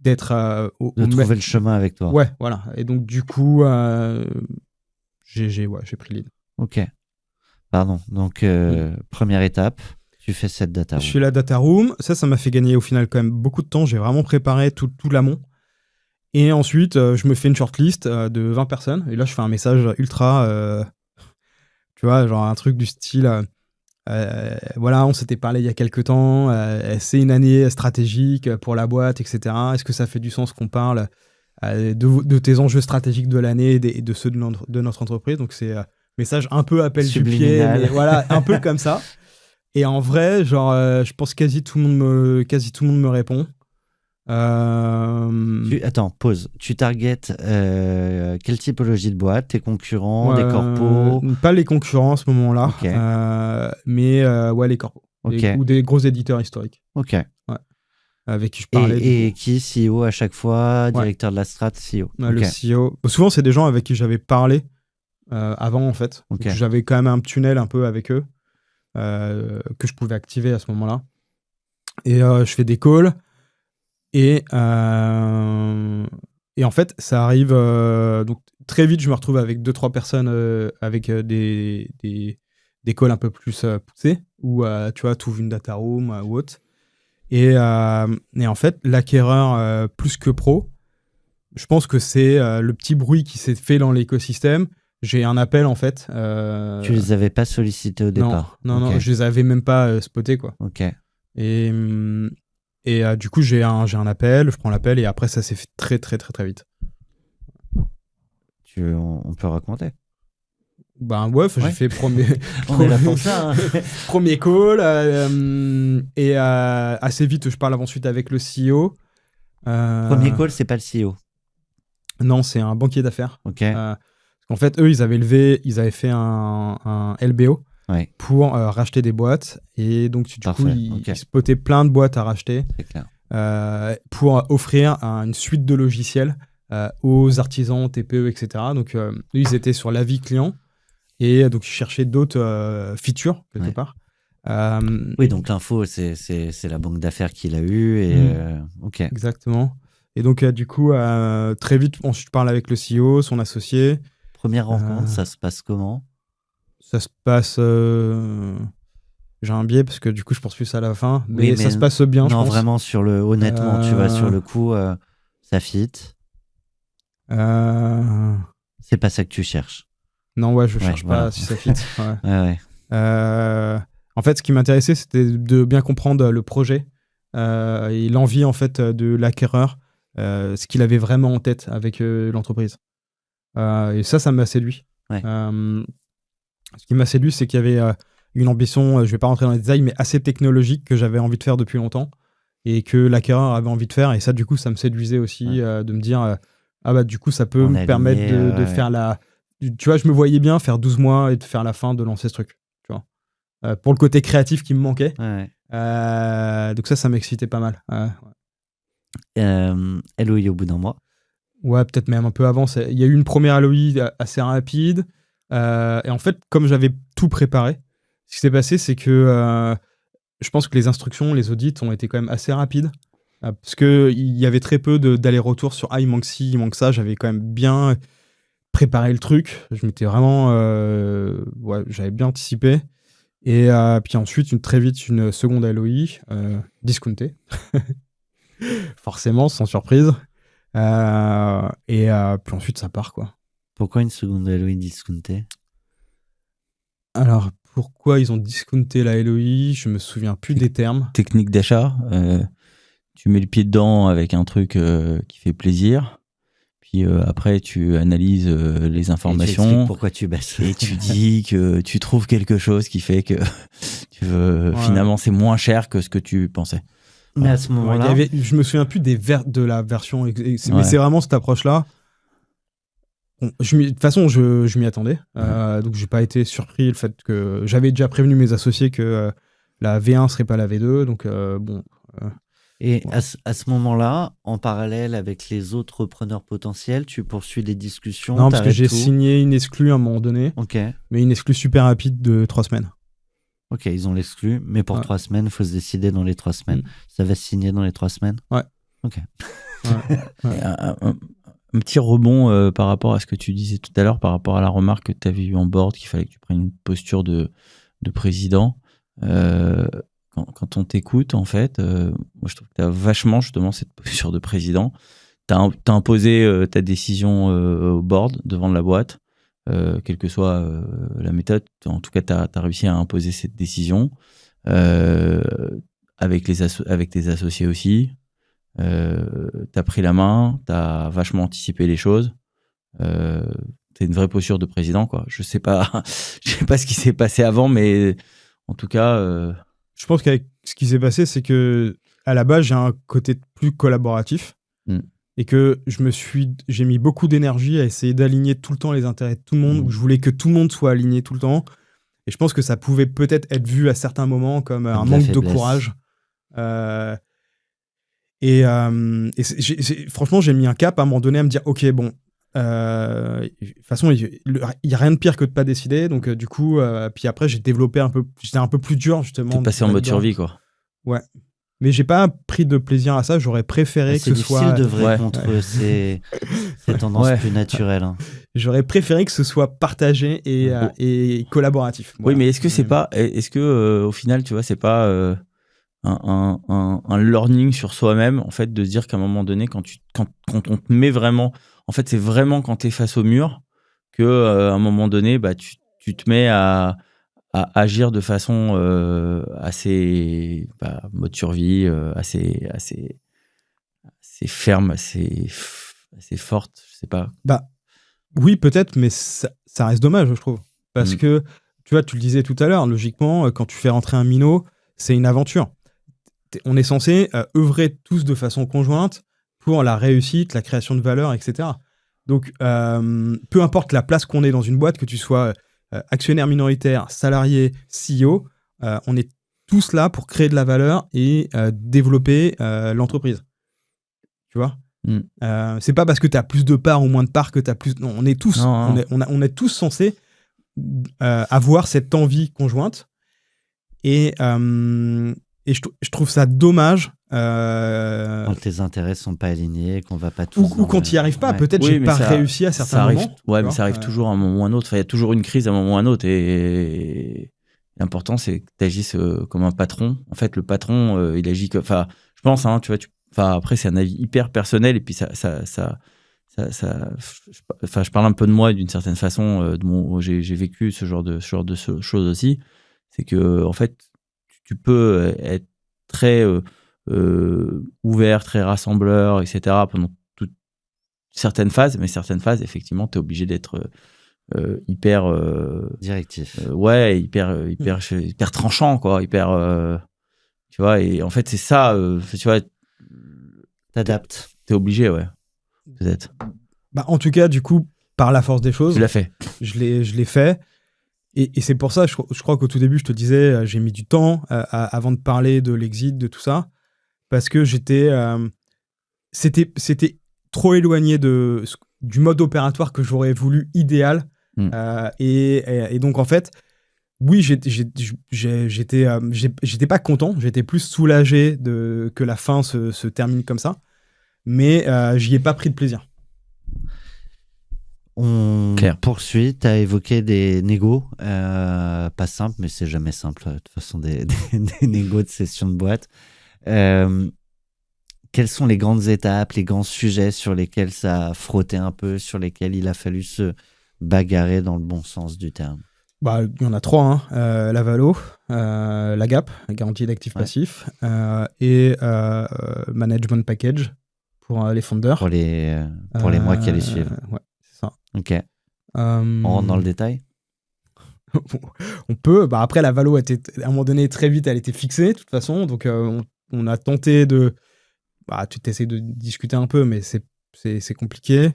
de trouver le chemin avec toi. Ouais, voilà. Et donc du coup, j'ai pris le lead. Ok. Pardon. Donc première étape, tu fais cette data room. Je fais la data room. Ça m'a fait gagner au final quand même beaucoup de temps. J'ai vraiment préparé tout l'amont. Et ensuite, je me fais une shortlist de 20 personnes. Et là, je fais un message ultra, tu vois, genre un truc du style, voilà, on s'était parlé il y a quelques temps, c'est une année stratégique pour la boîte, etc. Est-ce que ça fait du sens qu'on parle de tes enjeux stratégiques de l'année et de ceux de notre entreprise? Donc, c'est un message un peu appel du pied, mais voilà, un peu comme ça. Et en vrai, genre, je pense que quasi tout le monde me répond. Attends, pause. Tu targetes quelle typologie de boîte? Tes concurrents, des corpos? Pas les concurrents à ce moment-là, Okay. mais ouais, les corpos. Okay. Ou des gros éditeurs historiques. Ok. Ouais. Avec qui je parlais. Et qui, CEO à chaque fois, directeur de la strat, CEO. Ouais, le CEO. Souvent, c'est des gens avec qui j'avais parlé avant, en fait. Ok. Donc, j'avais quand même un tunnel un peu avec eux que je pouvais activer à ce moment-là. Et je fais des calls. Et en fait, ça arrive. Donc, très vite, je me retrouve avec 2-3 personnes avec des calls un peu plus poussés, où tu vois, tu ouvres une data room ou autre. Et en fait, l'acquéreur plus que pro, je pense que c'est le petit bruit qui s'est fait dans l'écosystème. J'ai un appel, en fait. Tu les avais pas sollicités au départ? Non, je les avais même pas spotés, quoi. Ok. Et du coup, j'ai un appel, je prends l'appel et après, ça s'est fait très, très, très, très vite. On peut raconter? Ben ouais, j'ai fait premier... On est là pour ça. Hein. Premier call. Et assez vite, je parle ensuite avec le CEO. Premier call, c'est pas le CEO? Non, c'est un banquier d'affaires. Ok. Parce qu'en fait, eux, ils avaient fait un LBO. Ouais. Pour racheter des boîtes. Et donc, du coup, ils spottaient plein de boîtes à racheter. C'est clair. Pour offrir une suite de logiciels aux artisans, TPE, etc. Donc, eux, ils étaient sur l'avis client. Et donc, ils cherchaient d'autres features, quelque part. Oui, donc l'info, c'est la banque d'affaires qu'il a eue. Et, ok. Exactement. Et donc, du coup, très vite, ensuite, je parle avec le CEO, son associé. Première rencontre, ça se passe comment? Ça se passe... J'ai un biais parce que du coup, je pense plus à la fin. Mais ça se passe bien, je pense. Non, vraiment, honnêtement, tu vois, sur le coup, ça fit. C'est pas ça que tu cherches. Non, ouais, je cherche pas si ça fit. Ouais. En fait, ce qui m'intéressait, c'était de bien comprendre le projet et l'envie, en fait, de l'acquéreur, ce qu'il avait vraiment en tête avec l'entreprise. Et ça m'a séduit. Ouais. Ce qui m'a séduit, c'est qu'il y avait une ambition, je vais pas rentrer dans les détails, mais assez technologique que j'avais envie de faire depuis longtemps et que l'acquéreur avait envie de faire. Et ça, du coup, ça me séduisait aussi de me dire, du coup, ça peut me permettre de faire la... Tu vois, je me voyais bien faire 12 mois et de faire la fin, de lancer ce truc. Tu vois. Pour le côté créatif qui me manquait. Ouais. Donc ça m'excitait pas mal. LOI au bout d'un mois. Ouais, peut-être même un peu avant. Il y a eu une première LOI assez rapide. Et en fait, comme j'avais tout préparé, ce qui s'est passé, c'est que je pense que les instructions, les audits ont été quand même assez rapides. Parce qu'il y avait très peu d'aller-retour sur il manque ci, il manque ça. J'avais quand même bien préparé le truc. Je m'étais vraiment... j'avais bien anticipé. Et puis ensuite, très vite, une seconde LOI discountée. Forcément, sans surprise. Puis ensuite, ça part, quoi. Pourquoi une seconde LOI discountée? Alors, pourquoi ils ont discounté la LOI? Je me souviens plus des termes. Technique d'achat. Tu mets le pied dedans avec un truc qui fait plaisir. Puis après, tu analyses les informations. Et tu expliques pourquoi tu baisses. Et tu dis que tu trouves quelque chose qui fait que finalement, c'est moins cher que ce que tu pensais. Mais à ce moment-là, je me souviens plus de la version, mais Ouais. c'est vraiment cette approche-là. Bon, de toute façon, je m'y attendais, donc j'ai pas été surpris le fait que j'avais déjà prévenu mes associés que la V1 serait pas la V2, donc bon. et Ouais. à ce moment-là, en parallèle avec les autres repreneurs potentiels, tu poursuis les discussions. Non, parce que t'arrêtes j'ai tout. signé une exclue à un moment donné, Ok, mais une exclue super rapide de 3 semaines. ok, ils ont l'exclu, mais pour Ouais. 3 semaines, il faut se décider dans les 3 semaines. Mm. Ça va se signer dans les 3 semaines? Ouais. Ok. Ouais. Et un petit rebond par rapport à ce que tu disais tout à l'heure, par rapport à la remarque que tu avais eue en board, qu'il fallait que tu prennes une posture de président. Quand on t'écoute, en fait, moi je trouve que tu as vachement justement cette posture de président. Tu as imposé ta décision au board devant la boîte, quelle que soit la méthode. En tout cas, tu as réussi à imposer cette décision avec tes associés aussi. T'as pris la main, t'as vachement anticipé les choses. T'as une vraie posture de président, quoi. Je sais pas ce qui s'est passé avant, mais en tout cas, Je pense qu'avec ce qui s'est passé, c'est que à la base, j'ai un côté plus collaboratif et que j'ai mis beaucoup d'énergie à essayer d'aligner tout le temps les intérêts de tout le monde, où je voulais que tout le monde soit aligné tout le temps. Et je pense que ça pouvait peut-être être vu à certains moments comme un de la manque de faiblesse. courage. Franchement, j'ai mis un cap à un moment donné à me dire, ok, bon, de toute façon, il y a rien de pire que de pas décider. Donc du coup, puis après, j'étais un peu plus dur justement. t'es passé en mode survie, quoi. Ouais. Mais j'ai pas pris de plaisir à ça. J'aurais préféré C'est que ce difficile soit. de vrai Ouais. contre ces tendances Ouais. plus naturelles. Hein. J'aurais préféré que ce soit partagé et collaboratif. Oui, Voilà. mais est-ce que au final, tu vois, c'est pas un learning sur soi-même, en fait, de se dire qu'à un moment donné, quand on te met vraiment, en fait, c'est vraiment quand t'es face au mur que à un moment donné, bah, tu te mets à agir de façon assez mode survie, assez ferme, assez forte, je sais pas. Bah, oui, peut-être, mais ça reste dommage, je trouve. Parce que, tu vois, tu le disais tout à l'heure, logiquement, quand tu fais rentrer un minot, c'est une aventure. On est censé œuvrer tous de façon conjointe pour la réussite, la création de valeur, etc. Donc, peu importe la place qu'on ait dans une boîte, que tu sois actionnaire minoritaire, salarié, CEO, on est tous là pour créer de la valeur et développer l'entreprise. Tu vois ? C'est pas parce que tu as plus de parts ou moins de parts que tu as plus. Non, on est tous, on est tous censés avoir cette envie conjointe. Et je trouve ça dommage. Quand tes intérêts sont pas alignés, qu'on va pas tous. Ou quand tu n'y arrives pas, peut-être Oui, j'ai mais pas ça- réussi à Ça certains arrive, moments. ouais, tu mais vois. ça arrive toujours à un moment ou à un autre. Enfin, il y a toujours une crise à un moment ou à un autre. Et l'important, c'est que tu agisses comme un patron. En fait, le patron, il agit comme. Enfin, je pense, hein, tu vois, après, c'est un avis hyper personnel. Et puis, je parle un peu de moi d'une certaine façon. J'ai vécu ce genre de choses aussi. C'est que, en fait, tu peux être très ouvert, très rassembleur, etc. pendant certaines phases, mais certaines phases, effectivement, tu es obligé d'être hyper Directif. hyper tranchant, quoi, tu vois, et en fait c'est ça, tu vois, T'adaptes. t'es obligé, ouais, peut-être. Bah, en tout cas, du coup, par la force des choses, Tu l'as fait. je l'ai fait. Et c'est pour ça, je crois qu'au tout début, je te disais, j'ai mis du temps avant de parler de l'exit, de tout ça, parce que c'était trop éloigné du mode opératoire que j'aurais voulu idéal. Et donc, en fait, oui, j'étais pas content, j'étais plus soulagé que la fin se termine comme ça, mais j'y ai pas pris de plaisir. On Claire. poursuit. Tu as évoqué des négos. Pas simple, mais c'est jamais simple. De toute façon, des négos de session de boîte. Quelles sont les grandes étapes, les grands sujets sur lesquels ça a frotté un peu, sur lesquels il a fallu se bagarrer dans le bon sens du terme? Bah, il y en a 3, hein. La Valo, la GAP, la garantie d'actifs passifs, et Management Package pour les founders. Pour les mois qui allaient suivre. Ouais, c'est ça. Ok. On rentre dans le détail? On peut. Bah, après, la Valo, à un moment donné, très vite, elle était fixée, de toute façon. Donc, on a tenté de... tu t'essaies de discuter un peu, mais c'est compliqué.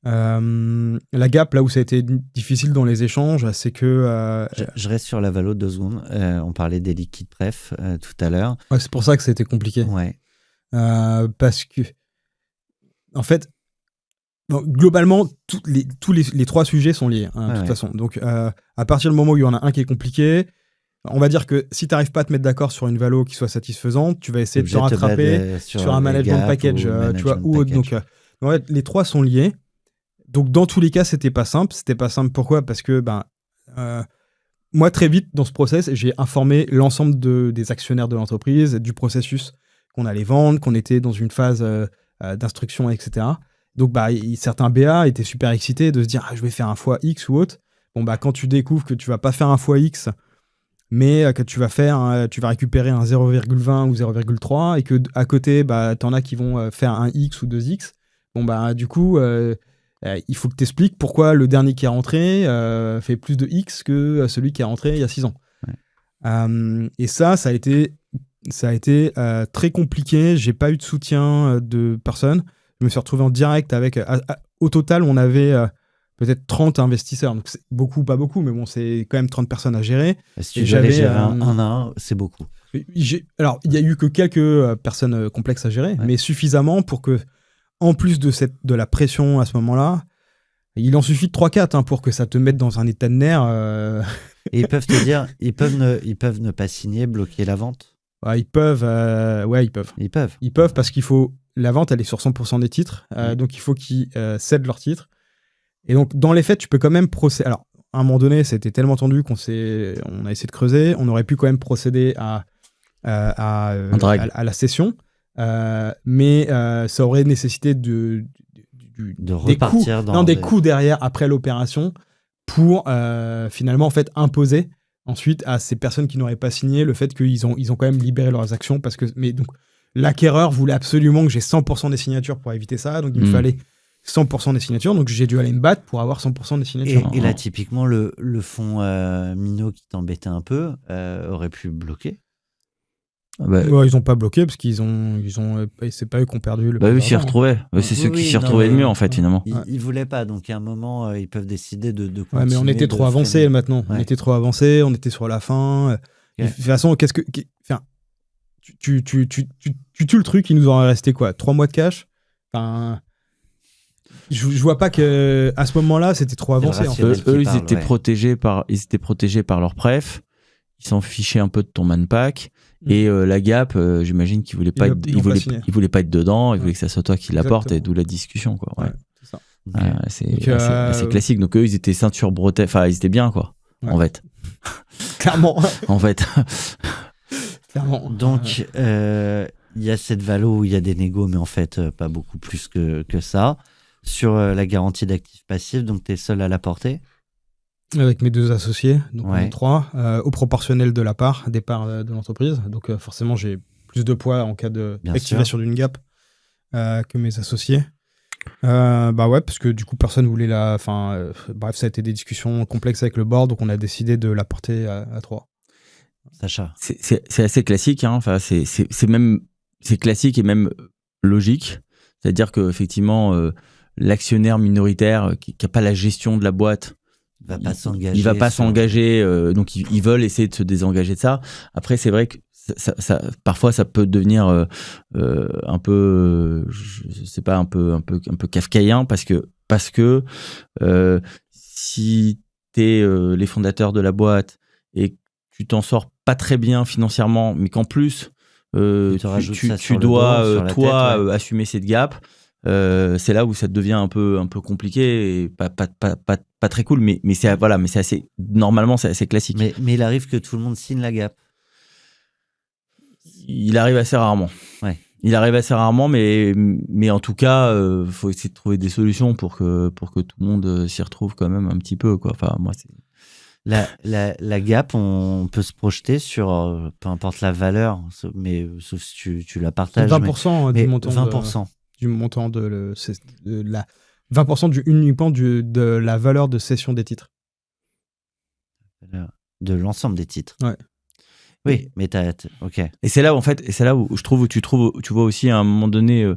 La gap, là où ça a été difficile dans les échanges, c'est que... Je reste sur la valo 2 secondes. On parlait des liquides pref tout à l'heure. ouais, c'est pour ça que ça a été compliqué. Ouais. Parce que, en fait, globalement, tous les 3 sujets sont liés, hein, de toute façon. Donc, à partir du moment où il y en a un qui est compliqué, on va dire que si tu n'arrives pas à te mettre d'accord sur une valo qui soit satisfaisante, tu vas essayer de te rattraper sur un management package, tu vois, ou autre. Donc, ouais, les 3 sont liés. Donc, dans tous les cas, c'était pas simple. C'était pas simple. Pourquoi ? Parce que, moi, très vite, dans ce process, j'ai informé l'ensemble des actionnaires de l'entreprise, du processus qu'on allait vendre, qu'on était dans une phase d'instruction, etc. Donc, certains BA étaient super excités de se dire je vais faire un fois X ou autre. Bon, quand tu découvres que tu vas pas faire un fois X, mais que tu vas récupérer un 0,20 ou 0,3 et que à côté, t'en as qui vont faire un X ou 2X. Bon, du coup, il faut que tu expliques pourquoi le dernier qui est rentré fait plus de X que celui qui est rentré il y a 6 ans. Ouais. Et ça a été très compliqué. J'ai pas eu de soutien de personne. Je me suis retrouvé en direct avec... au total, on avait peut-être 30 investisseurs. Donc, c'est beaucoup, pas beaucoup, mais bon, c'est quand même 30 personnes à gérer. Si tu devais gérer un à un, c'est beaucoup. Alors, il n'y a eu que quelques personnes complexes à gérer, mais suffisamment pour que, en plus de la pression à ce moment-là, il en suffit de 3-4 pour que ça te mette dans un état de nerfs. Et ils peuvent te dire, ils peuvent ne pas signer, bloquer la vente. Ils peuvent. Ils peuvent parce qu'il faut... La vente, elle est sur 100% des titres, donc il faut qu'ils cèdent leurs titres. Et donc, dans les faits, tu peux quand même procéder... Alors, à un moment donné, c'était tellement tendu qu'on a essayé de creuser. On aurait pu quand même procéder à la cession, mais ça aurait nécessité de repartir des coûts derrière, après l'opération, pour finalement, en fait, imposer ensuite à ces personnes qui n'auraient pas signé le fait qu'ils ont quand même libéré leurs actions. Mais donc, l'acquéreur voulait absolument que j'ai 100% des signatures pour éviter ça, donc il me fallait 100% des signatures, donc j'ai dû aller me battre pour avoir 100% des signatures. Et là, typiquement, le fonds Minot qui t'embêtait un peu aurait pu bloquer. Ils n'ont pas bloqué parce qu'ils ont c'est pas eux qui ont perdu le eux s'y retrouvaient. C'est ceux qui s'y retrouvaient le mieux, en fait, finalement. Ils voulaient pas, donc à un moment, ils peuvent décider de continuer. Ouais, mais on était trop avancé maintenant. Ouais. On était trop avancé, on était sur la fin. De toute façon, tu tues le truc, il nous en restait quoi, 3 mois de cash. Enfin, je vois pas que à ce moment-là, c'était trop avancé. En fait. Eux, ils étaient protégés par leur pref. Ils s'en fichaient un peu de ton manpack. Et la gap, j'imagine qu'ils voulaient pas ils voulaient pas être dedans. Ils voulaient que ça soit toi qui l'apporte, et d'où la discussion, quoi. Ouais. C'est ça. C'est assez classique. Donc eux, ils étaient ceinture bretelle. Enfin, ils étaient bien, quoi. Ouais. En fait. Clairement. En fait. Clairement. Donc, il y a cette valo où il y a des négos, mais en fait, pas beaucoup plus que ça. Sur la garantie d'actifs passifs, donc tu es seul à la porter. Avec mes 2 associés, donc on est 3, au proportionnel de la part, des parts de l'entreprise. Donc forcément, j'ai plus de poids en cas d'activation d'une gap que mes associés. Parce que du coup, personne voulait bref, ça a été des discussions complexes avec le board, donc on a décidé de la porter à 3. Sacha. C'est assez classique, hein. Enfin, c'est classique et même logique. C'est-à-dire qu'effectivement, l'actionnaire minoritaire qui n'a pas la gestion de la boîte, il va pas s'engager, donc ils veulent essayer de se désengager de ça. Après, c'est vrai que parfois ça peut devenir un peu, je sais pas, un peu kafkaïen, parce que si t'es les fondateurs de la boîte et que tu t'en sors pas très bien financièrement, mais qu'en plus tu dois toi assumer cette gap. C'est là où ça devient un peu compliqué et pas très cool, mais c'est assez, normalement c'est assez classique. Mais il arrive que tout le monde signe la gap. Il arrive assez rarement. Ouais. Il arrive assez rarement, mais en tout cas, faut essayer de trouver des solutions pour que tout le monde s'y retrouve quand même un petit peu, quoi. Enfin, moi, c'est... La gap, on peut se projeter sur peu importe la valeur, mais sauf si tu la partages. 20% du montant. 20%. Du montant de la 20% uniquement de la valeur de cession des titres. De l'ensemble des titres. Ouais. Oui, mais ok. Et c'est là où, en fait, où je trouve où tu vois aussi à un moment donné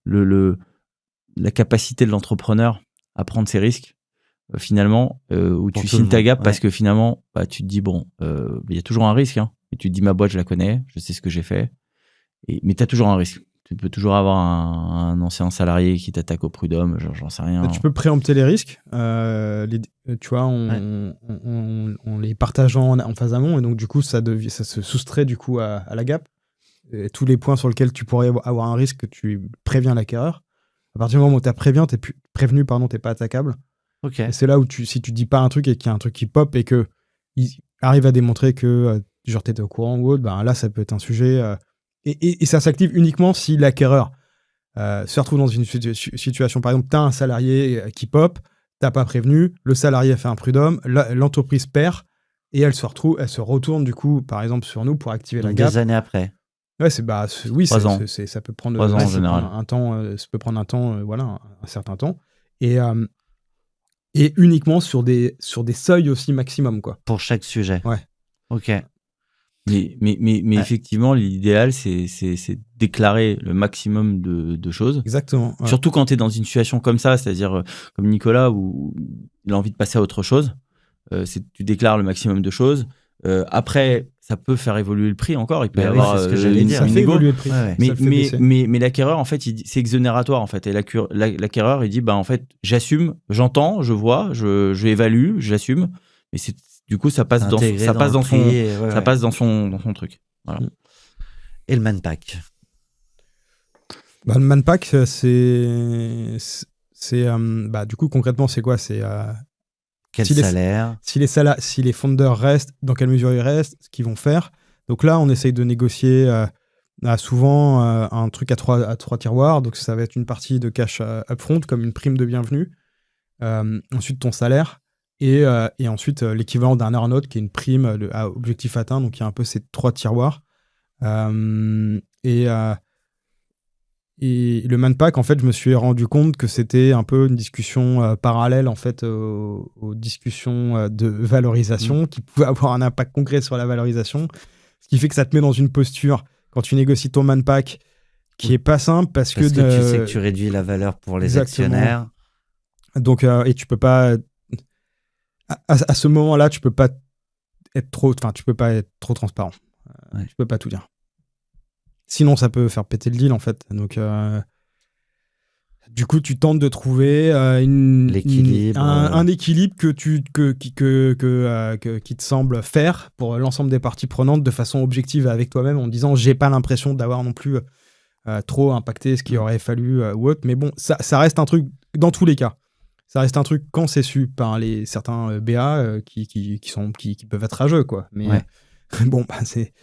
la capacité de l'entrepreneur à prendre ses risques. Finalement, où Pour tu tout signes le ta monde, gap ouais. parce que finalement, bah, tu te dis bon, il y a toujours un risque, hein. Et tu te dis ma boîte, je la connais, je sais ce que j'ai fait. Mais tu as toujours un risque. Tu peux toujours avoir un ancien salarié qui t'attaque au prud'homme, j'en sais rien. Tu peux préempter les risques, tu vois, en les partageant en phase amont, et donc du coup, ça se soustrait du coup à la gap. Et tous les points sur lesquels tu pourrais avoir un risque, tu préviens l'acquéreur. À partir du moment où tu as prévenu, t'es pas attaquable. Ok. Et c'est là où si tu dis pas un truc et qu'il y a un truc qui pop et que il arrive à démontrer que genre t'étais au courant ou autre, ben là ça peut être un sujet. Et ça s'active uniquement si l'acquéreur se retrouve dans une situation, par exemple, t'as un salarié qui pop, t'as pas prévenu, le salarié a fait un prud'homme, l'entreprise perd et elle se retourne du coup, par exemple, sur nous pour activer la Donc gap. 2 années après. Ouais, oui, 3 ans. ça peut prendre 3 ans en général. un temps, ça peut prendre un temps, voilà, un certain temps. Et uniquement sur des seuils aussi maximum, quoi. Pour chaque sujet. Ouais. Ok. Mais effectivement, l'idéal, c'est déclarer le maximum de choses. Exactement. Ouais. Surtout quand tu es dans une situation comme ça, c'est-à-dire comme Nicolas, où il a envie de passer à autre chose. Tu déclares le maximum de choses. Après, ça peut faire évoluer le prix encore. Il peut y Bah oui, avoir c'est ce que j'allais dire. Ça une fait négo. évoluer le prix. Ouais, ouais. Ça le fait baisser. Mais l'acquéreur, en fait, c'est exonératoire, en fait. Et l'acquéreur, il dit, bah, en fait, j'assume, j'entends, je vois, je évalue, j'assume. Mais du coup, ça passe dans son truc. Voilà. Et le manpack. Bah, le manpack, du coup, concrètement, c'est quoi? C'est Quel si salaire? si les founders restent, dans quelle mesure ils restent, ce qu'ils vont faire. Donc là, on essaye de négocier souvent un truc à trois tiroirs. Donc ça va être une partie de cash upfront, comme une prime de bienvenue. Ensuite, ton salaire. Et ensuite, l'équivalent d'un earn-out, qui est une prime à objectif atteint. Donc il y a un peu ces 3 tiroirs. Et le manpack, en fait, je me suis rendu compte que c'était un peu une discussion parallèle, en fait, aux discussions de valorisation, qui pouvaient avoir un impact concret sur la valorisation. Ce qui fait que ça te met dans une posture, quand tu négocies ton manpack, qui est pas simple parce que tu sais que tu réduis la valeur pour les actionnaires. Donc, et tu peux pas... À ce moment-là, tu peux pas être trop transparent. Ouais. Tu peux pas tout dire. Sinon, ça peut faire péter le deal, en fait. Donc, du coup, tu tentes de trouver un équilibre qui te semble faire pour l'ensemble des parties prenantes de façon objective avec toi-même, en disant j'ai pas l'impression d'avoir non plus trop impacté ce qu'il aurait fallu ou autre. Mais bon, ça reste un truc dans tous les cas. Ça reste un truc quand c'est su par certains BA qui peuvent être rageux, quoi. Mais ouais. Bon, bah, c'est...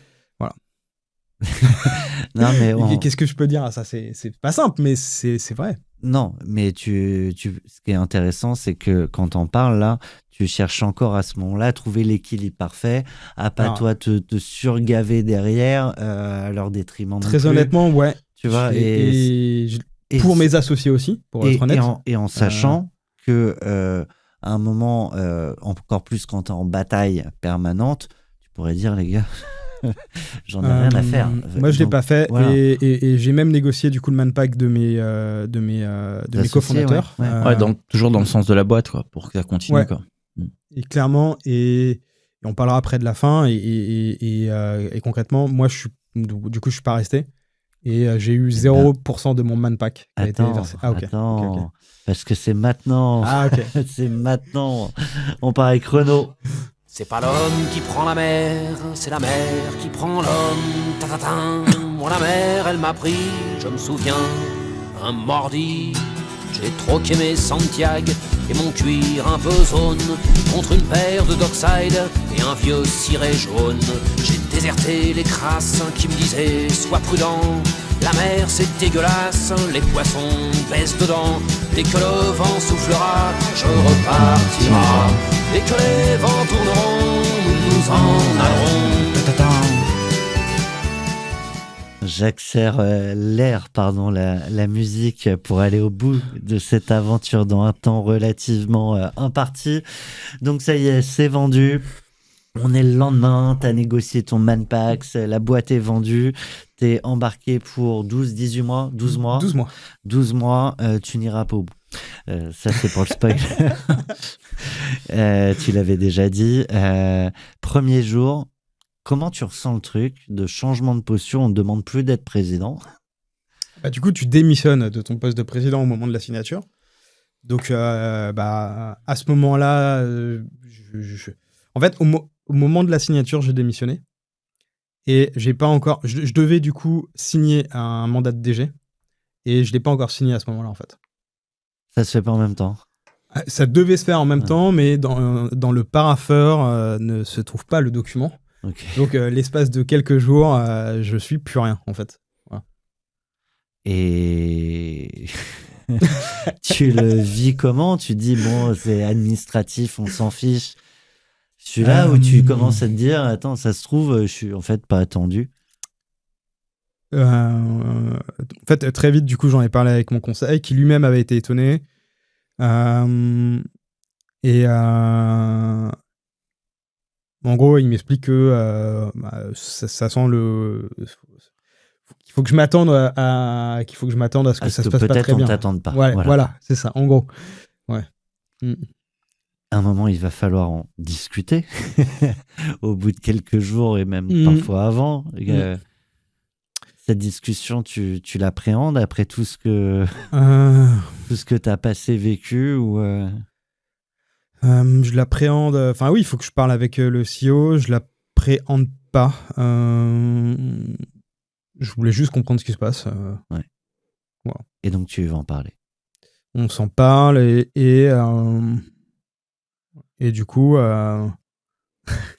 Non, mais qu'est-ce que je peux dire à ça? C'est pas simple, mais c'est vrai. Non, mais ce qui est intéressant, c'est que quand t'en parles là, tu cherches encore à ce moment-là à trouver l'équilibre parfait, à pas toi te surgaver derrière à leur détriment. Très honnêtement, ouais. Tu vois, et pour mes associés aussi, pour être honnête. Et en sachant que à un moment, encore plus quand t'es en bataille permanente, tu pourrais dire les gars. J'en ai rien à faire. Moi, je l'ai pas fait, voilà. et j'ai même négocié du coup le manpack de mes cofondateurs. Toujours dans le sens de la boîte, quoi, pour que ça continue. Ouais. Quoi. Et clairement, et on parlera après de la fin. Et concrètement, moi, je suis pas resté. Et j'ai eu 0% de mon manpack qui a été versé. Ah, ok. Okay. Parce que c'est maintenant. Ah, ok. C'est maintenant. On part avec Renaud. C'est pas l'homme qui prend la mer, c'est la mer qui prend l'homme. Ta-ta-ta. Moi la mer, elle m'a pris, je me souviens, un mordi. J'ai troqué mes Santiago et mon cuir un peu zone contre une paire de Dockside et un vieux ciré jaune. J'ai déserté les crasses qui me disaient sois prudent. La mer c'est dégueulasse, les poissons baissent dedans. Dès que le vent soufflera, je repartira. Dès que les vents tourneront, nous en allerons. J'accélère la musique pour aller au bout de cette aventure dans un temps relativement imparti. Donc ça y est, c'est vendu. On est le lendemain, t'as négocié ton manpack, la boîte est vendue, t'es embarqué pour 12 mois, 12 mois. 12 mois. 12 mois, tu n'iras pas au bout. Ça, c'est pour le spoil. Tu l'avais déjà dit. Premier jour, comment tu ressens le truc de changement de posture? On ne demande plus d'être président. Bah, du coup, tu démissionnes de ton poste de président au moment de la signature. Donc, à ce moment-là, en fait, au moment de la signature, j'ai démissionné. Et j'ai pas encore. Je devais du coup signer un mandat de DG. Et je l'ai pas encore signé à ce moment-là, en fait. Ça se fait pas en même temps. Ça devait se faire en même temps, mais dans le parapheur ne se trouve pas le document. Okay. Donc, l'espace de quelques jours, je suis plus rien, en fait. Voilà. Et tu le vis comment? Tu dis, bon, c'est administratif, on s'en fiche. Celui-là où tu commences à te dire, attends, ça se trouve, je suis en fait pas attendu. En fait, très vite, du coup, j'en ai parlé avec mon conseil, qui lui-même avait été étonné. En gros, il m'explique que ça sent le. Il faut que je m'attende à ce que ça se passe pas très bien. Peut-être on t'attende pas. Ouais, voilà, c'est ça, en gros. Ouais. À un moment, il va falloir en discuter. Au bout de quelques jours et même parfois avant. Cette discussion, tu l'appréhendes après tout ce que tu as passé, vécu ou je l'appréhende. Enfin, oui, il faut que je parle avec le CEO. Je l'appréhende pas. Je voulais juste comprendre ce qui se passe. Ouais. Voilà. Et donc, tu vas en parler. On s'en parle et du coup.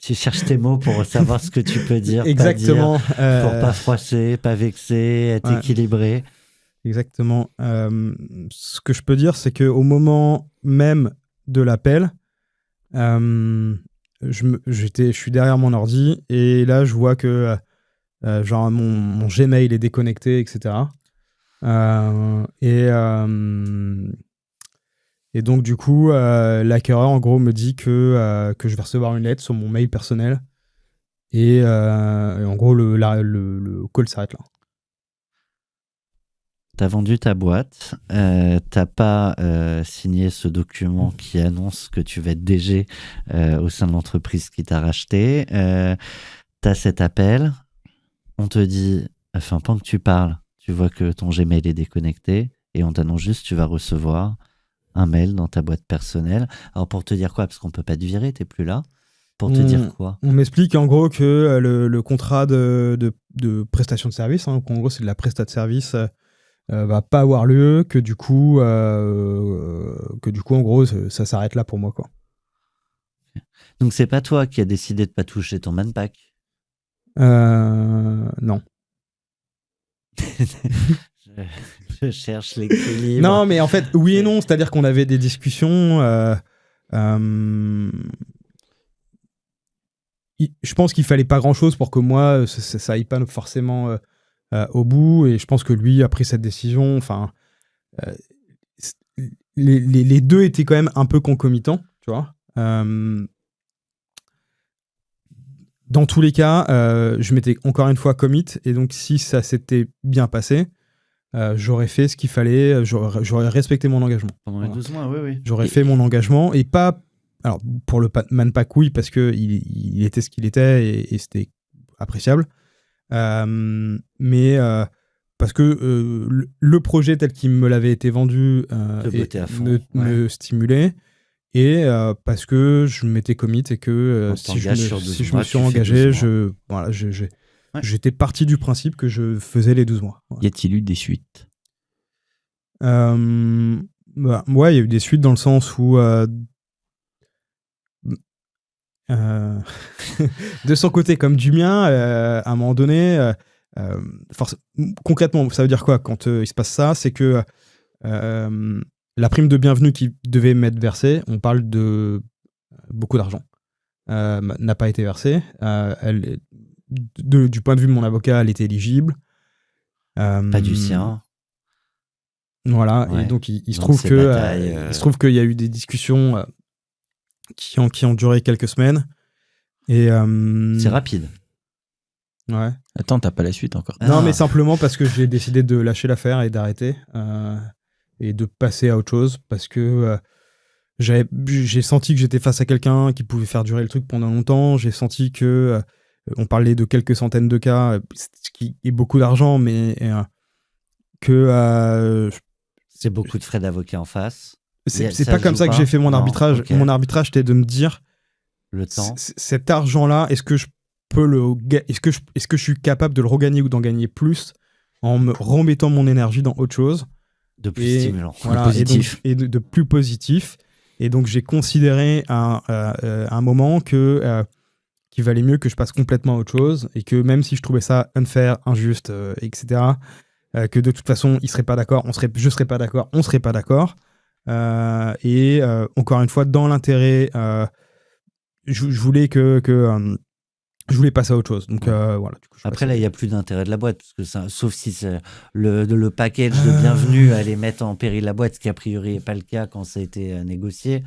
Tu cherches tes mots pour savoir ce que tu peux dire. Exactement. Pas dire, pour pas froisser, pas vexer, être équilibré. Exactement. Ce que je peux dire, c'est qu'au moment même de l'appel, je suis derrière mon ordi et là, je vois que genre mon Gmail est déconnecté, etc. Et donc, du coup, l'acquéreur, en gros, me dit que je vais recevoir une lettre sur mon mail personnel. Et en gros, le call s'arrête là. Tu as vendu ta boîte. Tu n'as pas signé ce document qui annonce que tu vas être DG au sein de l'entreprise qui t'a racheté. Tu as cet appel. On te dit, enfin, pendant que tu parles, tu vois que ton Gmail est déconnecté et on t'annonce juste que tu vas recevoir un mail dans ta boîte personnelle. Alors, pour te dire quoi? Parce qu'on peut pas te virer, t'es plus là. Pour te dire quoi? On m'explique en gros que le contrat de prestation de service, hein, en gros c'est de la prestation de service, va pas avoir lieu, que du coup en gros ça s'arrête là pour moi, quoi. Donc c'est pas toi qui as décidé de pas toucher ton manpack? Non. Je cherche l'équilibre. Non, mais en fait, oui et non. C'est-à-dire qu'on avait des discussions. Je pense qu'il fallait pas grand-chose pour que moi, ça aille pas forcément au bout. Et je pense que lui a pris cette décision. Enfin, les deux étaient quand même un peu concomitants, tu vois. Dans tous les cas, je m'étais encore une fois commit. Et donc, si ça s'était bien passé, j'aurais fait ce qu'il fallait, j'aurais respecté mon engagement. Pendant les 12 mois, oui. J'aurais fait mon engagement et pas. Alors, pour le manpack, oui, parce qu'il était ce qu'il était et c'était appréciable. Mais parce que le projet tel qu'il me l'avait été vendu me stimulait. Et parce que je m'étais commit et que si je me suis engagé, j'étais parti du principe que je faisais les 12 mois. Y a-t-il eu des suites? Ouais, il y a eu des suites dans le sens où de son côté comme du mien, à un moment donné, concrètement, ça veut dire quoi quand il se passe ça? C'est que la prime de bienvenue qui devait m'être versée, on parle de beaucoup d'argent, n'a pas été versée. Du point de vue de mon avocat, elle était éligible. Pas du sien. Voilà, ouais. Et donc il se trouve qu'il y a eu des discussions qui ont duré quelques semaines. Et C'est rapide. Ouais. Attends, t'as pas la suite encore. Non, mais simplement parce que j'ai décidé de lâcher l'affaire et d'arrêter et de passer à autre chose parce que j'ai senti que j'étais face à quelqu'un qui pouvait faire durer le truc pendant longtemps. J'ai senti que on parlait de quelques centaines de cas, ce qui est beaucoup d'argent, mais que C'est beaucoup de frais d'avocat en face. c'est pas comme ça que j'ai fait mon arbitrage. Ok. Mon arbitrage, c'était de me dire Le temps. cet argent-là, est-ce que je suis capable de le regagner ou d'en gagner plus en me remettant mon énergie dans autre chose De plus et stimulant. voilà, positif. et de plus positif. Et donc j'ai considéré à un moment qu'il valait mieux que je passe complètement à autre chose et que même si je trouvais ça unfair, injuste, etc., que de toute façon il serait pas d'accord, je serais pas d'accord, on serait pas d'accord. Et encore une fois, dans l'intérêt, je voulais je voulais passer à autre chose. Donc voilà. Du coup, Après, là, il n'y a plus d'intérêt de la boîte, parce que ça, sauf si c'est le package de bienvenue allait mettre en péril la boîte, ce qui a priori n'est pas le cas quand ça a été négocié.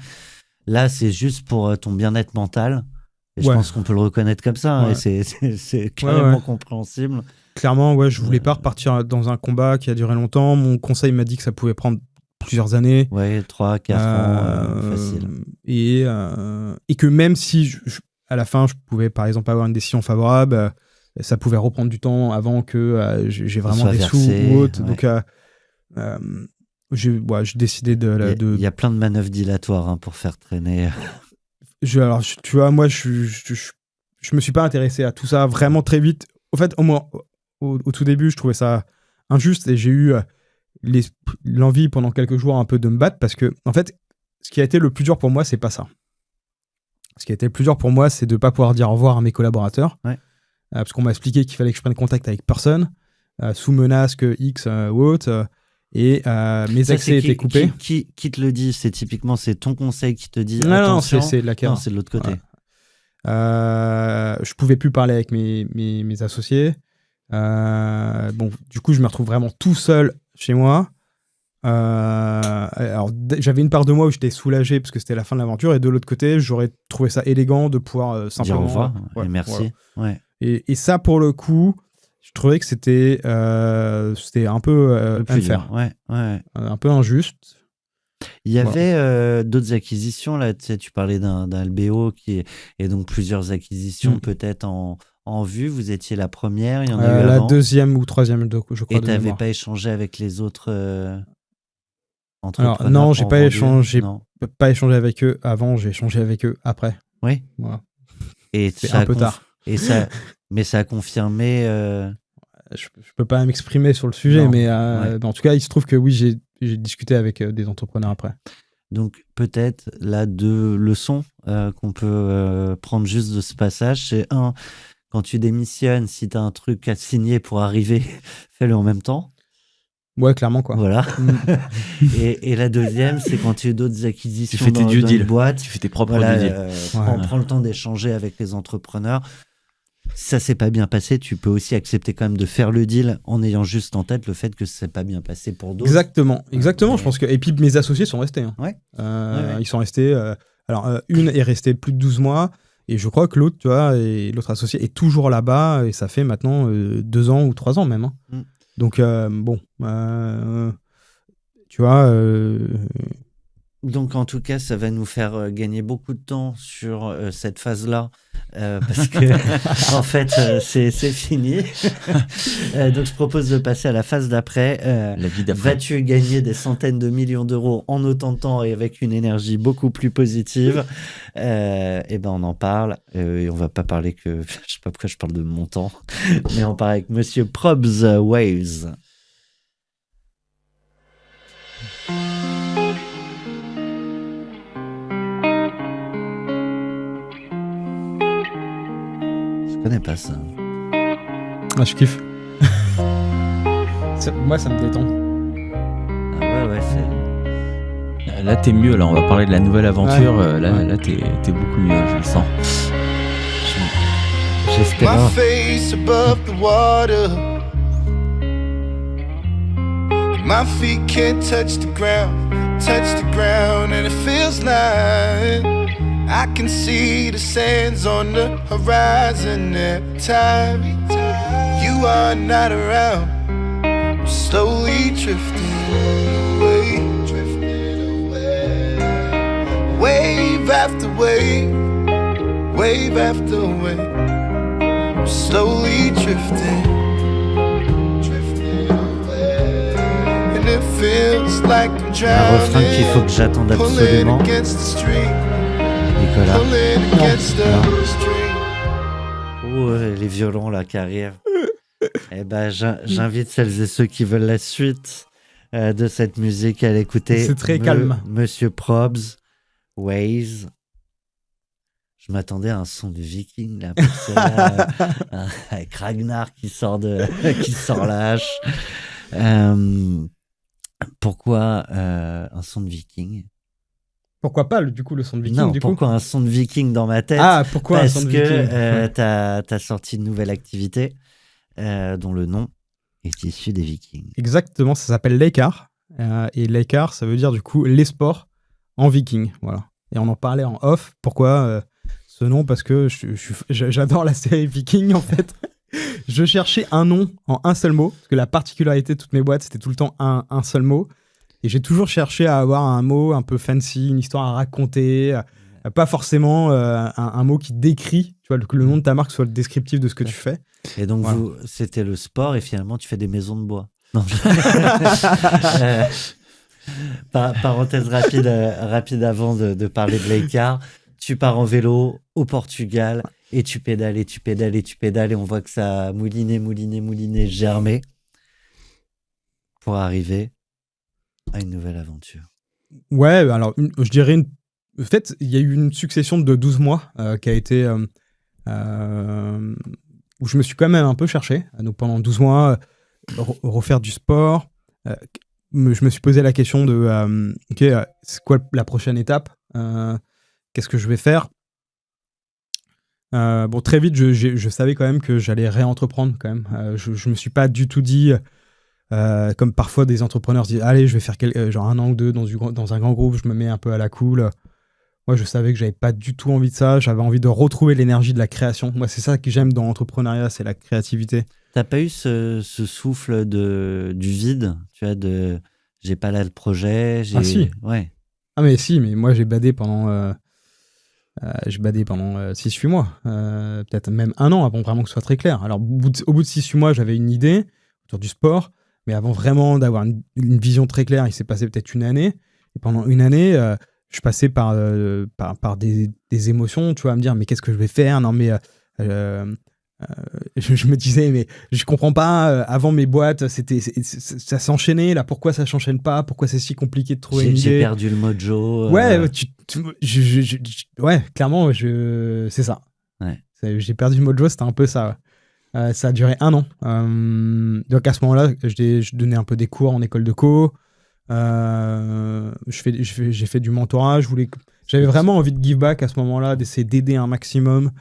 Là, c'est juste pour ton bien-être mental. Et je pense qu'on peut le reconnaître comme ça, hein, et c'est carrément compréhensible. Clairement, ouais, je voulais pas repartir dans un combat qui a duré longtemps. Mon conseil m'a dit que ça pouvait prendre plusieurs années. Ouais, 3-4 ans, facile. Et que même si à la fin, je pouvais par exemple avoir une décision favorable, ça pouvait reprendre du temps avant que j'ai vraiment des sous ou autre. Ouais. Donc, j'ai décidé de... Il y a plein de manœuvres dilatoires hein, pour faire traîner. Tu vois, moi, je me suis pas intéressé à tout ça vraiment très vite. En fait, au tout début, je trouvais ça injuste et j'ai eu l'envie pendant quelques jours un peu de me battre parce que, en fait, ce qui a été le plus dur pour moi, c'est pas ça. Ce qui a été le plus dur pour moi, c'est de pas pouvoir dire au revoir à mes collaborateurs. Ouais. Parce qu'on m'a expliqué qu'il fallait que je prenne contact avec personne, sous menace que X ou autre. Et mes accès étaient coupés. Qui te le dit? C'est typiquement c'est ton conseil qui te dit non, attention. Non, c'est de la CAR. Non, c'est de l'autre côté. Ouais. Je pouvais plus parler avec mes associés. Bon, du coup, je me retrouve vraiment tout seul chez moi. Alors, j'avais une part de moi où j'étais soulagé parce que c'était la fin de l'aventure, et de l'autre côté, j'aurais trouvé ça élégant de pouvoir simplement dire au revoir et merci. Voilà. Ouais. Et ça, pour le coup, je trouvais que c'était un peu unfair, Ouais. un peu injuste. Il y avait d'autres acquisitions là. Tu parlais d'un LBO et donc plusieurs acquisitions peut-être en vue. Vous étiez la première, il y en a eu la avant. deuxième ou troisième, je crois. Et tu n'avais pas échangé avec les autres entrepreneurs? Alors, non, j'ai pas échangé. Non. Pas échangé avec eux avant, j'ai échangé avec eux après. Oui. Voilà. Et c'est un peu tard. Mais ça a confirmé. Je peux pas m'exprimer sur le sujet, Non. mais en tout cas, il se trouve que oui, j'ai discuté avec des entrepreneurs après. Donc peut-être là 2 leçons qu'on peut prendre juste de ce passage. C'est quand tu démissionnes, si tu as un truc à signer pour arriver, fais-le en même temps. Ouais, clairement, quoi. Voilà. Et la deuxième, c'est quand tu as d'autres acquisitions Tu fais tes due dans deal. une boîte. Tu fais tes propres Voilà, due deal. prends le temps d'échanger avec les entrepreneurs. Si ça s'est pas bien passé, tu peux aussi accepter quand même de faire le deal en ayant juste en tête le fait que ça s'est pas bien passé pour d'autres. Exactement. Je pense que. Et puis mes associés sont restés. Hein. Ouais. Ils sont restés. Alors, une est restée plus de 12 mois, et je crois que l'autre, tu vois, et l'autre associé est toujours là-bas, et ça fait maintenant 2 ans ou 3 ans même. Hein. Donc, bon. Tu vois. Donc, en tout cas, ça va nous faire gagner beaucoup de temps sur cette phase-là, parce que, en fait, c'est fini. Donc, je propose de passer à la phase d'après. La vie d'après. Vas-tu gagner des centaines de millions d'euros en autant de temps et avec une énergie beaucoup plus positive? Et ben, on en parle. Et on va pas parler que... Je sais pas pourquoi je parle de montant, mais on parle avec Monsieur Probs Waves. Je connais pas ça. Ah, je kiffe. Moi, ça me détend. Ah ouais, c'est... Là, t'es mieux. Là, on va parler de la nouvelle aventure. Là, t'es beaucoup mieux. Je le sens. J'espère. My face above the water. My feet can't touch the ground, and it feels like I can see the sands on the horizon every time you are not around. I'm slowly drifting away, wave after wave, wave after wave. I'm slowly drifting away, and it feels like I'm Un refrain qu'il faut que j'attende pulling absolument, against the stream, Nicolas. pulling against the stream. Oh, les violons là qui arrivent. Eh ben, j'invite celles et ceux qui veulent la suite de cette musique à l'écouter. C'est très calme. Monsieur Probs, Waze. Je m'attendais à un son de Viking là, pour celle-là, avec Ragnar qui sort la hache. Pourquoi un son de Viking? Pourquoi pas, du coup, le son de Viking, Non, du coup pourquoi un son de Viking dans ma tête? Ah, pourquoi un Parce son de que Viking t'as sorti une nouvelle activité dont le nom est issu des Vikings. Exactement, ça s'appelle l'Eikar. Et l'Eikar, ça veut dire du coup les sports en viking. Voilà. Et on en parlait en off. Pourquoi ce nom? Parce que j'adore la série Viking en fait. Je cherchais un nom en un seul mot. Parce que la particularité de toutes mes boîtes, c'était tout le temps un seul mot. Et j'ai toujours cherché à avoir un mot un peu fancy, une histoire à raconter. Pas forcément un mot qui décrit, tu vois, que le nom de ta marque soit le descriptif de ce que tu fais. Et donc, Voilà. c'était le sport et finalement, tu fais des maisons de bois. Non. Parenthèse rapide avant de parler de l'Eikar. Tu pars en vélo au Portugal et tu pédales et tu pédales et tu pédales et on voit que ça a mouliné, germé pour arriver à une nouvelle aventure. Ouais, alors je dirais en fait, il y a eu une succession de 12 mois qui a été où je me suis quand même un peu cherché. Donc pendant 12 mois, refaire du sport. Je me suis posé la question de ok, c'est quoi la prochaine étape? Qu'est-ce que je vais faire? Bon, très vite, je savais quand même que j'allais réentreprendre quand même. Je me suis pas du tout dit, comme parfois des entrepreneurs se disent, allez, je vais faire genre 1 an ou 2 dans un grand groupe, je me mets un peu à la cool. Moi, je savais que j'avais pas du tout envie de ça. J'avais envie de retrouver l'énergie de la création. Moi, c'est ça que j'aime dans l'entrepreneuriat, c'est la créativité. T'as pas eu ce souffle du vide, tu vois, j'ai pas là le projet. Ah si. Ouais. Ah mais si, mais moi j'ai badé pendant 6-8 mois, peut-être même 1 an avant vraiment que ce soit très clair. Alors au bout de 6-8 mois, j'avais une idée autour du sport, mais avant vraiment d'avoir une vision très claire, il s'est passé peut-être 1 année. Et pendant 1 année, je passais par des émotions, tu vois, à me dire mais qu'est-ce que je vais faire? Non mais je me disais mais je comprends pas, avant mes boîtes ça s'enchaînait, là pourquoi ça s'enchaîne pas, pourquoi c'est si compliqué de trouver une idée? J'ai perdu le mojo. Ouais, ouais, clairement c'est ça. Ouais. J'ai perdu le mojo, c'était un peu ça. Ça a duré 1 an. Donc à ce moment-là, je donnais un peu des cours en école de co. J'ai fait du mentorat. J'avais vraiment envie de give back à ce moment-là, d'essayer d'aider un maximum.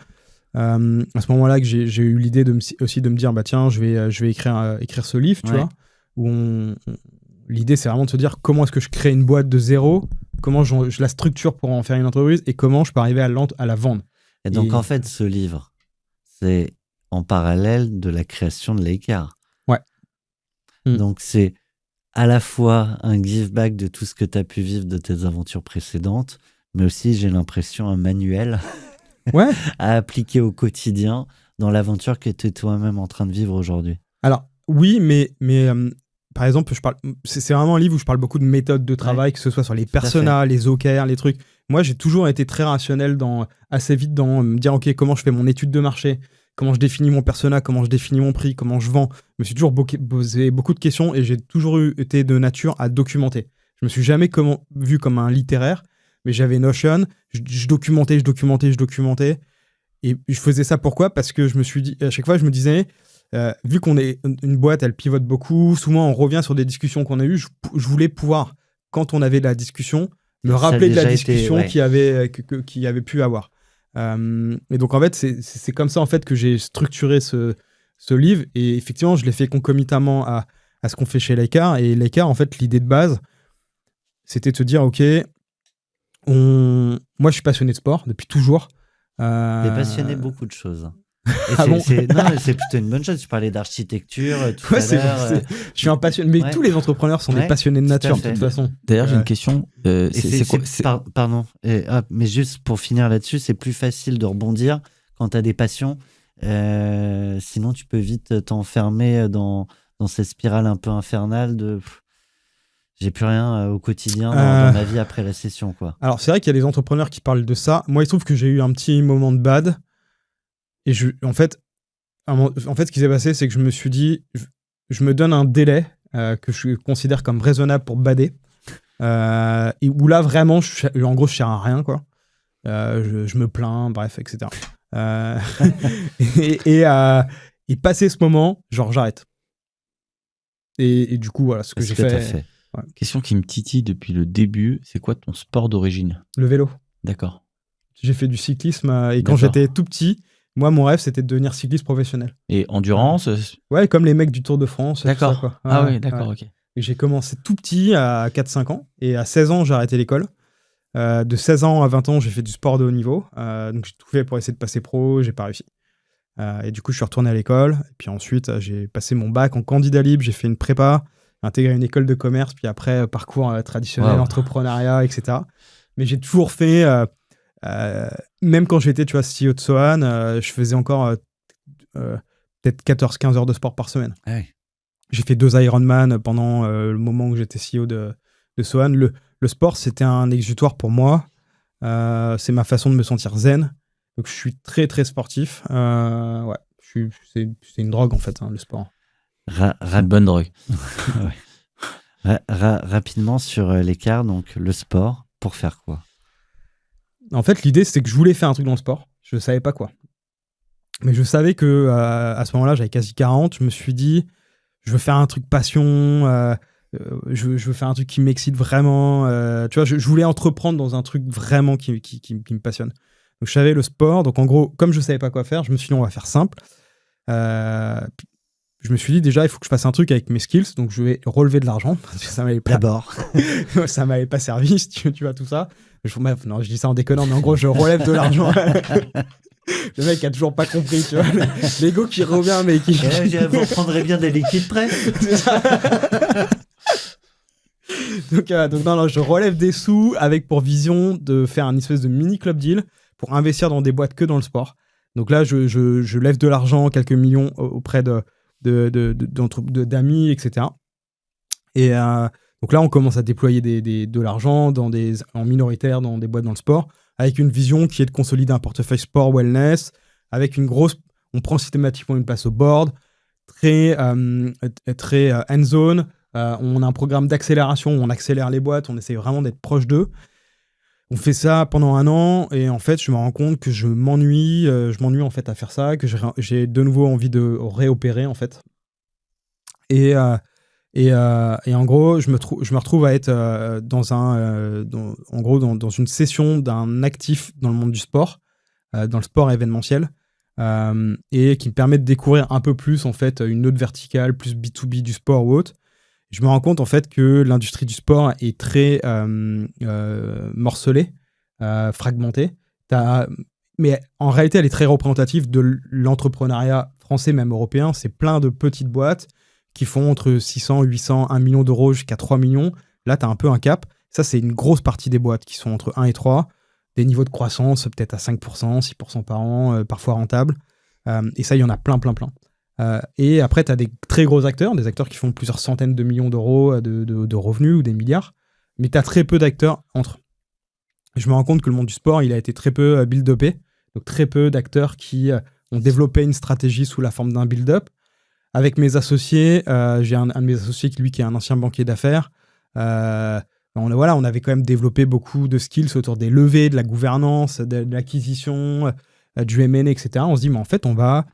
À ce moment-là que j'ai eu l'idée aussi de me dire bah tiens, je vais écrire ce livre, tu vois, où l'idée c'est vraiment de se dire comment est-ce que je crée une boîte de zéro, comment je la structure pour en faire une entreprise et comment je peux arriver à la vendre. Et donc en fait ce livre c'est en parallèle de la création de l'Eikar. Ouais. Donc c'est à la fois un give back de tout ce que tu as pu vivre de tes aventures précédentes, mais aussi j'ai l'impression un manuel ouais. à appliquer au quotidien dans l'aventure que tu es toi-même en train de vivre aujourd'hui. Alors oui, mais par exemple, c'est vraiment un livre où je parle beaucoup de méthodes de travail, que ce soit sur les personas, les OKR, les trucs. Moi, j'ai toujours été très rationnel assez vite dans me dire, ok, comment je fais mon étude de marché, comment je définis mon persona, comment je définis mon prix, comment je vends. Je me suis toujours posé beaucoup de questions et j'ai toujours été de nature à documenter. Je me suis jamais vu comme un littéraire, mais j'avais Notion, je documentais. Et je faisais ça pourquoi? Parce que je me suis dit, à chaque fois, je me disais, vu qu'on est une boîte, elle pivote beaucoup, souvent on revient sur des discussions qu'on a eues, je voulais pouvoir, quand on avait la discussion, me rappeler de la discussion qu'il y avait pu avoir. Et donc en fait, c'est comme ça en fait que j'ai structuré ce livre, et effectivement, je l'ai fait concomitamment à ce qu'on fait chez l'Eikar. Et l'Eikar, en fait, l'idée de base, c'était de te dire, ok, Moi, je suis passionné de sport depuis toujours. T'es passionné de beaucoup de choses. Et Ah bon non, mais c'est plutôt une bonne chose. Tu parlais d'architecture tout à l'heure. Je suis un passionné. Mais Ouais. tous les entrepreneurs sont Ouais, des passionnés de tout à nature, de fait. toute façon. D'ailleurs, j'ai une question. Et C'est quoi pardon. Mais juste pour finir là-dessus, c'est plus facile de rebondir quand tu as des passions. Sinon, tu peux vite t'enfermer dans cette spirale un peu infernale de j'ai plus rien au quotidien dans ma vie après la session, quoi. Alors, c'est vrai qu'il y a des entrepreneurs qui parlent de ça. Moi, il se trouve que j'ai eu un petit moment de bad. Et en fait, ce qui s'est passé, c'est que je me suis dit, je me donne un délai que je considère comme raisonnable pour bader. Et où là, vraiment, en gros, je sers à rien, quoi. Je me plains, bref, etc. Et passer ce moment, genre, j'arrête. Et du coup, voilà ce que j'ai t'as fait. fait. Ouais. Question qui me titille depuis le début, c'est quoi ton sport d'origine? Le vélo. D'accord. J'ai fait du cyclisme et quand D'accord. j'étais tout petit, moi, mon rêve, c'était de devenir cycliste professionnel. Et endurance? Ouais, comme les mecs du Tour de France. D'accord. Tout ça, quoi. Ah Ouais, oui, d'accord, ouais. ok. Et j'ai commencé tout petit à 4-5 ans. Et à 16 ans, j'ai arrêté l'école. De 16 ans à 20 ans, j'ai fait du sport de haut niveau. Donc j'ai tout fait pour essayer de passer pro. J'ai pas réussi. Et du coup, je suis retourné à l'école. Et puis ensuite, j'ai passé mon bac en candidat libre. J'ai fait une prépa, intégré une école de commerce. Puis après, parcours traditionnel, Wow. entrepreneuriat, etc. Mais j'ai toujours fait... même quand j'étais, tu vois, CEO de Sohan, je faisais encore peut-être 14-15 heures de sport par semaine. Ah oui. J'ai fait 2 Ironman pendant le moment où j'étais CEO de Sohan. Le sport, c'était un exutoire pour moi. C'est ma façon de me sentir zen. Donc, je suis très, très sportif. Ouais, c'est une drogue, en fait, le sport. Une bonne drogue. Rapidement sur l'écart, donc le sport, pour faire quoi? En fait, l'idée, c'était que je voulais faire un truc dans le sport. Je ne savais pas quoi. Mais je savais que à ce moment-là, j'avais quasi 40. Je me suis dit, je veux faire un truc passion. Je veux faire un truc qui m'excite vraiment. Tu vois, je voulais entreprendre dans un truc vraiment qui me passionne. Donc, je savais le sport. Donc, en gros, comme je ne savais pas quoi faire, je me suis dit, on va faire simple. Je me suis dit, déjà, il faut que je fasse un truc avec mes skills. Donc, je vais relever de l'argent. Parce que ça m'avait pas... D'abord. ça m'avait pas servi, si tu vois, tout ça. Non, je dis ça en déconnant, mais en gros, je relève de l'argent. Le mec a toujours pas compris, tu vois. L'ego qui revient, mais qui... Vous prendrez bien des liquides prêts. C'est ça. donc non, je relève des sous avec pour vision de faire un espèce de mini club deal pour investir dans des boîtes que dans le sport. Donc là, je lève de l'argent, quelques millions auprès d'amis, etc. Et donc là, on commence à déployer de l'argent en minoritaire dans des boîtes dans le sport, avec une vision qui est de consolider un portefeuille sport wellness, avec une grosse... On prend systématiquement une place au board, très end zone. On a un programme d'accélération où on accélère les boîtes, on essaie vraiment d'être proche d'eux. On fait ça pendant 1 an et en fait, je me rends compte que je m'ennuie en fait à faire ça, que j'ai de nouveau envie de réopérer en fait. Et en gros, je me retrouve à être dans une session d'un actif dans le monde du sport, dans le sport événementiel, et qui me permet de découvrir un peu plus en fait une autre verticale, plus B2B du sport ou autre. Je me rends compte en fait que l'industrie du sport est très morcelée, fragmentée. Mais en réalité, elle est très représentative de l'entrepreneuriat français, même européen. C'est plein de petites boîtes qui font entre 600, 800, 1 million d'euros jusqu'à 3 millions. Là, tu as un peu un cap. Ça, c'est une grosse partie des boîtes qui sont entre 1 et 3. Des niveaux de croissance peut-être à 5%, 6% par an, parfois rentables. Et ça, il y en a plein. Et après, tu as des très gros acteurs, des acteurs qui font plusieurs centaines de millions d'euros de revenus ou des milliards. Mais tu as très peu d'acteurs entre. Je me rends compte que le monde du sport, il a été très peu build-upé. Donc très peu d'acteurs qui ont développé une stratégie sous la forme d'un build-up. Avec mes associés, j'ai un de mes associés qui est un ancien banquier d'affaires. On avait quand même développé beaucoup de skills autour des levées, de la gouvernance, de l'acquisition, du M&A, etc. On se dit, mais en fait, on va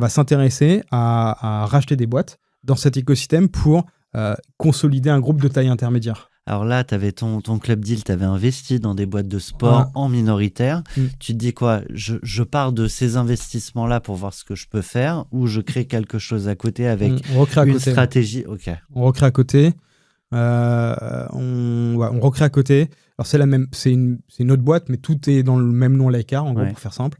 s'intéresser à racheter des boîtes dans cet écosystème pour consolider un groupe de taille intermédiaire. Alors là, tu avais ton club deal, tu avais investi dans des boîtes de sport en minoritaire. Tu te dis quoi? Je pars de ces investissements-là pour voir ce que je peux faire ou je crée quelque chose à côté avec une stratégie? Ok. On recrée à côté. On recrée à côté. Alors c'est une autre boîte, mais tout est dans le même nom Leicar, en gros, Ouais. pour faire simple.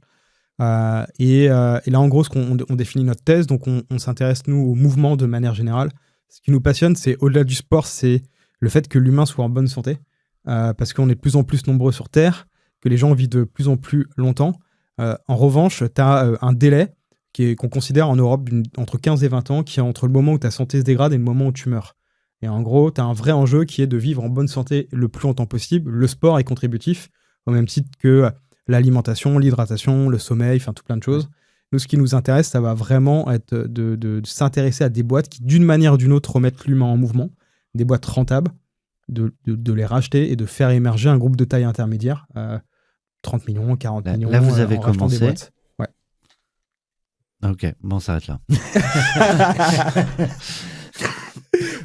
Et là, en gros, on définit notre thèse, donc on s'intéresse, nous, au mouvement de manière générale. Ce qui nous passionne, c'est au-delà du sport, c'est le fait que l'humain soit en bonne santé, parce qu'on est de plus en plus nombreux sur Terre, que les gens vivent de plus en plus longtemps. En revanche, tu as un délai qu'on considère en Europe entre 15 et 20 ans, qui est entre le moment où ta santé se dégrade et le moment où tu meurs. Et en gros, tu as un vrai enjeu qui est de vivre en bonne santé le plus longtemps possible. Le sport est contributif, au même titre que l'alimentation, l'hydratation, le sommeil, enfin tout plein de choses. Nous, ce qui nous intéresse, ça va vraiment être de s'intéresser à des boîtes qui, d'une manière ou d'une autre, remettent l'humain en mouvement, des boîtes rentables, de les racheter et de faire émerger un groupe de taille intermédiaire, 30 millions, 40 millions. Là, vous avez en rachetant des commencé. boîtes. Ouais. Ok, bon, on s'arrête là.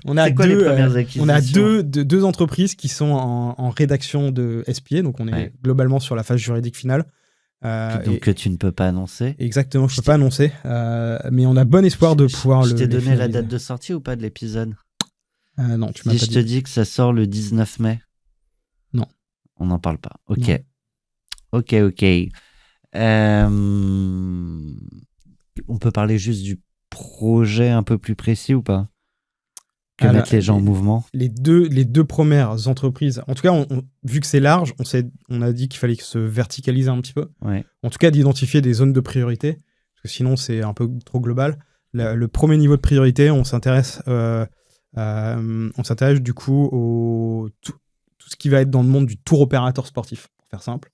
On a C'est quoi les premières on a acquisitions deux entreprises qui sont en rédaction de SPA, donc on est Ouais. globalement sur la phase juridique finale. Donc, que tu ne peux pas annoncer. Exactement, je ne peux pas annoncer, mais on a bon espoir de pouvoir Je t'ai donné la finaliser. date de sortie ou pas de l'épisode? Non, tu m'as Si pas je te dit. dis que ça sort le 19 mai. Non. On n'en parle pas. Ok. Non. Ok. On peut parler juste du projet un peu plus précis ou pas? Que Ah, mettre là, les gens en mouvement? Les deux premières entreprises, en tout cas, vu que c'est large, on a dit qu'il fallait se verticaliser un petit peu. Ouais. En tout cas, d'identifier des zones de priorité, parce que sinon, c'est un peu trop global. Le premier niveau de priorité, on s'intéresse du coup tout ce qui va être dans le monde du tour opérateur sportif, pour faire simple.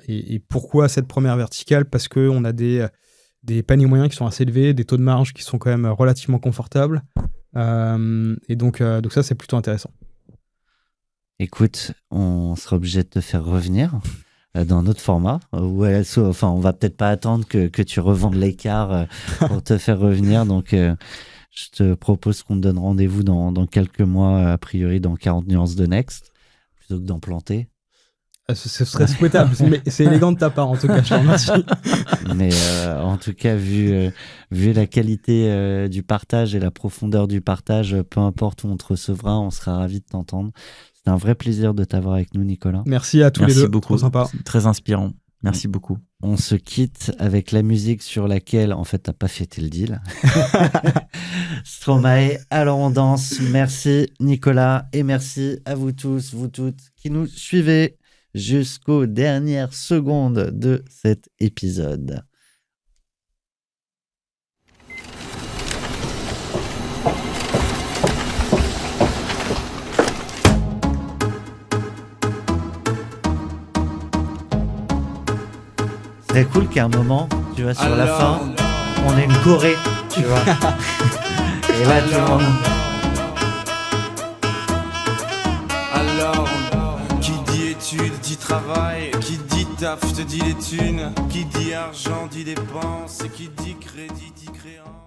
Et pourquoi cette première verticale? Parce qu'on a des paniers moyens qui sont assez élevés, des taux de marge qui sont quand même relativement confortables. Et donc ça, c'est plutôt intéressant. Écoute, on sera obligé de te faire revenir dans notre format. Enfin, on va peut-être pas attendre que tu revendes l'écart pour te faire revenir. Donc, je te propose qu'on te donne rendez-vous dans quelques mois, a priori dans 40 nuances de Next, plutôt que d'en planter. Ce serait souhaitable, mais c'est élégant de ta part, en tout cas, je te remercie. Mais en tout cas, vu la qualité du partage et la profondeur du partage, peu importe où on te recevra, on sera ravis de t'entendre. C'était un vrai plaisir de t'avoir avec nous, Nicolas. Merci à tous Merci les deux, beaucoup. trop sympa. C'est très inspirant. Merci beaucoup. On se quitte avec la musique sur laquelle, en fait, t'as pas fêté le deal. Stromae, alors on danse. Merci Nicolas et merci à vous tous, vous toutes qui nous suivez jusqu'aux dernières secondes de cet épisode. C'est cool qu'à un moment, tu vois, sur la fin, on ait une choré, tu vois. Et là, tout le monde... Alors, qui dit études dit travail, qui dit taf te dit les thunes, qui dit argent dit dépenses, et qui dit crédit dit créance.